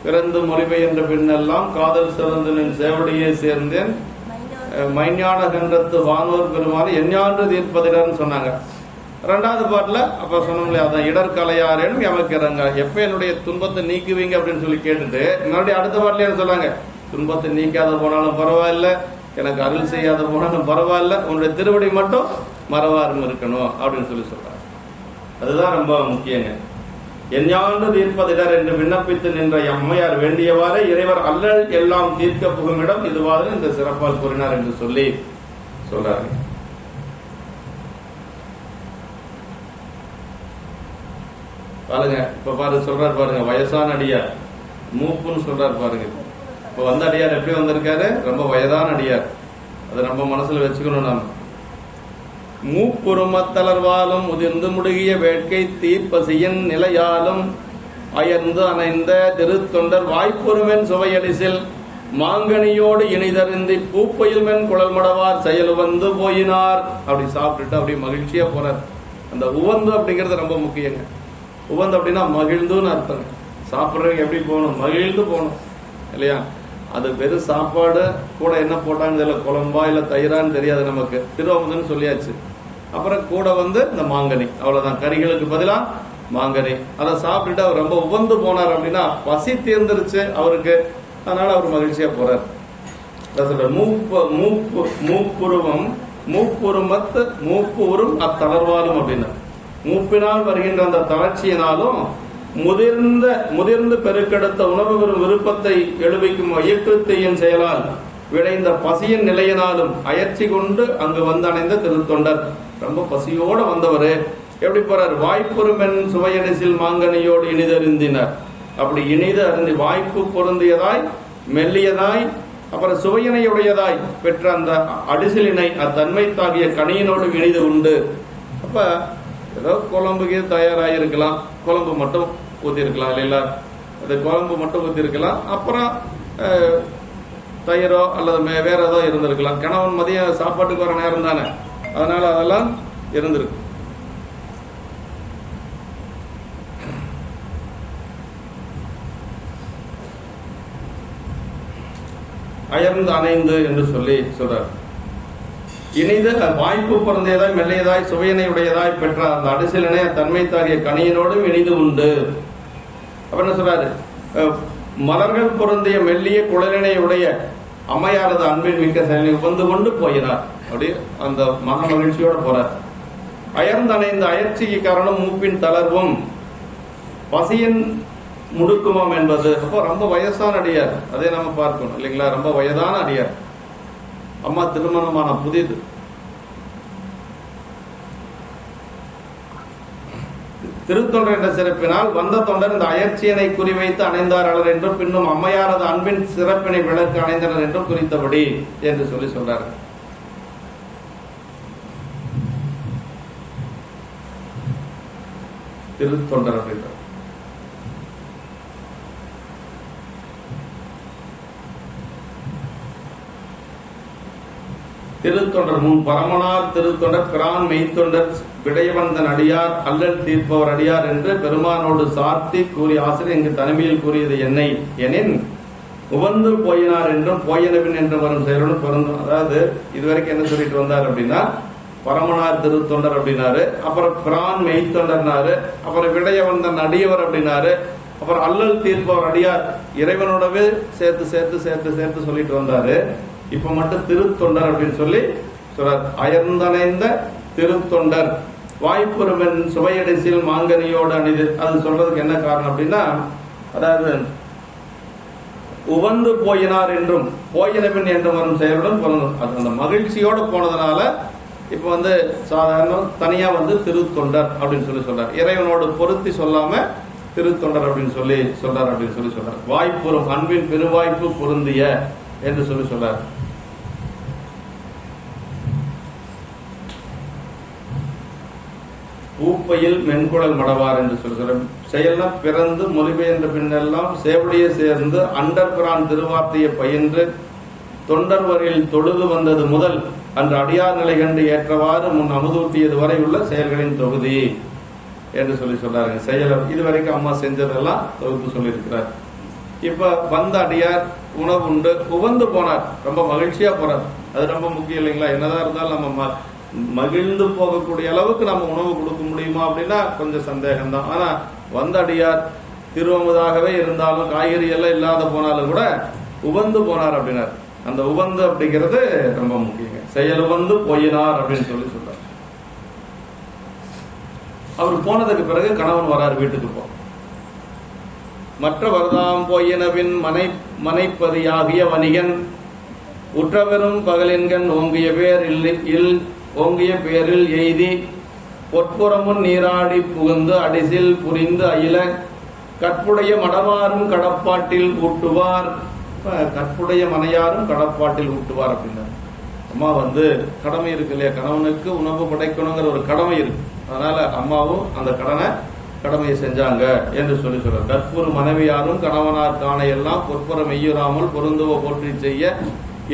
பிறந்து மொழிபை என்ற பின்னெல்லாம் காதல் சிறந்து நின் சேவடியை சேர்ந்தேன் மைஞான கன்றத்து வானோர் பெருமாறு எஞ்ஞாண்டு தீர்ப்பதிடர்னு சொன்னாங்க. 2வது பாட்டுல அப்ப சொன்னோம்ல, அதான் இடர்கலையாரேனும் எமக்கிறங்க, எப்ப என்னுடைய துன்பத்தை நீக்குவீங்க அப்படின்னு சொல்லி கேட்டுட்டு மறுபடியும் அடுத்த பாட்டுல என்ன சொன்னாங்க, துன்பத்தை நீக்காத போனாலும் பரவாயில்ல, எனக்கு அருள் செய்யாத போனாலும் பரவாயில்ல, உன்னுடைய திருவடி மட்டும் மறவாரும் இருக்கணும் அப்படின்னு சொல்லி சொல்றாங்க. அதுதான் ரொம்ப முக்கியங்க. எஞ்ஞாண்டு தீர்ப்பதிடர் என்று விண்ணப்பித்து நின்ற அம்மையார் வேண்டியவாறே இறைவர் அல்லல் எல்லாம் தீர்க்க புகுமிடம் இதுவாறு இந்த சிறப்பால் கூறினார் என்று சொல்லி சொல்றாரு. பாருங்க, இப்ப பாரு சொல்றாரு பாருங்க, வயசான அடியார் மூப்புன்னு சொல்றாரு பாருங்க. இப்ப வந்த அடியார் எப்படி வந்திருக்காரு, ரொம்ப வயதான அடியார். அதை நம்ம மனசுல வச்சுக்கணும். நாம மூப்புருமத்தளர்வாலும் முதிர்ந்து முடுகிய வேட்கை தீப்பசியின் நிலையாலும் அயர்ந்து அணைந்த திருத்தொண்டர் வாய்ப்புருமென் சுவையடிசில் மாங்கனியோடு இணைதறிந்தி பூப்பையில் மென் குழல் மடவார் செயல் வந்து போயினார். அப்படி சாப்பிட்டுட்டு அப்படி மகிழ்ச்சியா போறார். அந்த உவந்து அப்படிங்கிறது ரொம்ப முக்கியங்க. உவந்து அப்படின்னா மகிழ்ந்துன்னு அர்த்தம். சாப்பிட்றதுக்கு எப்படி போகணும், மகிழ்ந்து போகணும் இல்லையா. அது வெறும் சாப்பாடு கூட என்ன போட்டாங்க தெரியல, குழம்பா இல்ல தயிரான்னு தெரியாது நமக்கு, திருவமுதுன்னு சொல்லியாச்சு. அப்புறம் கூட வந்து இந்த மாங்கனி, அவ்வளவுதான். கறிகளுக்கு பதிலா மாங்கனி. அதை சாப்பிட்டுட்டு அவர் ரொம்ப உவந்து போனார் அப்படின்னா பசி தீர்ந்துருச்சு அவருக்கு, அதனால அவர் மகிழ்ச்சியா போறார். மூப்புருவம் மூப்புருமத்து மூப்பு உரும் அத்தளர்வாலும் அப்படின்னா மூப்பினால் வருகின்ற அந்த தளர்ச்சியினாலும் முதிர்ந்து பெருக்கெடுத்த உணவு பெறும் விருப்பத்தை எழுவிக்கும் இயக்கத்தையின் செயலால் விளைந்த பசியின் நிலையினாலும் அயற்சி கொண்டு அங்கு வந்து அணைந்த திருத்தொண்டர். ரொம்ப பசியோட வந்தவரு எப்படி போறார், வாய்ப்புறுமென் சுவையடிசில் மாங்கனியோடு இனிதறிந்தினர். அப்படி இனிது அருந்தி வாய்ப்பு பொருந்தியதாய் மெல்லியதாய் அப்புறம் சுவையினையுடையதாய் பெற்ற அந்த அடிசிலினை அத்தன்மை தாகிய கனியினோடு இனிது உண்டு. அப்ப ஏதோ குழம்புக்கு தயாராகிருக்கலாம், குழம்பு மட்டும் ஊத்திருக்கலாம் இல்லைங்களா, அது குழம்பு மட்டும் ஊத்திருக்கலாம். அப்புறம் தயிரோ அல்லது வேற ஏதோ இருந்திருக்கலாம். கணவன் மதியம் சாப்பாட்டுக்கு வர நேரம் தானே, அதனால அதெல்லாம் இருந்திருக்கு. அயர்ந்து அணைந்து என்று சொல்லி சொல்றார். இனிது வாய்ப்பு பிறந்ததாய் மெல்லியதாய் சுவையினை உடையதாய் பெற்ற அந்த அடிசிலனை தன்மை தாகிய கனியினோடும் இனிது உண்டு. அப்ப என்ன சொல்றாரு, மலர்கள் பொருந்திய மெல்லிய குழலினை உடைய அம்மையாரது அன்பின் மிக்க செயலை வந்து கொண்டு போயினார். அப்படி அந்த மன மகிழ்ச்சியோட போறார். அயர்ந்து அணைந்த அயற்சிக்கு காரணம் மூப்பின் தளர்வும் பசியின் முடுக்குமம் என்பது. அப்போ ரொம்ப வயசான அடியார், அதை நம்ம பார்க்கணும் இல்லைங்களா. ரொம்ப வயதான அடியார், அம்மா திருமணமான புதிது. திருத்தொண்டர் என்ற சிறப்பினால் வந்த தொண்டர் இந்த அயற்சியினை குறிவைத்து அணைந்தார்கள் என்றும் பின்னும் அம்மையாரது அன்பின் சிறப்பினை விளக்கு அணைந்தனர் என்றும் குறித்தபடி என்று சொல்லி சொல்றார். திருத்தொண்டர் அப்படின்ற திருத்தொண்டர் முன் பரமனார் திருத்தொண்டர் பிரான் மெய்த்தொண்டர் விடயவந்தன் அடியார் அல்லல் தீர்ப்பவர் அடியார் என்று பெருமானோடு சார்த்தி கூறிய ஆசிரியர் இங்கு தனிமையில் கூறியது என்னை எனின் உவந்து போயினார் என்றும் போயனவின் என்று வரும் செயலுடன் பொருந்தும். அதாவது இதுவரைக்கும் என்ன சொல்லிட்டு வந்தார் அப்படின்னா, பரமனார் திருத்தொண்டர் அப்படின்னாரு, அப்புறம் பிரான் மெய்த்தொண்டர்னாரு, அப்புறம் விடயவந்தன் அடியவர் அப்படின்னாரு, அப்புறம் அல்லல் தீர்ப்பவர் அடியார், இறைவனோடவே சேர்த்து சேர்த்து சேர்த்து சேர்த்து சொல்லிட்டு வந்தாரு. இப்ப மட்டும் திருத்தொண்டர் அப்படின்னு சொல்லி சொல்றார். அயர்ந்தணைந்த திருத்தொண்டர் வாய்ப்புறுவன் சுவையடிசில் மாங்கனியோடு அணிது. அது சொல்றதுக்கு என்ன காரணம் அப்படின்னா, அதாவது உவந்து போயினார் என்றும் போயினவின் என்றும் வரும் செயலுடன் பொருந்தும். அது அந்த மகிழ்ச்சியோடு போனதுனால இப்ப சாதாரண தனியா திருத்தொண்டர் அப்படின்னு சொல்லி சொல்றார். இறைவனோடு பொருத்தி சொல்லாம திருத்தொண்டர் அப்படின்னு சொல்லி சொல்றார் அப்படின்னு சொல்லி சொல்றார். வாய்ப்புறும் அன்பின் பெருவாய்ப்பு பொருந்திய என்று சொல்லி சொல்றார். பூப்பையில் மென்குழல் மடவார் என்று சொல்கிறார். செயலாம் பிறந்து மொழிபெயர்ந்த பின்னெல்லாம் சேவடியை சேர்ந்து அண்டர்பிரான் திருவார்த்தையை பயின்று தொண்டர் வரையில் தொழுது வந்தது முதல் அன்று அடியார் நிலை கண்டு ஏற்றவாறு முன் அமுதூட்டியது வரை உள்ள செயல்களின் தொகுதி என்று சொல்லி சொல்றாங்க. செயல் இதுவரைக்கும் அம்மா செஞ்சதெல்லாம் தொகுப்பு சொல்லியிருக்கிறார். இப்ப வந்த அடியார் உணவு உண்டு உவந்து போனார், ரொம்ப மகிழ்ச்சியா போறார். அது ரொம்ப முக்கியம் இல்லைங்களா? என்னதான் இருந்தாலும் நம்ம மகிழ்ந்து போகக்கூடிய அளவுக்கு நம்ம உணவு கொடுக்க முடியுமா அப்படின்னா கொஞ்சம் சந்தேகம்தான். ஆனா வந்த அடியார் திருவமுதாகவே இருந்தாலும் காய்கறி எல்லாம் இல்லாத போனாலும் கூட உவந்து போனார் அப்படின்னார். அந்த உவந்து அப்படிங்கிறது ரொம்ப முக்கியங்க. செயல் உவந்து போயினார் அப்படின்னு சொல்லி சொல்றார். அவர் போனதுக்கு பிறகு கணவன் வரார் வீட்டுக்கு. போ மற்றவர்தாம் போயினவின் மனைப்பதியாகிய வணிகன் உற்றவரும் பகலின்கண் ஓங்கிய பேரில் எய்தி பொற்புறமுன் நீராடி புகுந்து அடிசில் புரிந்து அயில கற்புடைய மடவாரும் கடப்பாட்டில் ஊட்டுவார். கற்புடைய மனையாரும் கடப்பாட்டில் ஊட்டுவார் அப்படின்னா, அம்மா கடமை இருக்கு இல்லையா, கணவனுக்கு உணவு படைக்கணுங்கிற ஒரு கடமை இருக்கு. அதனால அம்மாவும் அந்த கடமையை செஞ்சாங்க என்று சொல்லி சொல்றார். கற்பூர் மனைவியாரும் கணவனார் காண எல்லாம் பொற்புறம் மெய்யுறாமல் பொருந்துவ போற்றி செய்ய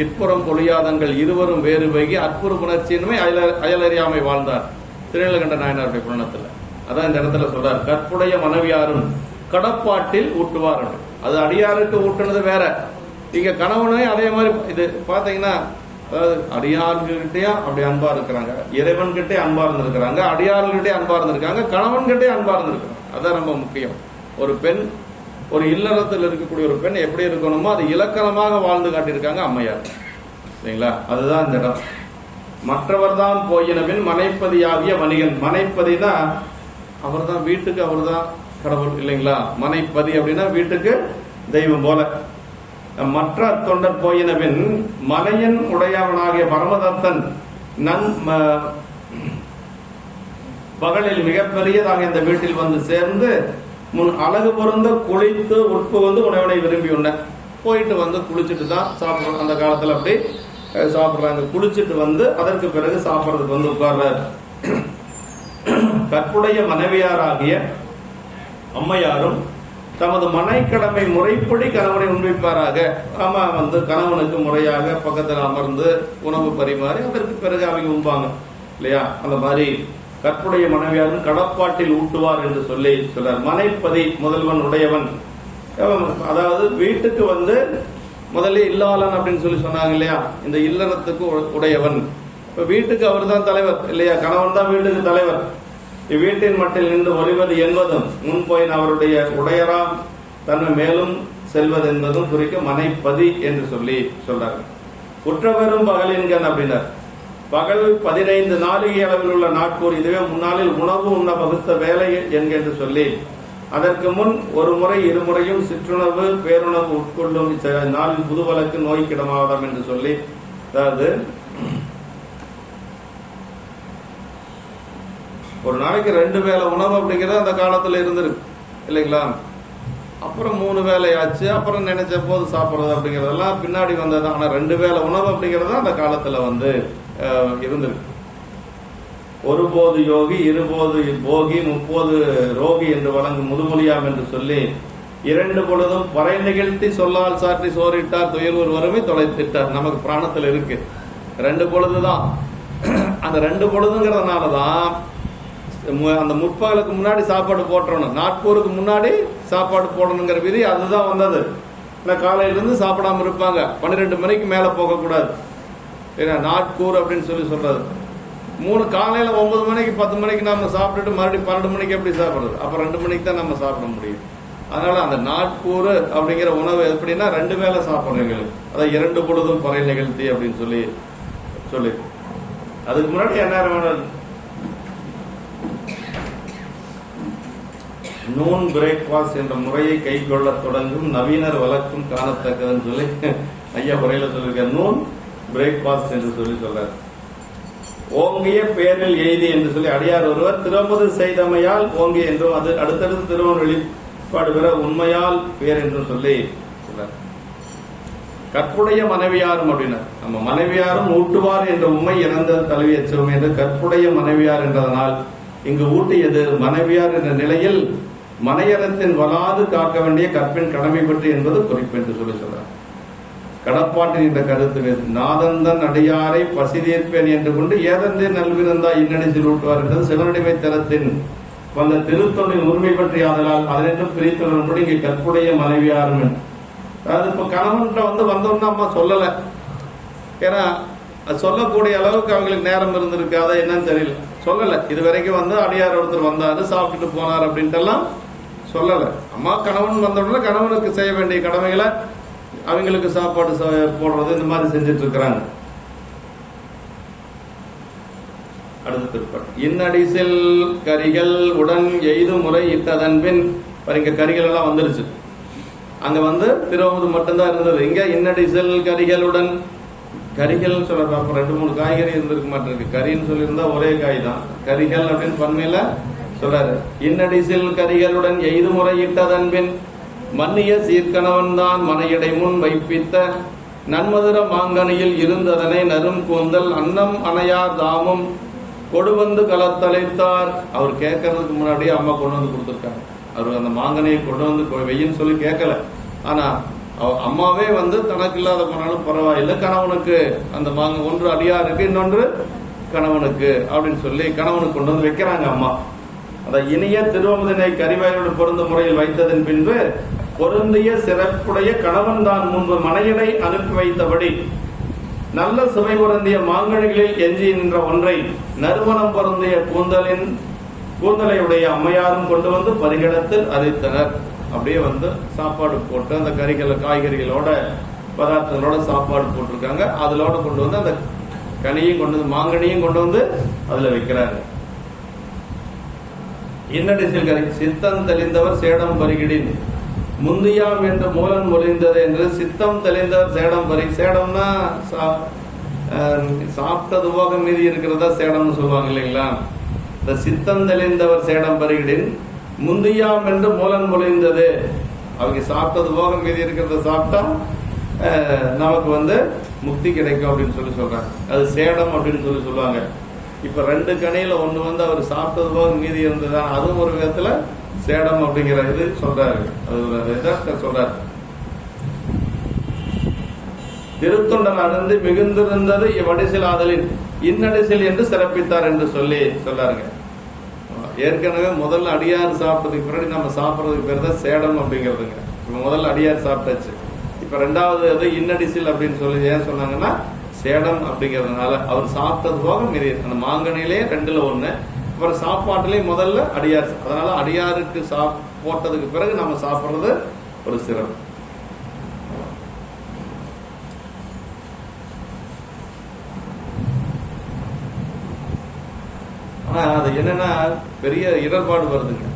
இற்புறம் பொழியாதங்கள் இருவரும் வேறு வைகி அற்புற புணர்ச்சியின்மை அயலறியாமை வாழ்ந்தார். திருநீலகண்ட நாயனாருடைய புராணத்துல அதான் இந்த இடத்துல சொல்றார். கற்புடைய மனைவியாரும் கடப்பாட்டில் ஊட்டுவார். அது அடியாருக்கு ஊட்டுனது வேற. இங்க கணவனே அதே மாதிரி இது பாத்தீங்கன்னா, அதாவது அடியார்கிட்டே அப்படி அன்பா இருக்கிறாங்க, இறைவன் கிட்டே அன்பா இருந்திருக்கிறாங்க, அடியார்கிட்டே அன்பா இருந்திருக்காங்க, கணவன் கிட்டே அன்பா இருந்திருக்காங்க. அதான் ரொம்ப முக்கியம். ஒரு பெண், ஒரு இல்லறத்தில் இருக்கக்கூடிய ஒரு பெண் எப்படி இருக்கணுமோ அது இலக்கணமாக வாழ்ந்து காட்டியிருக்காங்க அம்மையார், இல்லைங்களா? அதுதான் இந்த இடம். மற்றவர் தான் போயினவின் மனைப்பதியாகிய வணிகன். மனைப்பதினா அவர் தான், வீட்டுக்கு அவர் தான் கடவுள், இல்லைங்களா? மனைப்பதி அப்படின்னா வீட்டுக்கு தெய்வம் போல. மற்ற தொண்டர் போயினவின் மலையன் உடையவனாகிய பரமதத்தன் பகலில் மிகப்பெரியதாக இந்த வீட்டில் சேர்ந்து முன் அழகு பொருந்த குளித்து உட்புகுந்து உணவனை விரும்பி உண்ண போயிட்டு குளிச்சுட்டு தான் சாப்பிடுறோம். அந்த காலத்துல அப்படி சாப்பிடுறாங்க. குளிச்சுட்டு அதற்கு பிறகு சாப்பிடுறதுக்கு உட்கார்றாரு. கற்புடைய மனைவியாராகிய அம்மையாரும் தமது மனைக்கடமை முறைப்படி கணவனை உண்பிப்பாராக. ஆமா கணவனுக்கு முறையாக பக்கத்தில் அமர்ந்து உணவு பரிமாறி அதற்கு பிறகு அவங்க உண்பாங்க இல்லையா? அந்த மாதிரி கற்புடைய மனைவியாரும் கடப்பாட்டில் ஊட்டுவார் என்று சொல்லி சொல்றார். மனைப்பதி முதல்வன் உடையவன், அதாவது வீட்டுக்கு முதல்ல இல்லாளன் அப்படின்னு சொல்லி சொன்னாங்க இல்லையா? இந்த இல்லறத்துக்கு உடையவன். இப்ப வீட்டுக்கு அவர் தான் தலைவர் இல்லையா? கணவன் தான் வீட்டுக்கு தலைவர். இவ்வீட்டின் மட்டில் நின்று ஒளிவது என்பதும் முன்போயின் அவருடைய உடையராம் தன்னை மேலும் செல்வது என்பதும் குறிக்க மனைப்பதி என்று சொல்லி சொல்றாங்க. உற்றவரும் பகலின்கண் அப்படின்னார். பகல் 15 நாளிகை அளவில் உள்ள நாட்கூர். இதுவே முன்னாளில் உணவு உண்ண வகுத்த வேலை என்கென்று சொல்லி அதற்கு முன் ஒரு முறை இருமுறையும் சிற்றுணவு பேருணவு உட்கொள்ளும் நாளில் புது வழக்கு நோய்க்கிடமாவதாம் என்று சொல்லி, அதாவது ஒரு நாளைக்கு 2 வேளை உணவு அப்படிங்கிறது அந்த காலத்துல இருந்திருக்கு இல்லைங்களா? அப்புறம் 3 வேளை ஆச்சு. அப்புறம் நினைச்ச போது சாப்பிடுறது அப்படிங்கறதெல்லாம் பின்னாடி வந்தது. ஆனா 2 வேளை உணவு அப்படிங்கறது அந்த காலத்துல இருந்திருக்கு. ஒருபோது யோகி, இருபோது போகி, 30 ரோகி என்று வழங்கும் முதுமொழியாம் என்று சொல்லி 2 பொழுதும் பறை நிகழ்த்தி சொல்லால் சாற்றி சோறிட்டார் துயர்வர் வறுமை தொலைத்திட்டார். நமக்கு பிராணத்தில் இருக்கு. 2 பொழுதுதான். அந்த 2 பொழுதுங்கிறதுனாலதான் அந்த முற்பகலுக்கு முன்னாடி சாப்பாடு போட்டுறணும், நாட்கூருக்கு முன்னாடி சாப்பாடு போடணுங்கிற விதி அதுதான் வந்தது. காலையிலிருந்து சாப்பிடாம இருப்பாங்க, 12 மணிக்கு மேல போகக்கூடாது. நாட்கூர் அப்படின்னு சொல்றது. 3 காலையில 9 மணிக்கு 10 மணிக்கு நம்ம சாப்பிட்டுட்டு மறுபடியும் 12 மணிக்கு எப்படி சாப்பிடுறது? அப்ப 2 மணிக்கு தான் நம்ம சாப்பிட முடியும். அதனால அந்த நாட்கூறு அப்படிங்கிற உணவு எப்படின்னா 2 வேளை சாப்பிடுறீங்க, அதான் 2 பொழுதும் பறை நிகழ்த்தி அப்படின்னு சொல்லி அதுக்கு முன்னாடி என்ன நூன் பிரேக்பாஸ்ட் என்ற முறையை கை கொள்ள தொடங்கும் நவீனர் வழக்கும் காணத்தக்கதுன்னு சொல்லி ஐயா உரையில சொல்லியிருக்கார். நூன் பிரேக்பாஸ்ட் என்று சொல்றார். ஓங்கிய பேரில் எய்தி என்று சொல்லி அடியார் ஒருவர் திருமுது செய்தமையால் ஓங்கி என்றும் அது அடுத்தடுத்து திருமண வெளிப்பாடு பெற உண்மையால் பேர் என்றும் சொல்லி சொல்றார். கற்புடைய மனைவியாரும் அப்படின்னா நம்ம மனைவியாரும் ஊட்டுவார் என்ற உண்மை இறந்த தலைவி எச்சவும் என்று கற்புடைய மனைவியார் என்றதனால் இங்கு ஊட்டியது மனைவியார் என்ற நிலையில் மனையறத்தின் வளாது காக்க வேண்டிய கற்பின் கடமை பற்றி என்பது குறிப்பு என்று சொல்றார். கடப்பாட்டின் என்ற கருத்து நாதந்தன் அடியாரை பசி தீர்ப்பேன் என்று கொண்டு ஏதந்தே நல்விருந்தா இன்னடிசில் ஊட்டுவார் என்றது சிவனடிமை தரத்தின் வந்த திருத்தொழில் உரிமை பற்றி ஆதலால் அதனின்றும் பிரித்துள்ளபடி இங்கே கற்புடைய மனைவியாரும். அதாவது இப்ப கணவன்கிட்ட வந்தோம்னா அம்மா சொல்லல, ஏன்னா சொல்லக்கூடிய அளவுக்கு அவங்களுக்கு நேரம் இருந்திருக்கு, அதை என்னன்னு தெரியல, சொல்லல. இது வரைக்கும் அடியார் ஒருத்தர் வந்தாரு சாப்பிட்டுட்டு போனார் அப்படின்ட்டு எல்லாம் சொல்லல. அம்மா கணவன் வந்தோடனே கணவனுக்கு செய்ய வேண்டிய கடமைகளை அவங்களுக்கு சாப்பாடு போடுறது இந்த மாதிரி செஞ்சிட்டு இருக்கிறாங்க. அடுத்த திருப்பாட்டு இன்னடிசில் கரிகள் உடன் எய்து முறை இட்டதன் பின் இங்க கரிகள் எல்லாம் வந்துருச்சு. அங்க திருவது மட்டும்தான் இருந்தது. இங்க இன்னடிசில் கரிகளுடன் கரிகள் சொல்ற 2-3 காய்கறி இருந்திருக்க மாட்டிருக்கு. கறின்னு சொல்லியிருந்தா ஒரே காய் தான். கரிகள் அப்படின்னு பன்மையில சொல்றாரு. இன்னடிசில் கரிகளுடன் எய்து முறை இட்டதன் பின் மன்னிய சீர்கணவன் தான் மனையடை முன் வைப்பித்த நன்மதுர மாங்கனியில் இருந்ததனை நரும் கூந்தல் அன்னம் அணையார் தாமும் கொடுவந்து கலத்தழைத்தார். அவர் கேட்கறதுக்கு முன்னாடியே அம்மா கொண்டு வந்து கொடுத்துருக்காங்க. அவர் அந்த மாங்கனியை கொண்டு வந்து வெயின்னு சொல்லி கேட்கல. ஆனா அம்மாவே தனக்கு இல்லாத போனாலும் பரவாயில்லை, கணவனுக்கு அந்த மாங்க ஒன்று அடியாருக்கு இன்னொன்று கணவனுக்கு அப்படின்னு சொல்லி கணவனுக்கு கொண்டு வந்து வைக்கிறாங்க அம்மா. அந்த இனிய திருவமுதனை கரிவாயோடு பொருந்த முறையில் வைத்ததன் பின்பு பொருந்திய சிறப்புடைய கணவன் தான் முன்பு மனையடை அனுப்பி வைத்தபடி நல்ல சுவை பொருந்திய மாங்கனிகளில் எஞ்சி நின்ற ஒன்றை நறுமணம் பொருந்திய கூந்தலையுடைய அம்மையாரும் கொண்டு வந்து பரிகடத்தில் அறித்தனர். அப்படியே சாப்பாடு போட்டு அந்த காய்கறிகளோட பதார்த்தங்களோட சாப்பாடு போட்டிருக்காங்க. அதோட கொண்டு வந்து அந்த கனியும் கொண்டு வந்து மாங்கனியும் கொண்டு வந்து அதுல வைக்கிறாங்க. இன்னடிசில் கரை சித்தம் தெளிந்தவர் சேடம் பருகிடின் முந்தியாம் என்று மூலன் மொழிந்தது என்று சித்தம் தெளிந்தவர் சேடம் பரி. சேடம்னா சாப்பிட்டது போக மீதி இருக்கிறதா சேடம்னு சொல்லுவாங்க இல்லைங்களா? இந்த சித்தம் தெளிந்தவர் சேடம் பருகிடின் முந்தியாம் என்று மூலன் மொழிந்தது. அவங்க சாப்பிட்டது போக மீதி இருக்கிறத சாப்பிட்டா நமக்கு முக்தி கிடைக்கும் அப்படின்னு சொல்லி சொல்றாங்க. அது சேடம் அப்படின்னு சொல்லி சொல்லுவாங்க. இப்ப 2 கனியில ஒண்ணு அவர் சாப்பிட்டது போக மீதி இருந்ததுதான், அதுவும் ஒரு விதத்துல சேடம் அப்படிங்கிற இது சொல்றாரு. அது ஒரு இதை சொல்றாரு. திருத்தொண்டர் அடர்ந்து மிகுந்திருந்தது இவ்வடிசில் ஆதலின் இன்னடிசில் என்று சிறப்பித்தார் என்று சொல்லி சொல்லாருங்க. ஏற்கனவே முதல்ல அடியார் சாப்பிட்டதுக்கு பின்னாடி நம்ம சாப்பிட்றதுக்கு பேர் தான் சேடம் அப்படிங்கிறதுங்க. இப்ப முதல்ல அடியார் சாப்பிட்டாச்சு, இப்ப 2வது இன்னடிசில் அப்படின்னு சொல்லி ஏன் சொன்னாங்கன்னா சேடம் அப்படிங்கிறதுனால அவர் சாப்பிட்டது போக மீறி அந்த மாங்கனிலே 2ல் 1, அப்புறம் சாப்பாட்டுலயே முதல்ல அடியார். அதனால அடியாருக்கு போட்டதுக்கு பிறகு நம்ம சாப்பிடுறது ஒரு சிறப்பு. ஆனா அது என்னன்னா பெரிய இடர்பாடு வருதுங்க.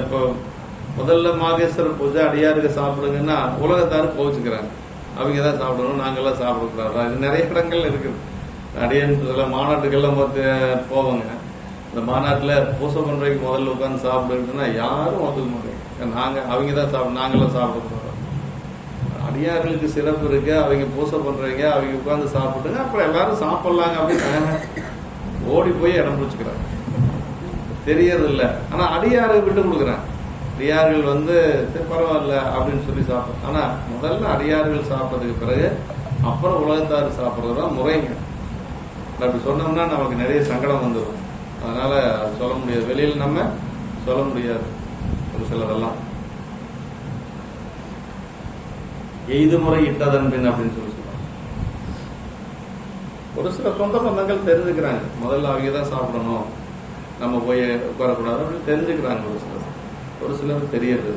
இப்போ முதல்ல மாகேஸ்வர பூஜை அடியாருக்கு சாப்பிடுங்கன்னா உலகத்தாரு போச்சுக்கிறாங்க. அவங்க தான் சாப்பிடணும், நாங்கெல்லாம் சாப்பிடக்கூடாது. இது நிறைய இடங்கள் இருக்குது. அடியன்ல மாநாட்டுக்கெல்லாம் போவாங்க. இந்த மாநாட்டுல பூசை பண்றதுக்கு முதல்ல உட்காந்து சாப்பிடுறதுன்னா யாரும் ஒத்துக்க மாட்டாங்க. அவங்க தான் நாங்கெல்லாம் சாப்பிடக்கூடாது. அடியார்களுக்கு சிறப்பு இருக்கு, அவங்க பூசை பண்றவங்க அவங்க உட்காந்து சாப்பிட்டுங்க, அப்புறம் எல்லாரும் சாப்பிடலாங்க அப்படின்னு ஓடி போய் இடம் பிடிச்சுக்கிறாங்க. தெரியறது இல்லை. ஆனா அடியாருக்கு விட்டு கொடுக்குறாங்க. அடியார்கள் சரி பரவாயில்ல அப்படின்னு சொல்லி சாப்பிடும். ஆனா முதல்ல அடியார்கள் சாப்பிட்டதுக்கு பிறகு அப்புறம் உலகத்தாரு சாப்பிட்றதுதான் முறைங்க. அப்படி சொன்னோம்னா நமக்கு நிறைய சங்கடம் வந்துடும். அதனால அது சொல்ல முடியாது, வெளியில் நம்ம சொல்ல முடியாது ஒரு சிலதெல்லாம். எய்து முறை இட்டதன் பின் அப்படின்னு சொல்லி சொல்லுவாங்க. ஒரு சில சொந்த பந்தங்கள் தெரிஞ்சுக்கிறாங்க, முதல்ல அவங்க தான் சாப்பிடணும், நம்ம போய் உட்காரக்கூடாது அப்படின்னு தெரிஞ்சுக்கிறாங்க. ஒரு சிலர் தெரியறது.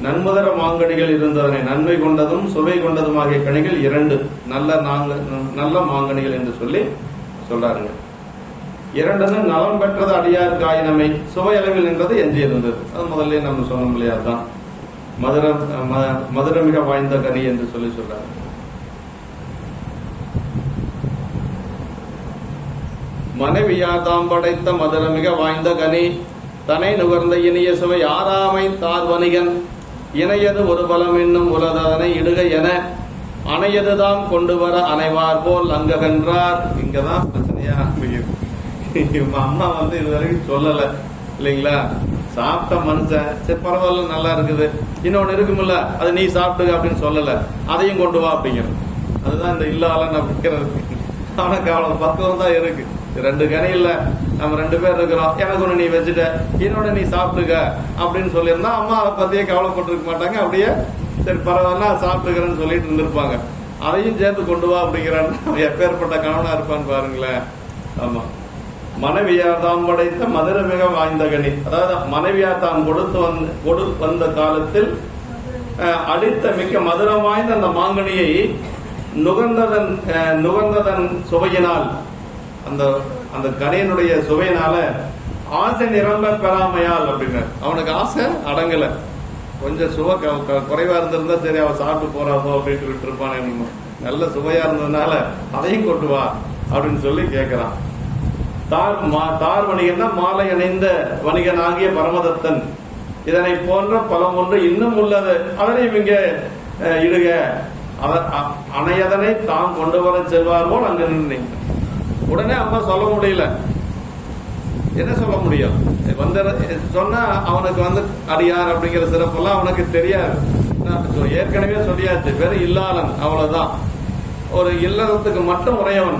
நன்மதர மாங்கனிகள் இருந்ததனை நன்மை கொண்டதும் சுவை கொண்டதும் ஆகிய கனிகள் 2 நல்ல மாங்கனிகள் என்று சொல்லி சொல்றாருங்க. 2 நலம் பெற்றது அடியார் காயினமை, சுவை அளவில் நின்றது எஞ்சி இருந்தது. அது முதல்ல நம்ம சொன்னோம் இல்லையா, தான் மதுரமிக வாய்ந்த கனி என்று சொல்லி சொல்றாரு. மனைவியார் தாம் படைத்த மதுரமிக வாய்ந்த கனி தனை நுகர்ந்த இனிய சுவை ஆறாமை தார் வணிகன் இணையது ஒரு பலம் என்னும் உலதனை இடுக என அணையதுதான் கொண்டு வர அனைவார் போல் அங்ககன்றார். இங்கதான் பிரச்சனையா அம்மா இதுவரைக்கும் சொல்லல இல்லைங்களா. சாப்பிட்ட மனுஷன் சரி பரவாயில்ல நல்லா இருக்குது, இன்னொன்னு இருக்குமில்ல அது நீ சாப்பிட்டுக்க அப்படின்னு சொல்லல, அதையும் கொண்டு வா அப்படிங்கிற. அதுதான் இந்த இல்லாளன் அப்படிங்கிறது. அவனுக்கு அவ்வளவு பக்குவம் தான் இருக்கு. 2 கனி இல்ல, நம்ம 2 பேர் இருக்கிறோம், எனக்கு ஒண்ணு நீ வச்சுட்ட, இன்னொன்னு நீ சாப்பிட்டுக்க அப்படின்னு சொல்லியிருந்தா அம்மா அதை பத்தியே கவலைப்பட்டிருக்க மாட்டாங்க. அப்படியே சரி பரவாயில்ல சாப்பிட்டுக்கிறேன்னு சொல்லிட்டு இருந்திருப்பாங்க. அதையும் சேர்த்து கொண்டு வா அப்படிங்கிறான். எப்பேற்பட்ட கணவனா இருப்பான்னு பாருங்களேன். ஆமா, மனைவியார் தாம் படைத்த மதுரமிக வாய்ந்த கனி, அதாவது மனைவியார் தாம் கொடுத்து வந்த காலத்தில் அடித்த மிக்க மதுரம் வாய்ந்த அந்த மாங்கனியை நுகர்ந்ததன் சுவையினால், அந்த கனியனுடைய சுவையினால ஆசை நிரம்ப பெறாமையால் அப்படின்னு அவனுக்கு ஆசை அடங்கல. கொஞ்சம் சுவை குறைவா இருந்திருந்தா சரி அவன் சாப்பிட்டு போறாதோ அப்படின்னு விட்டுருப்பான். நல்ல சுவையா இருந்ததுனால அதையும் கொண்டு வா அப்படின்னு சொல்லி கேட்கிறான். தார் வணிகன்னா மாலை அணிந்த வணிகன் ஆகிய பரமதத்தன் இதனை போன்ற பலம் ஒன்று இன்னும் உள்ளது, அதனையும் இங்க இடுக அணையதனை தாம் கொண்டு வர செல்வார் போல் அங்க நின்று. உடனே அம்மா சொல்ல முடியல, என்ன சொல்ல முடியும், சொன்னா அவனுக்கு அடியார் அப்படிங்கிற சிறப்பெல்லாம் அவனுக்கு தெரியாது. ஏற்கனவே சொல்லியாச்சு, வெறும் இல்லாளன் அவ்வளவுதான், ஒரு இல்லறத்துக்கு மட்டும் உடையவன்,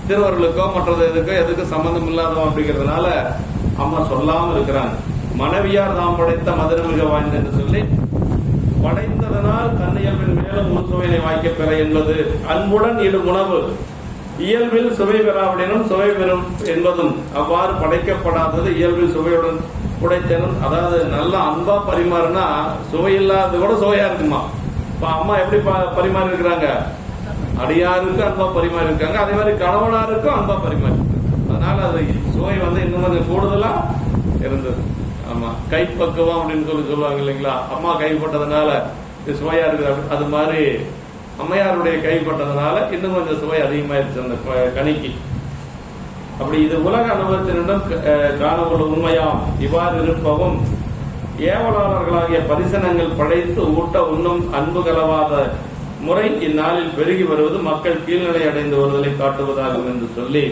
திருவருளுக்கோ மற்றது எதுக்கும் சம்பந்தம் இல்லாதவன் அப்படிங்கிறதுனால அம்மா சொல்லாம இருக்கிறாங்க. மனைவியார் தாம் படைத்த மதுரமிக வாய்ந்த என்று சொல்லி படைத்ததனால் தன்னியல்பின் மேலும் சுவையினை வாய்க்க பெற என்பது அன்புடன் இடும் உணவு இயல்பில் சுவை பெறாவிடனும் சுவை பெறும் என்பதும் அவ்வாறு படைக்கப்படாதது இயல்பில் சுவையுடன் உடைத்தனும். அதாவது நல்ல அன்பா பரிமாறுனா சுவை இல்லாதது கூட சுவையா இருக்குமா. இப்ப அம்மா எப்படி பரிமாறி இருக்கிறாங்க, அடியாருக்கு அன்பா பரிமாறி இருக்காங்க, அதே மாதிரி கணவனாருக்கும் அன்பா பரிமாறி. அதனால அது சுவை இன்னும் கொஞ்சம் கூடுதலா இருந்தது. ஆமா, கைப்பக்குவம் அப்படின்னு சொல்லுவாங்க இல்லைங்களா, அம்மா கைப்பட்டதுனால இது சுவையா இருக்குது. அது மாதிரி அம்மையாருடைய கைப்பட்டதுனால இன்னும் கொஞ்சம் சுவை அதிகமாயிருச்சு அந்த கனிக்கு. அப்படி இது உலக அனுபவத்தினிடம் காணப்படும் உண்மையாம். இவ்வாறு இருப்பவும் ஏவலாளர்களாகிய பரிசனங்கள் படைத்து ஊட்ட உண்ணும் அன்பு கலவாத முறை இந்நாளில் பெருகி வருவது மக்கள் கீழ்நிலை அடைந்து வருவதை காட்டுவதாகும் என்று சொல்லி,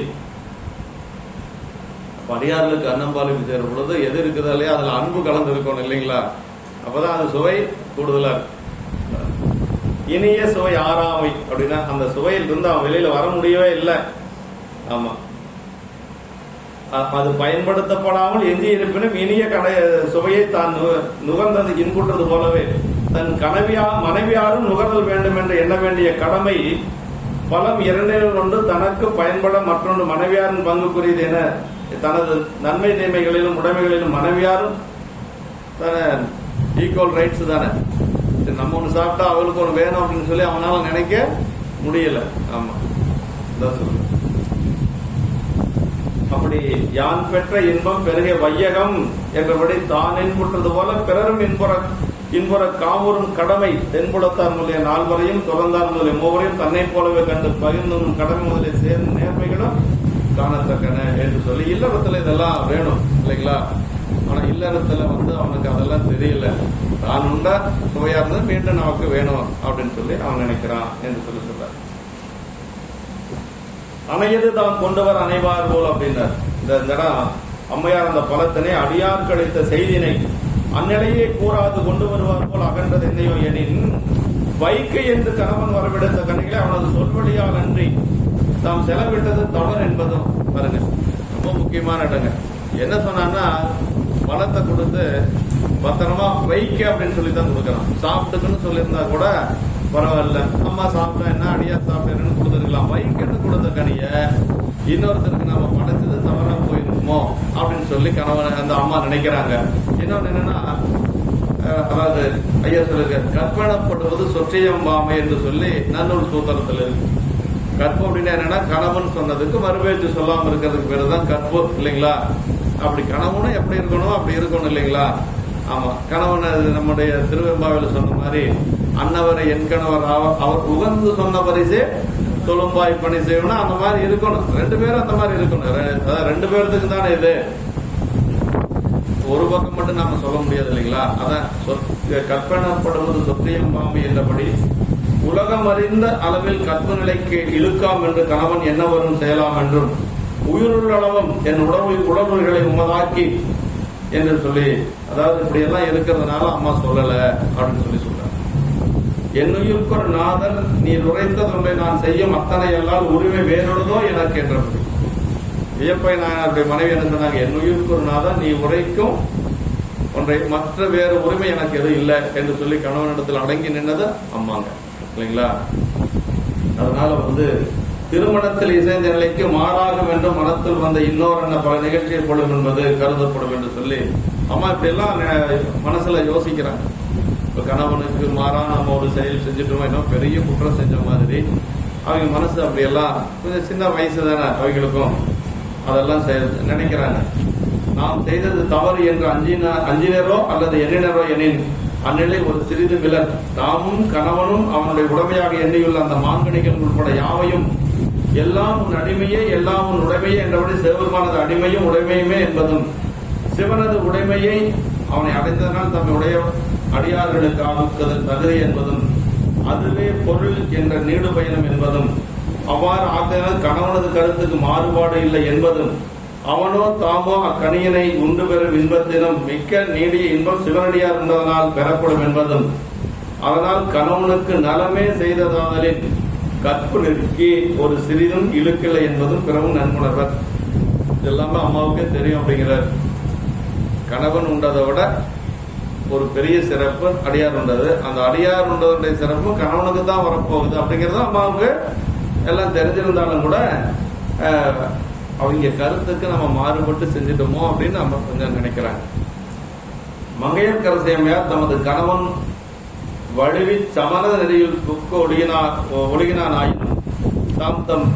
அடியார்களுக்கு அன்னம்பாலிப்பு சேர பொழுது எது இருக்குதோ இல்லையா அதுல அன்பு கலந்து இருக்கணும் இல்லைங்களா, அப்பதான் அது சுவை கூடுதலா இருக்கு. இனிய சுவை ஆறாமை அப்படின்னா அந்த சுவையில் இருந்து அவன் வெளியில வர முடியவே இல்லை. ஆமா, அது பயன்படுத்தப்படாமல் எஞ்சி இருப்பினும் இனிய சுவையை தான் நுகர்ந்தது இன்புற்றது போலவே தன் மனைவியாரும் நுகர்தல் வேண்டும் என்று எண்ண வேண்டிய கடமை பலம் 2 தனக்கு பயன்பட மற்றொன்று மனைவியாரின் பங்குக்குரியது என தனது நன்மை தீமைகளிலும் உடைமைகளிலும் மனைவியாரும் ஈக்குவல் ரைட்ஸ் தானே. நம்ம ஒண்ணு சாப்பிட்டா அவளுக்கு ஒண்ணு வேணும் அப்படின்னு சொல்லி அவனால நினைக்க முடியல. ஆமா, அப்படி யான் பெற்ற இன்பம் பெருகிய வையகம் என்றபடி தான் இன்புற்றது போல பிறரும் இன்புற காமூரும் கடமை தென்புலத்தார் முதலிய 4 துறந்தார் முதலிய 3 தன்னை போலவே கண்டு பகிர்ந்தும் கடமை முதலிய சேர்ந்த நேர்மைகளும் காணத்தக்கன என்று சொல்லி இல்லறத்துல இதெல்லாம் வேணும் இல்லைங்களா. ஆனா இல்லறத்துல அவனுக்கு அதெல்லாம் தெரியல, தான் உண்டா சுவையா இருந்தது மீண்டும் நமக்கு வேணும் அப்படின்னு சொல்லி அவன் நினைக்கிறான் என்று சொல்லி சொல்றார். அணையது தாம் கொண்டு வர அனைவார் போல் அப்படின்னார். இந்த அம்மையார் அந்த பலத்தினை அடியார் கழித்த செய்தினை அந்நிலையை கூறாது கொண்டு வருவார் போல் அகன்றது என்னையோ எனின் வைக்கை என்று கணவன் வரவிடுத்த கனிகளை அவனது சொல்வழியால் அன்றி தாம் செலவிட்டது தவறு என்பதும் பாருங்க, ரொம்ப முக்கியமான இடங்க. என்ன சொன்னான்னா, பணத்தை கொடுத்து பத்திரமா வைக்க அப்படின்னு சொல்லி தான் கொடுக்கறான். சாப்பிட்டுக்குன்னு சொல்லியிருந்தா கூட பரவாயில்ல, அம்மா சாப்பிட்டா என்ன, அடியா சாப்பிட்டேன்னு கொடுத்துருக்கலாம். வைக்கன்னு கொடுத்த கனிய இன்னொருத்தருக்கு நம்ம படைச்சது தவறா போயிருக்குமோ அப்படின்னு சொல்லி கணவன் அந்த அம்மா நினைக்கிறாங்க. இன்னொன்னு என்னன்னா, அதாவது ஐயா சொல்லுங்க, கற்பனப்படுவது சொற்றையம்பாமை என்று சொல்லி நல்லூர் சூத்திரத்தில் இருக்கு. கற்பு அப்படின்னா என்னன்னா, கணவன் சொன்னதுக்கு மறுபேச்சு சொல்லாம இருக்கிறதுக்கு பேரு தான் கற்பு இல்லைங்களா? அப்படி கணவனும் எப்படி இருக்கணும் அப்படி இருக்கணும் இல்லைங்களா? ஆமா, கணவன் நம்முடைய திருவெம்பாவில் சொன்ன மாதிரி, அன்னவரை என் கணவர் அவர் உகந்து சொன்ன பரிசே தொழும்பாய் பணி செய்யணும், அந்த மாதிரி இருக்கணும். ரெண்டு பேரும் அந்த மாதிரி இருக்கணும். அதாவது ரெண்டு பேர்த்துக்கு தானே இது, ஒரு பக்கம் மட்டும் நாம சொல்ல முடியாது இல்லைங்களா? அதான் கற்பனப்படுவது சொத்தியம் பாம்பு என்றபடி உலகம் அறிந்த அளவில் கற்பு நிலைக்கு இழுக்காம் என்று கணவன் என்ன வரும் செய்யலாம் என்றும் உயிருள்ளளவும் என் உடம்புகளை உமதாக்கி என்று சொல்லி, அதாவது இப்படி எல்லாம் இருக்கிறதுனால அம்மா சொல்லல அப்படின்னு சொல்லி சொல்றாங்க. என்னுயிர்க்கொரு நாதர் நீ உரைத்ததொன்றை நான் செய்யும் அத்தனை எல்லால் உரிமை வேறொழுதோ எனக்கு என்றபடி வியப்பை நான் அப்படி மனைவி என்ன சொன்னாங்க, என்னுயிருக்கு ஒரு நாதன் நீ உரைக்கும் ஒன்றை மற்ற வேறு உரிமை எனக்கு எதுவும் இல்லை என்று சொல்லி கணவனிடத்தில் அடங்கி நின்னது அம்மாங்க இல்லைங்களா? அதனால திருமணத்தில் இசைந்த நிலைக்கு மாறாகும் என்று மனத்தில் வந்த இன்னொரு என்ன பல நிகழ்ச்சியை போடும் என்பது கருதப்படும் என்று சொல்லி அம்மா இப்படி எல்லாம் மனசுல யோசிக்கிறாங்க. இப்ப கணவனுக்கு மாறா நம்ம ஒரு செயல் செஞ்சுட்டோம், இன்னும் பெரிய குற்றம் செஞ்ச மாதிரி அவங்க மனசு அப்படியெல்லாம் கொஞ்சம் சின்ன வயசு தானே அவங்களுக்கும், அதெல்லாம் நினைக்கிறாங்க. நாம் செய்தது தவறு என்று அஞ்சினரோ அல்லது எண்ணினரோ எனின் அந்நிலை ஒரு சிறிது விலர் தாமும் கணவனும் அவனுடைய உடமையாக எண்ணியுள்ள அந்த மாங்கனிகள் உட்பட யாவையும் எல்லாம் உன் அடிமையே எல்லாம் உன் உடைமையே என்றபடி சிவபெருமானது அடிமையும் உடைமையுமே என்பதும் சிவனது உடைமையை அவனை அடைந்ததனால் தம்முடைய அடியார்களுக்கு ஆகுக்குதல் தகுதி என்பதும் அதுவே பொருள் என்ற நீடு பயணம் என்பதும் அவ்வாறு ஆக்கையினால் கணவனது கருத்துக்கு மாறுபாடு இல்லை என்பதும் அவனோ தாமோ அக்கணியனை உண்டு பெறும் இன்பத்தினம் மிக்க நீடிய இன்பம் சிவனடியார் இருந்ததனால் பெறப்படும் என்பதும் அதனால் கணவனுக்கு நலமே செய்ததாதலின் கற்பு நெருக்கி ஒரு சிறிதும் இழுக்கில்லை என்பதும் பிறவும் நன்குணர்வர். எல்லாமே அம்மாவுக்கே தெரியும் அப்படிங்கிறார். கணவன் உண்டதை விட ஒரு பெரிய சிறப்பு அடியார் உண்டது, அந்த அடியார் உண்டதுடைய சிறப்பு கணவனுக்கு தான் வரப்போகுது அப்படிங்கிறது அம்மாவுக்கு எல்லாம் தெரிஞ்சிருந்தாலும் கூட அவங்க கருத்துக்கு நம்ம மாறுபட்டு செஞ்சிட்டோமோ அப்படின்னு நம்ம கொஞ்சம் நினைக்கிறாங்க. மங்கையர்க்கரசியம்மையார் தமது கணவன் வழுவி சமண நெறியில் புக்க ஒழுகினான் ஆயினும் தாம் தம்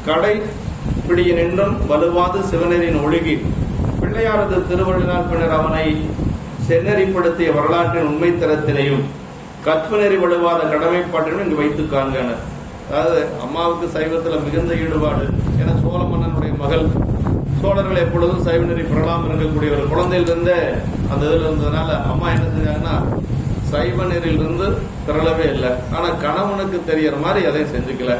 கடை பிடியினின்றும் வலுவாது சிவனரின் ஒழுகி பிள்ளையாரது திருவள்ளினால் பின்னர் அவனை செந்நெறிப்படுத்திய வரலாற்றின் உண்மை தரத்தினையும் கற்பு நெறி வலுவாத கடமைப்பாட்டினும் இங்கு வைத்து காண்கனர். அதாவது அம்மாவுக்கு சைவத்துல மிகுந்த ஈடுபாடு. ஏன்னா சோழ மன்னனுடைய மகள், சோழர்கள் எப்பொழுதும் சைவ நெறி பெறலாம் இருக்கக்கூடிய ஒரு குழந்தையிலிருந்து அந்த இதுல இருந்ததுனால அம்மா என்ன செஞ்சாங்கன்னா சைவ நெறியிலிருந்து திரளவே இல்லை. ஆனா கணவனுக்கு தெரியற மாதிரி எதையும் செஞ்சுக்கல,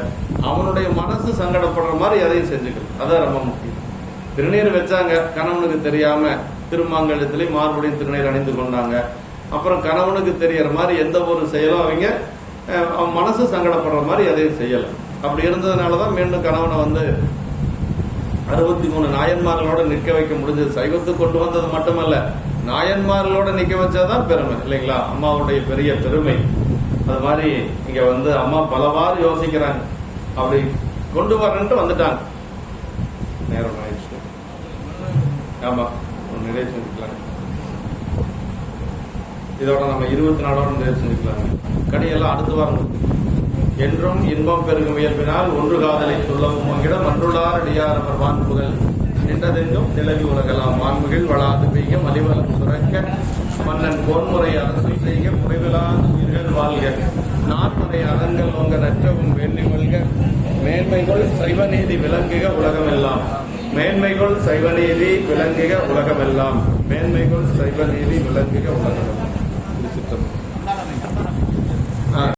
அவனுடைய மனசு சங்கடப்படுற மாதிரி எதையும் செஞ்சுக்கல. அதான் ரொம்ப முக்கியம். திருநீர் வச்சாங்க, கணவனுக்கு தெரியாம திருமாங்கல்யத்திலே மார்படியும் திருநீர் அணிந்து கொண்டாங்க. அப்புறம் கணவனுக்கு தெரியற மாதிரி எந்த ஒரு செயலும் அவங்க அவன் மனசு சங்கடப்படுற மாதிரி எதையும் செய்யல. அப்படி இருந்ததுனாலதான் மீண்டும் கணவனை 63 நாயன்மார்களோட நிற்க வைக்க முடிஞ்சது. சைவத்துக்கு கொண்டு வந்தது மட்டுமல்ல, நாயன்மார்களோட நிக்க வச்சாதான் பெருமை இல்லைங்களா? அம்மாவுடைய பெரிய பெருமை. அது மாதிரி இங்க அம்மா பலவாறு யோசிக்கிறாங்க, அப்படி கொண்டு வரன்ட்டு வந்துட்டாங்க. நேரம் ஆயிடுச்சு. ஆமா, நிறைய செஞ்சுக்கலாம். இதோட நம்ம 24 நிறைய செஞ்சுக்கலாங்க. கடையெல்லாம் அடுத்த வாரம். என்றும் இன்பம் பெருகும் இயல்பினால் ஒன்று காதலை சொல்லவும் அங்கிடம் மன்றுளார் அடியார் அவர் வான்புகள் நின்றதெங்கும் நிலவி உலகலாம் வான்முகில் வளாது பெய்ய மலிவலம் சுரக்க மன்னன் போன்முறை அரசு செய்க முறைவிலாத உயிர்கள் வாழ்க நான்முறை அறங்கள் உங்க நற்றவும் வேண்டி கொள்க மேன்மைகள் சைவநீதி விளங்குக உலகமெல்லாம் மேன்மைகள் சைவநீதி விளங்குக உலகமெல்லாம் மேன்மைகள் சைவநீதி விளங்குக உலகமெல்லாம்.